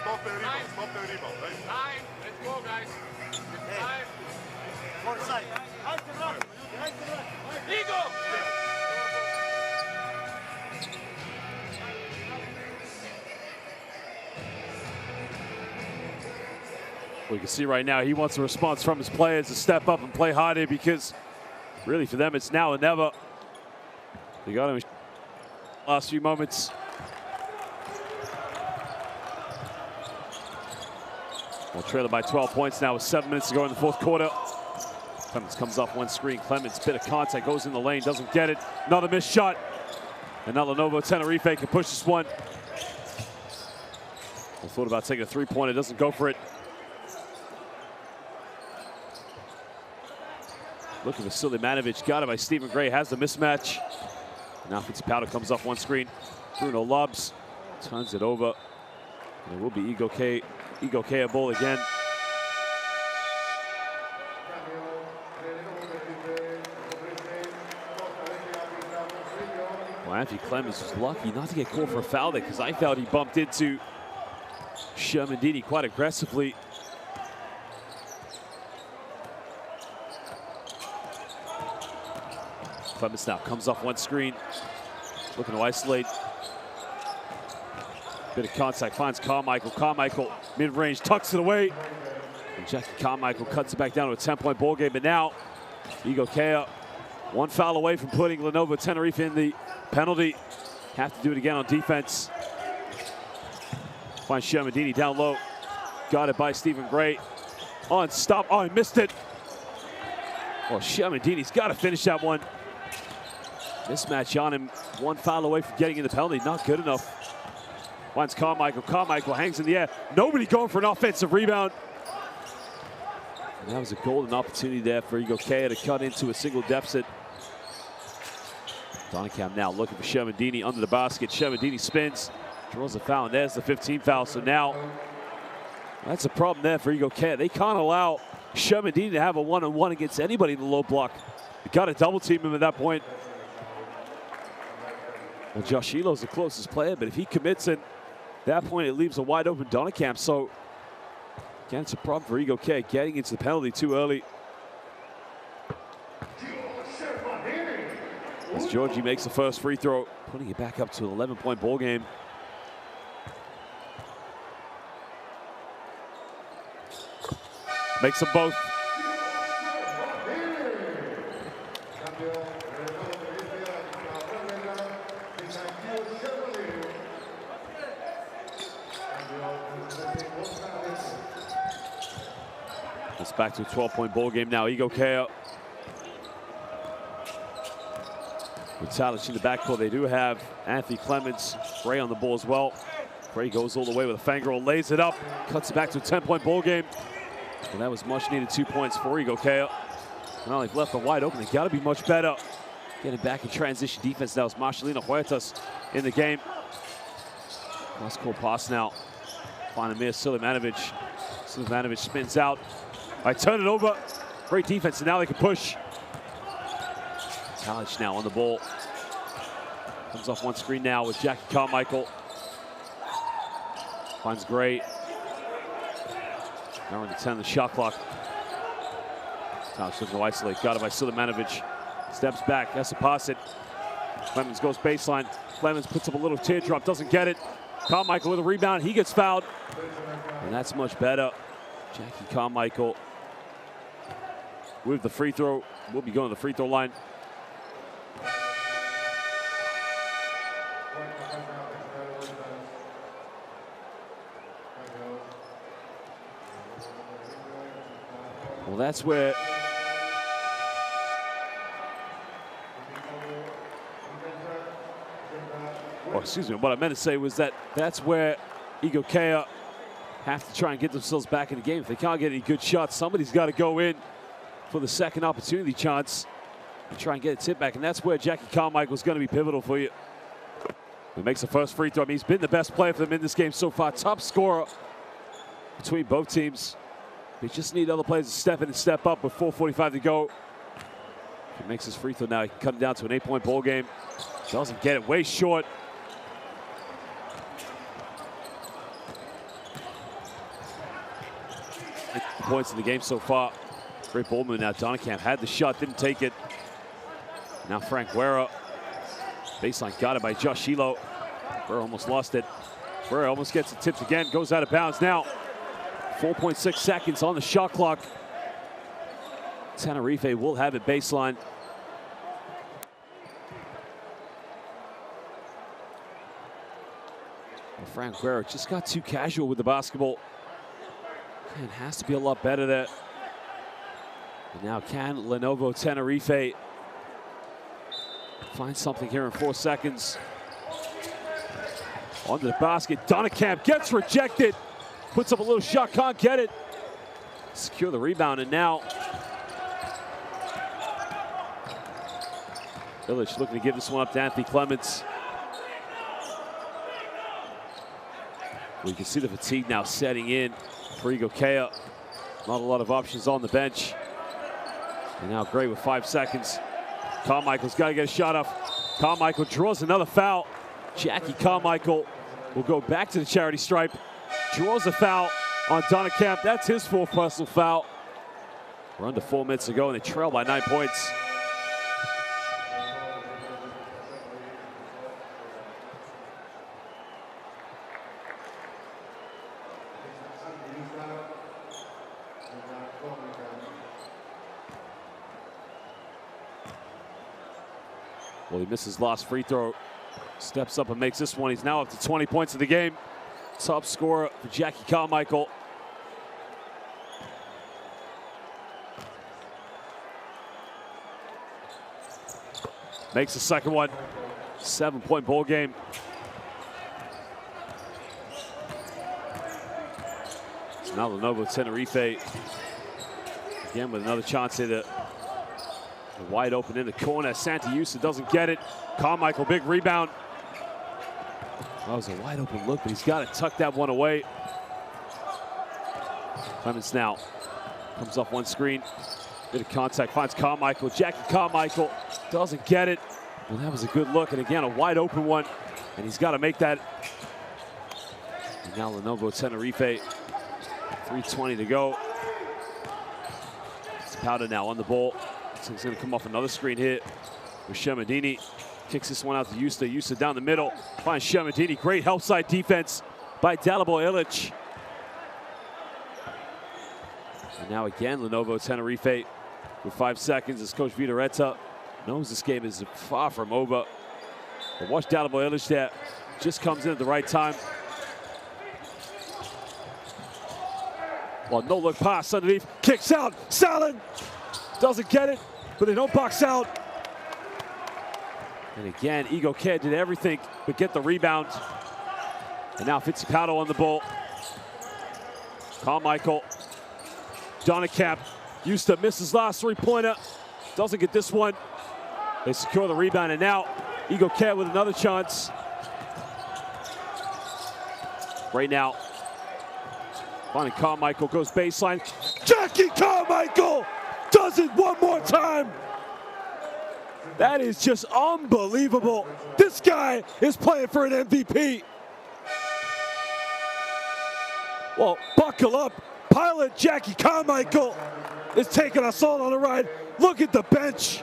Stop and rebound. Stop and rebound. Right? Time, let's go, guys. It's time. More side. Ajde se vratimo, ljudi, ajde se vratimo. Igo! Well, you can see right now he wants a response from his players to step up and play hard here, because really for them it's now or never. They got him last few moments. Well, trailer by 12 points now with 7 minutes to go in the fourth quarter. Clemens comes off one screen. Clemens, bit of contact, goes in the lane, doesn't get it. Another missed shot. And now Lenovo Tenerife can push this one. I thought about taking a three-pointer, doesn't go for it. Looking for Sulemanovic, got it by Stephen Gray, has the mismatch. Now Fitzpatrick comes off one screen. Bruno lobs, turns it over. And it will be Igokea ball again. Well, Anthony Clemens was lucky not to get called for a foul there, because I felt he bumped into Shermandini quite aggressively. Clemens now comes off one screen, looking to isolate. Bit of contact, finds Carmichael. Carmichael, mid-range, tucks it away. And Jackie Carmichael cuts it back down to a 10-point ball game. But now, Igokea, one foul away from putting Lenovo Tenerife in the penalty. Have to do it again on defense. Finds Shermandini down low. Got it by Stephen Gray. On stop. Oh, he missed it. Well, Shermandini's got to finish that one. Mismatch on him. One foul away from getting in the penalty. Not good enough. Finds Carmichael. Carmichael hangs in the air. Nobody going for an offensive rebound. And that was a golden opportunity there for Igokea to cut into a single deficit. Donacam now looking for Shermandini under the basket. Shermandini spins, draws a foul, and there's the 15th foul. So now that's a problem there for Igokea. They can't allow Shermandini to have a one-on-one against anybody in the low block. You got to double team him at that point. Well, Josh Elo's the closest player, but if he commits it, at that point it leaves a wide open Donacam. So again, it's a problem for Igokea getting into the penalty too early. As Georgie makes the first free throw, putting it back up to an 11-point ball game. Makes them both. It's back to a 12-point ball game now. Igokea with Talic in the backcourt. They do have Anthony Clemens, Gray on the ball as well. Gray goes all the way with a finger roll, lays it up, cuts it back to a 10-point ball game. And that was much needed 2 points for Igokea. Well, they've left them wide open. They got to be much better. Getting back in transition defense now is Marcelino Huertas in the game. Last call pass now. Find Amir Sulemanovic. Sulemanovic spins out. All right, turn it over. Great defense, and now they can push. Talic now on the ball. Comes off one screen now with Jackie Carmichael. Finds Gray. Now we're in the 10 of the shot clock. Talic looking to isolate. Got it by Sulemanovic. Steps back, has to pass it. Clemens goes baseline. Clemens puts up a little teardrop, doesn't get it. Carmichael with a rebound, he gets fouled. And that's much better. Jackie Carmichael with the free throw. Will be going to the free throw line. Well, that's where or excuse me, what I meant to say was that that's where Igokea have to try and get themselves back in the game. If they can't get any good shots, somebody's got to go in for the second opportunity chance and try and get a tip back. And that's where Jackie Carmichael's going to be pivotal for you. He makes the first free throw. I mean, he's been the best player for them in this game so far. Top scorer between both teams. They just need other players to step in and step up with 4:45 to go. If he makes his free throw now, he can cut it down to an 8-point ball game. Doesn't get it, way short. 8 points in the game so far. Great ball move now. Donnekamp had the shot, didn't take it. Now Frank Guerra. Baseline got it by Josh Shilo. Guerra almost lost it. Guerra almost gets it tipped again, goes out of bounds now. 4.6 seconds on the shot clock. Tenerife will have it baseline. Well, Frank Guerra just got too casual with the basketball. And has to be a lot better there. And now can Lenovo Tenerife find something here in 4 seconds? Onto the basket, Donnekamp gets rejected. Puts up a little shot, can't get it. Secure the rebound, and now Illich looking to give this one up to Anthony Clements. Well, you can see the fatigue now setting in for Igokea. Not a lot of options on the bench. And now Gray with 5 seconds. Carmichael's got to get a shot off. Carmichael draws another foul. Jackie Carmichael will go back to the charity stripe. Draws a foul on Donnekamp. That's his 4th personal foul. We're under 4 minutes to go, and they trail by 9 points. Well, he misses last free throw. Steps up and makes this one. He's now up to 20 points in the game. Top scorer for Jackie Carmichael. Makes the second one. 7-point ball game. So now Lenovo Tenerife again with another chance here. Wide open in the corner. Santiusa doesn't get it. Carmichael, big rebound. That was a wide open look, but he's got to tuck that one away. Clements now comes off one screen. Bit of contact, finds Carmichael. Jackie Carmichael doesn't get it. Well, that was a good look, and again, a wide open one, and he's got to make that. And now Lenovo Tenerife, 3:20 to go. It's Powder now on the ball. So he's going to come off another screen here with Shemadini. Kicks this one out to Yusta. Yusta down the middle. Finds Shemadini. Great help side defense by Dalibor Ilic. And now again, Lenovo Tenerife with 5 seconds as Coach Vitoretta knows this game is far from over. But watch Dalibor Ilic there. Just comes in at the right time. Well, no look pass underneath. Kicks out. Salad doesn't get it, but they don't box out. And again, Igokea did everything but get the rebound. And now Fitzpatrick on the ball. Carmichael. Donnekamp used to miss his last 3-pointer. Doesn't get this one. They secure the rebound, and now Igokea with another chance. Right now, finding Carmichael, goes baseline. Jackie Carmichael does it one more time. That is just unbelievable. This guy is playing for an MVP. Well, buckle up. Pilot Jackie Carmichael is taking us all on a ride. Look at the bench.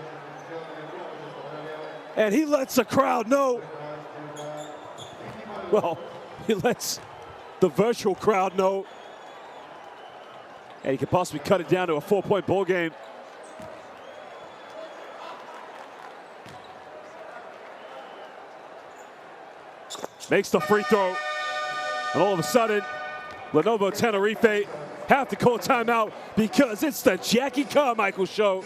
And he lets the crowd know. Well, he lets the virtual crowd know. And he could possibly cut it down to a 4-point ball game. Makes the free throw. And all of a sudden, Lenovo Tenerife have to call timeout because it's the Jackie Carmichael show.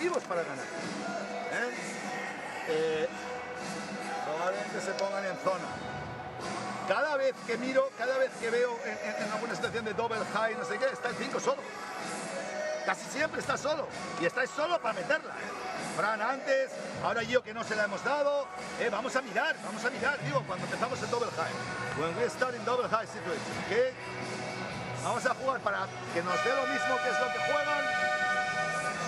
objetivos para ganar. Probablemente se pongan en zona. Cada vez que miro, cada vez que veo en alguna situación de double high, no sé qué, está el 5 solo. Casi siempre está solo. Y está solo para meterla. Fran antes, ahora yo que no se la hemos dado. Vamos a mirar, digo, cuando empezamos el double high. When we start in double high situation, ¿ok? Vamos a jugar para que nos dé lo mismo que es lo que juegan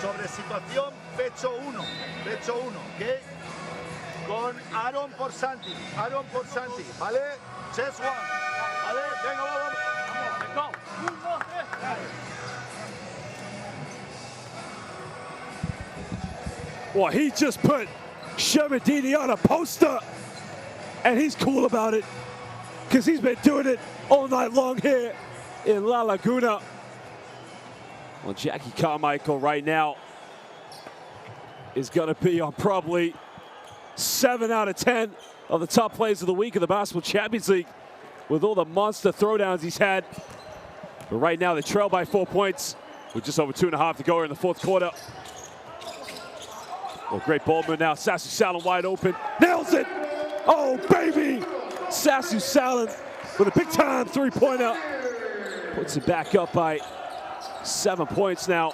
sobre situación pecho 1, ¿ok? Con Aaron por Santi, ¿vale? Chess one, ¿vale? Venga, vamos. 1, 2, 3. Well, he just put Shermadini on a poster, and he's cool about it because he's been doing it all night long here in La Laguna. Well, Jackie Carmichael right now is going to be on probably 7 out of 10 of the top players of the week in the Basketball Champions League with all the monster throwdowns he's had. But right now they trail by 4 points with just over 2.5 to go in the fourth quarter. Well, great ball move now. Sassu Salin wide open. Nails it! Oh, baby! Sassu Salin with a big-time three-pointer. Puts it back up by 7 points now.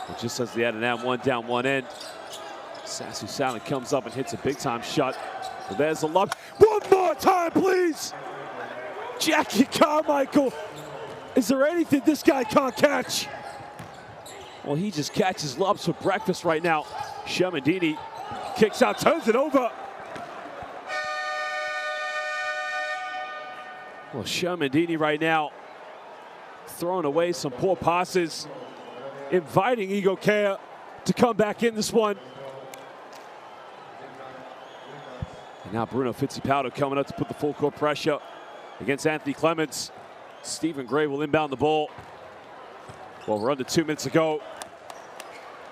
It just as they had an and one down one end. Sassu Salin comes up and hits a big-time shot. But there's the lob. One more time, please! Jackie Carmichael. Is there anything this guy can't catch? Well, he just catches lobs for breakfast right now. Shermadini kicks out, turns it over. Well, Shermadini right now throwing away some poor passes, inviting Igokea to come back in this one. And now Bruno Fittipaldo coming up to put the full court pressure against Anthony Clements. Stephen Gray will inbound the ball. Well, we're under 2 minutes to go.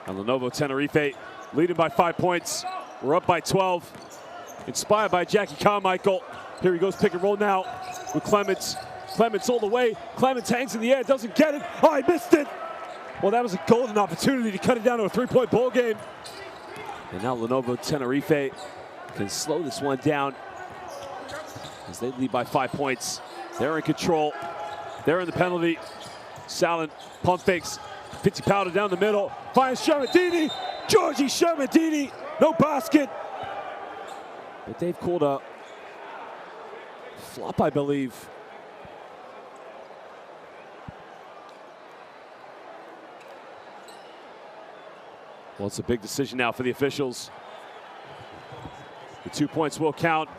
And Lenovo Tenerife leading by 5 points. We're up by 12. Inspired by Jackie Carmichael. Here he goes, pick and roll now with Clements. Clements all the way. Clements hangs in the air, doesn't get it. Oh, he missed it. Well, that was a golden opportunity to cut it down to a 3-point ball game. And now Lenovo Tenerife can slow this one down as they lead by 5 points. They're in control. They're in the penalty. Salin pump fakes. Fittipaldo down the middle. Finds Shermadini. Georgie Shermadini. No basket. But they've called a flop, I believe. Well, it's a big decision now for the officials. The 2 points will count.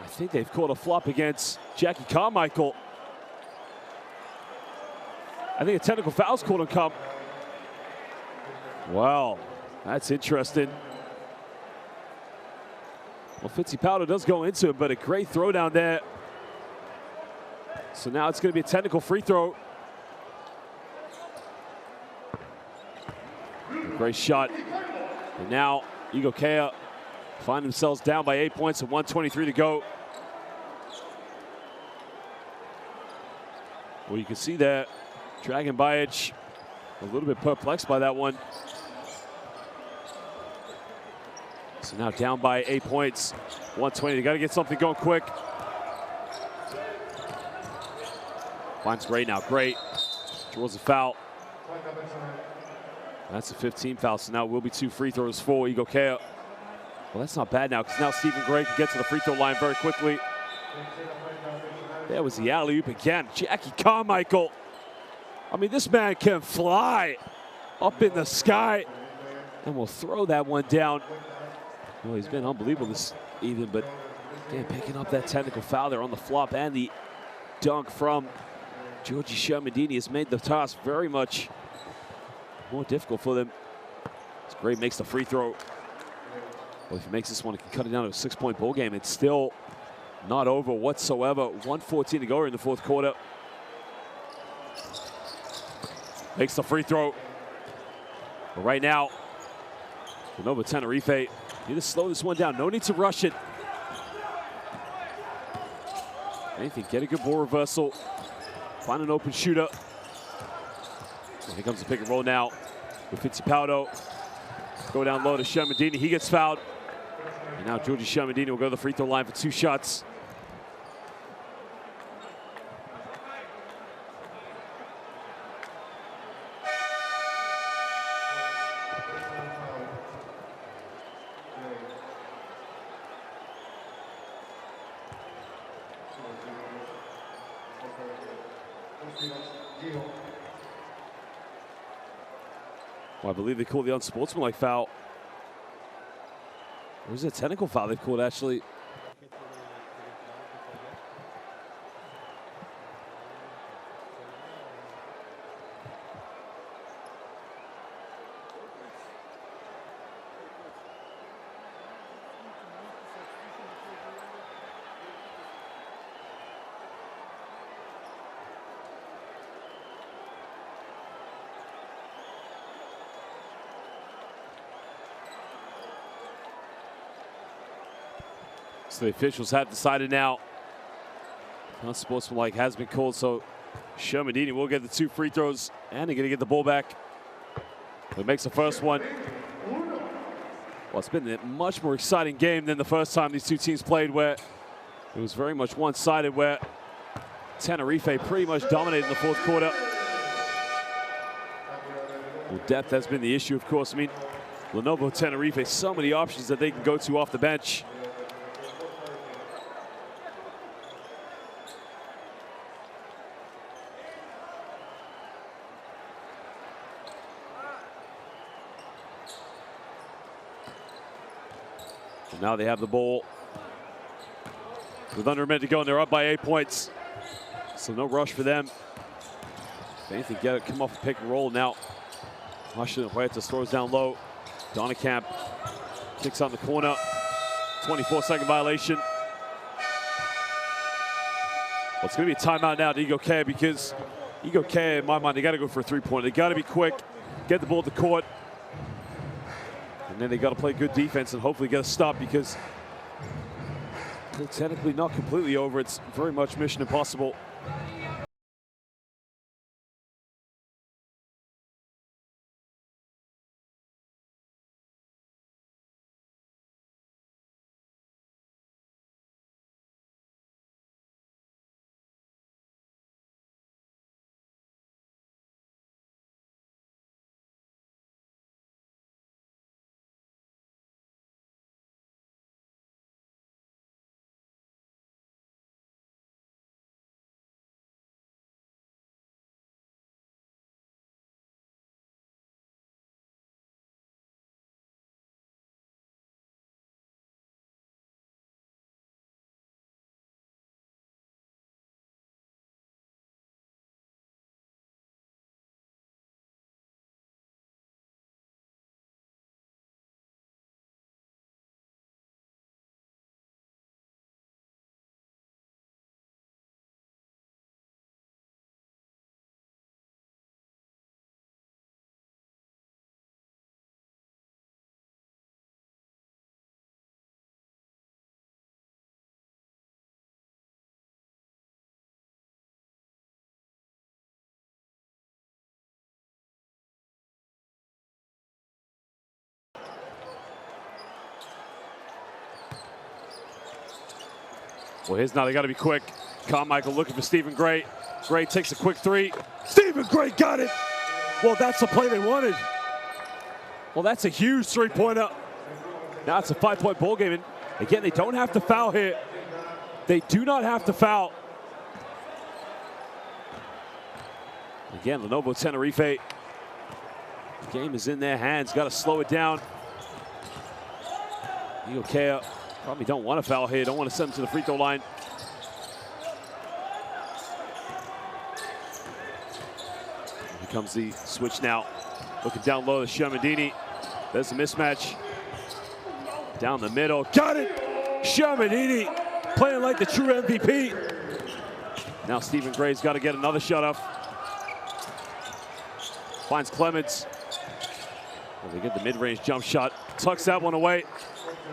I think they've called a flop against Jackie Carmichael. I think a technical foul's called on Carm. Wow, that's interesting. Well, Fittipaldo does go into it, but a great throw down there. So now it's going to be a technical free throw. Great shot. And now Igokea find themselves down by 8 points and 1:23 to go. Well, you can see that Dragan Bajic a little bit perplexed by that one. So now down by 8 points, 120. They got to get something going quick. Finds Gray now. Great. Draws a foul. That's a 15 foul, so now it will be 2 free throws for Igokea. Well, that's not bad now, because now Stephen Gray can get to the free throw line very quickly. There was the alley-oop again. Jackie Carmichael. I mean, this man can fly up in the sky. And we'll throw that one down. Well, he's been unbelievable this evening, but again, picking up that technical foul there on the flop and the dunk from Georgie Shermadini has made the task very much more difficult for them. As Gray makes the free throw. Well, if he makes this one, he can cut it down to a 6-point ball game. It's still not over whatsoever. 1:14 to go in the fourth quarter. Makes the free throw. But right now, Lenovo Tenerife need to slow this one down. No need to rush it. Anything, get a good ball reversal. Find an open shooter. Here comes the pick and roll now with Fittipaldo. Go down low to Shermandini. He gets fouled. And now Giorgi Shermandini will go to the free throw line for 2 shots. Well, I believe they called the unsportsmanlike foul. Or is it a technical foul they've called, actually? So the officials have decided now. Unsportsmanlike has been called, so Shermandini will get the 2 free throws, and they're going to get the ball back. He makes the first one. Well, it's been a much more exciting game than the first time these 2 teams played, where it was very much one-sided, where Tenerife pretty much dominated in the 4th quarter. Well, depth has been the issue, of course. I mean, Lenovo Tenerife, so many options that they can go to off the bench. And now they have the ball with under a minute to go, and they're up by 8 points. So no rush for them. If anything, come off the pick and roll now. Washington Huertas throws down low. Donnekamp kicks on the corner. 24-second violation. Well, it's going to be a timeout now to Igokea, because Igokea, in my mind, they got to go for a 3-pointer. They got to be quick, get the ball to the court. And then they got to play good defense and hopefully get a stop, because they're technically not completely over. It's very much mission impossible. Well, here's now, they got to be quick. Carmichael looking for Stephen Gray. Gray takes a quick 3. Stephen Gray got it. Well, that's the play they wanted. Well, that's a huge 3-pointer. Now it's a 5-point ball game. And again, they don't have to foul here. They do not have to foul. Again, Lenovo Tenerife. The game is in their hands. Got to slow it down. Igokea probably don't want to foul here. Don't want to send him to the free throw line. Here comes the switch now. Looking down low to Shermandini. There's a mismatch. Down the middle. Got it! Shermandini playing like the true MVP. Now Stephen Gray's got to get another shot off. Finds Clements. Well, they get the mid-range jump shot. Tucks that one away.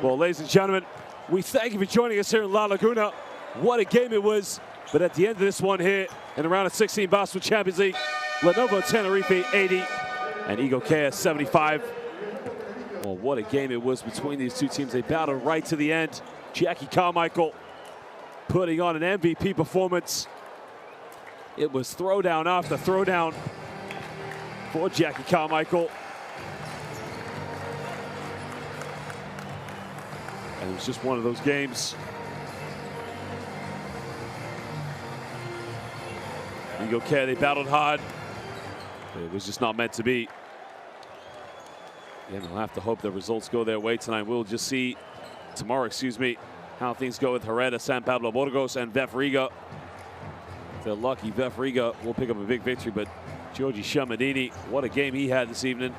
Well, ladies and gentlemen, we thank you for joining us here in La Laguna. What a game it was. But at the end of this one here, in the round of 16 Basketball Champions League, Lenovo Tenerife 80 and Igokea 75. Well, what a game it was between these two teams. They battled right to the end. Jackie Carmichael putting on an MVP performance. It was throwdown after throwdown for Jackie Carmichael. And it was just one of those games. Igokea, they battled hard. It was just not meant to be. Again, we'll have to hope the results go their way tonight. We'll just see tomorrow, how things go with Herrera, San Pablo Burgos, and VF Riga. If they're lucky, VF Riga will pick up a big victory, but Giorgi Sciamandini, what a game he had this evening.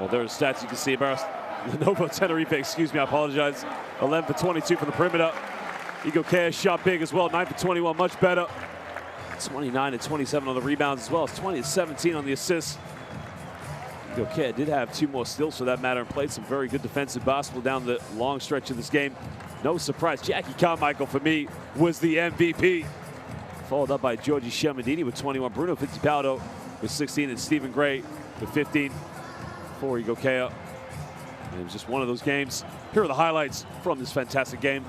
Well, there are stats you can see about Lenovo Tenerife, I apologize. 11 for 22 from the perimeter. Igokea shot big as well, 9 for 21, much better. 29 and 27 on the rebounds as well as 20 and 17 on the assists. Igokea did have 2 more steals for that matter and played some very good defensive basketball down the long stretch of this game. No surprise, Jackie Carmichael for me was the MVP. Followed up by Giorgi Sciamandini with 21, Bruno Fittipaldo with 16, and Stephen Gray with 15 for Igokea. And it was just one of those games. Here are the highlights from this fantastic game.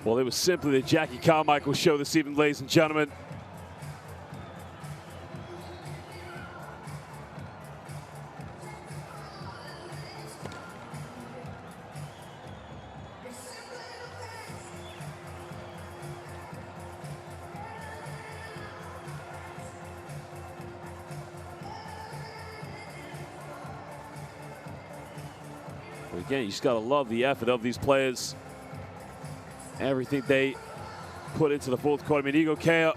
Well, it was simply the Jackie Carmichael show this evening, ladies and gentlemen. But again, you just got to love the effort of these players. Everything they put into the fourth quarter. I mean, Igokea,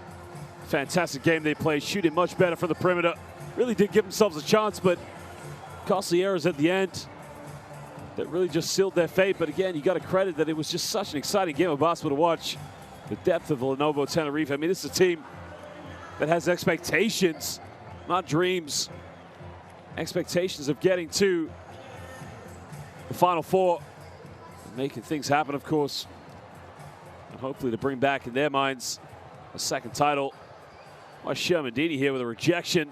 fantastic game they played, shooting much better from the perimeter. Really did give themselves a chance, but costly errors at the end that really just sealed their fate. But again, you got to credit that it was just such an exciting game of basketball to watch. The depth of Lenovo Tenerife. I mean, this is a team that has expectations, not dreams. Expectations of getting to the Final Four, and making things happen, of course. And hopefully to bring back in their minds a second title. Why Sciamandini here with a rejection.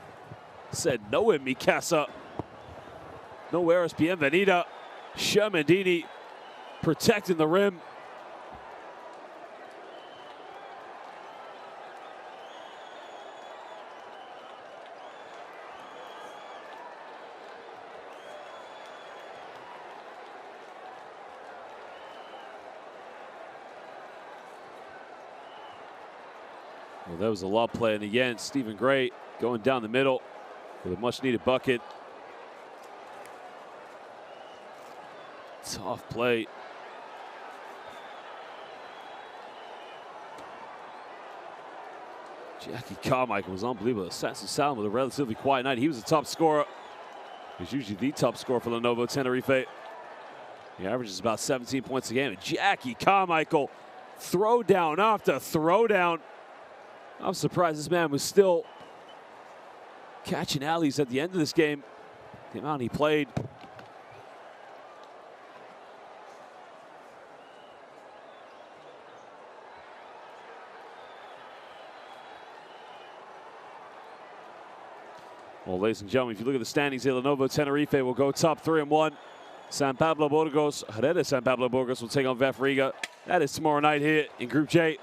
Said no en mi casa. No eres bienvenida. Sciamandini protecting the rim. Well, that was a lob play, and again, Stephen Gray going down the middle with a much-needed bucket. Tough play. Jackie Carmichael was unbelievable. Sansu Salem with a relatively quiet night. He was the top scorer. He's usually the top scorer for Lenovo Tenerife. He averages about 17 points a game. And Jackie Carmichael, throw down after throw down. I'm surprised this man was still catching alleys at the end of this game. The amount he played. Well, ladies and gentlemen, if you look at the standings here, Lenovo Tenerife will go top 3 and 1. San Pablo Burgos, Herrera San Pablo Burgos will take on VF Riga. That is tomorrow night here in Group J.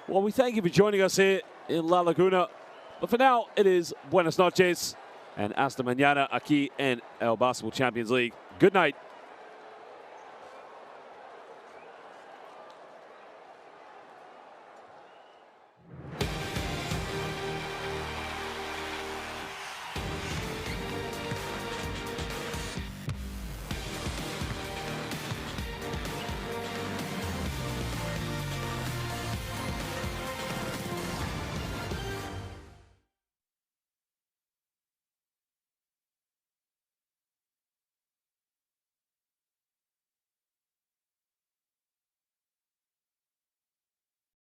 Well, we thank you for joining us here in La Laguna. But for now, it is buenas noches and hasta mañana aquí en el Basketball Champions League. Good night.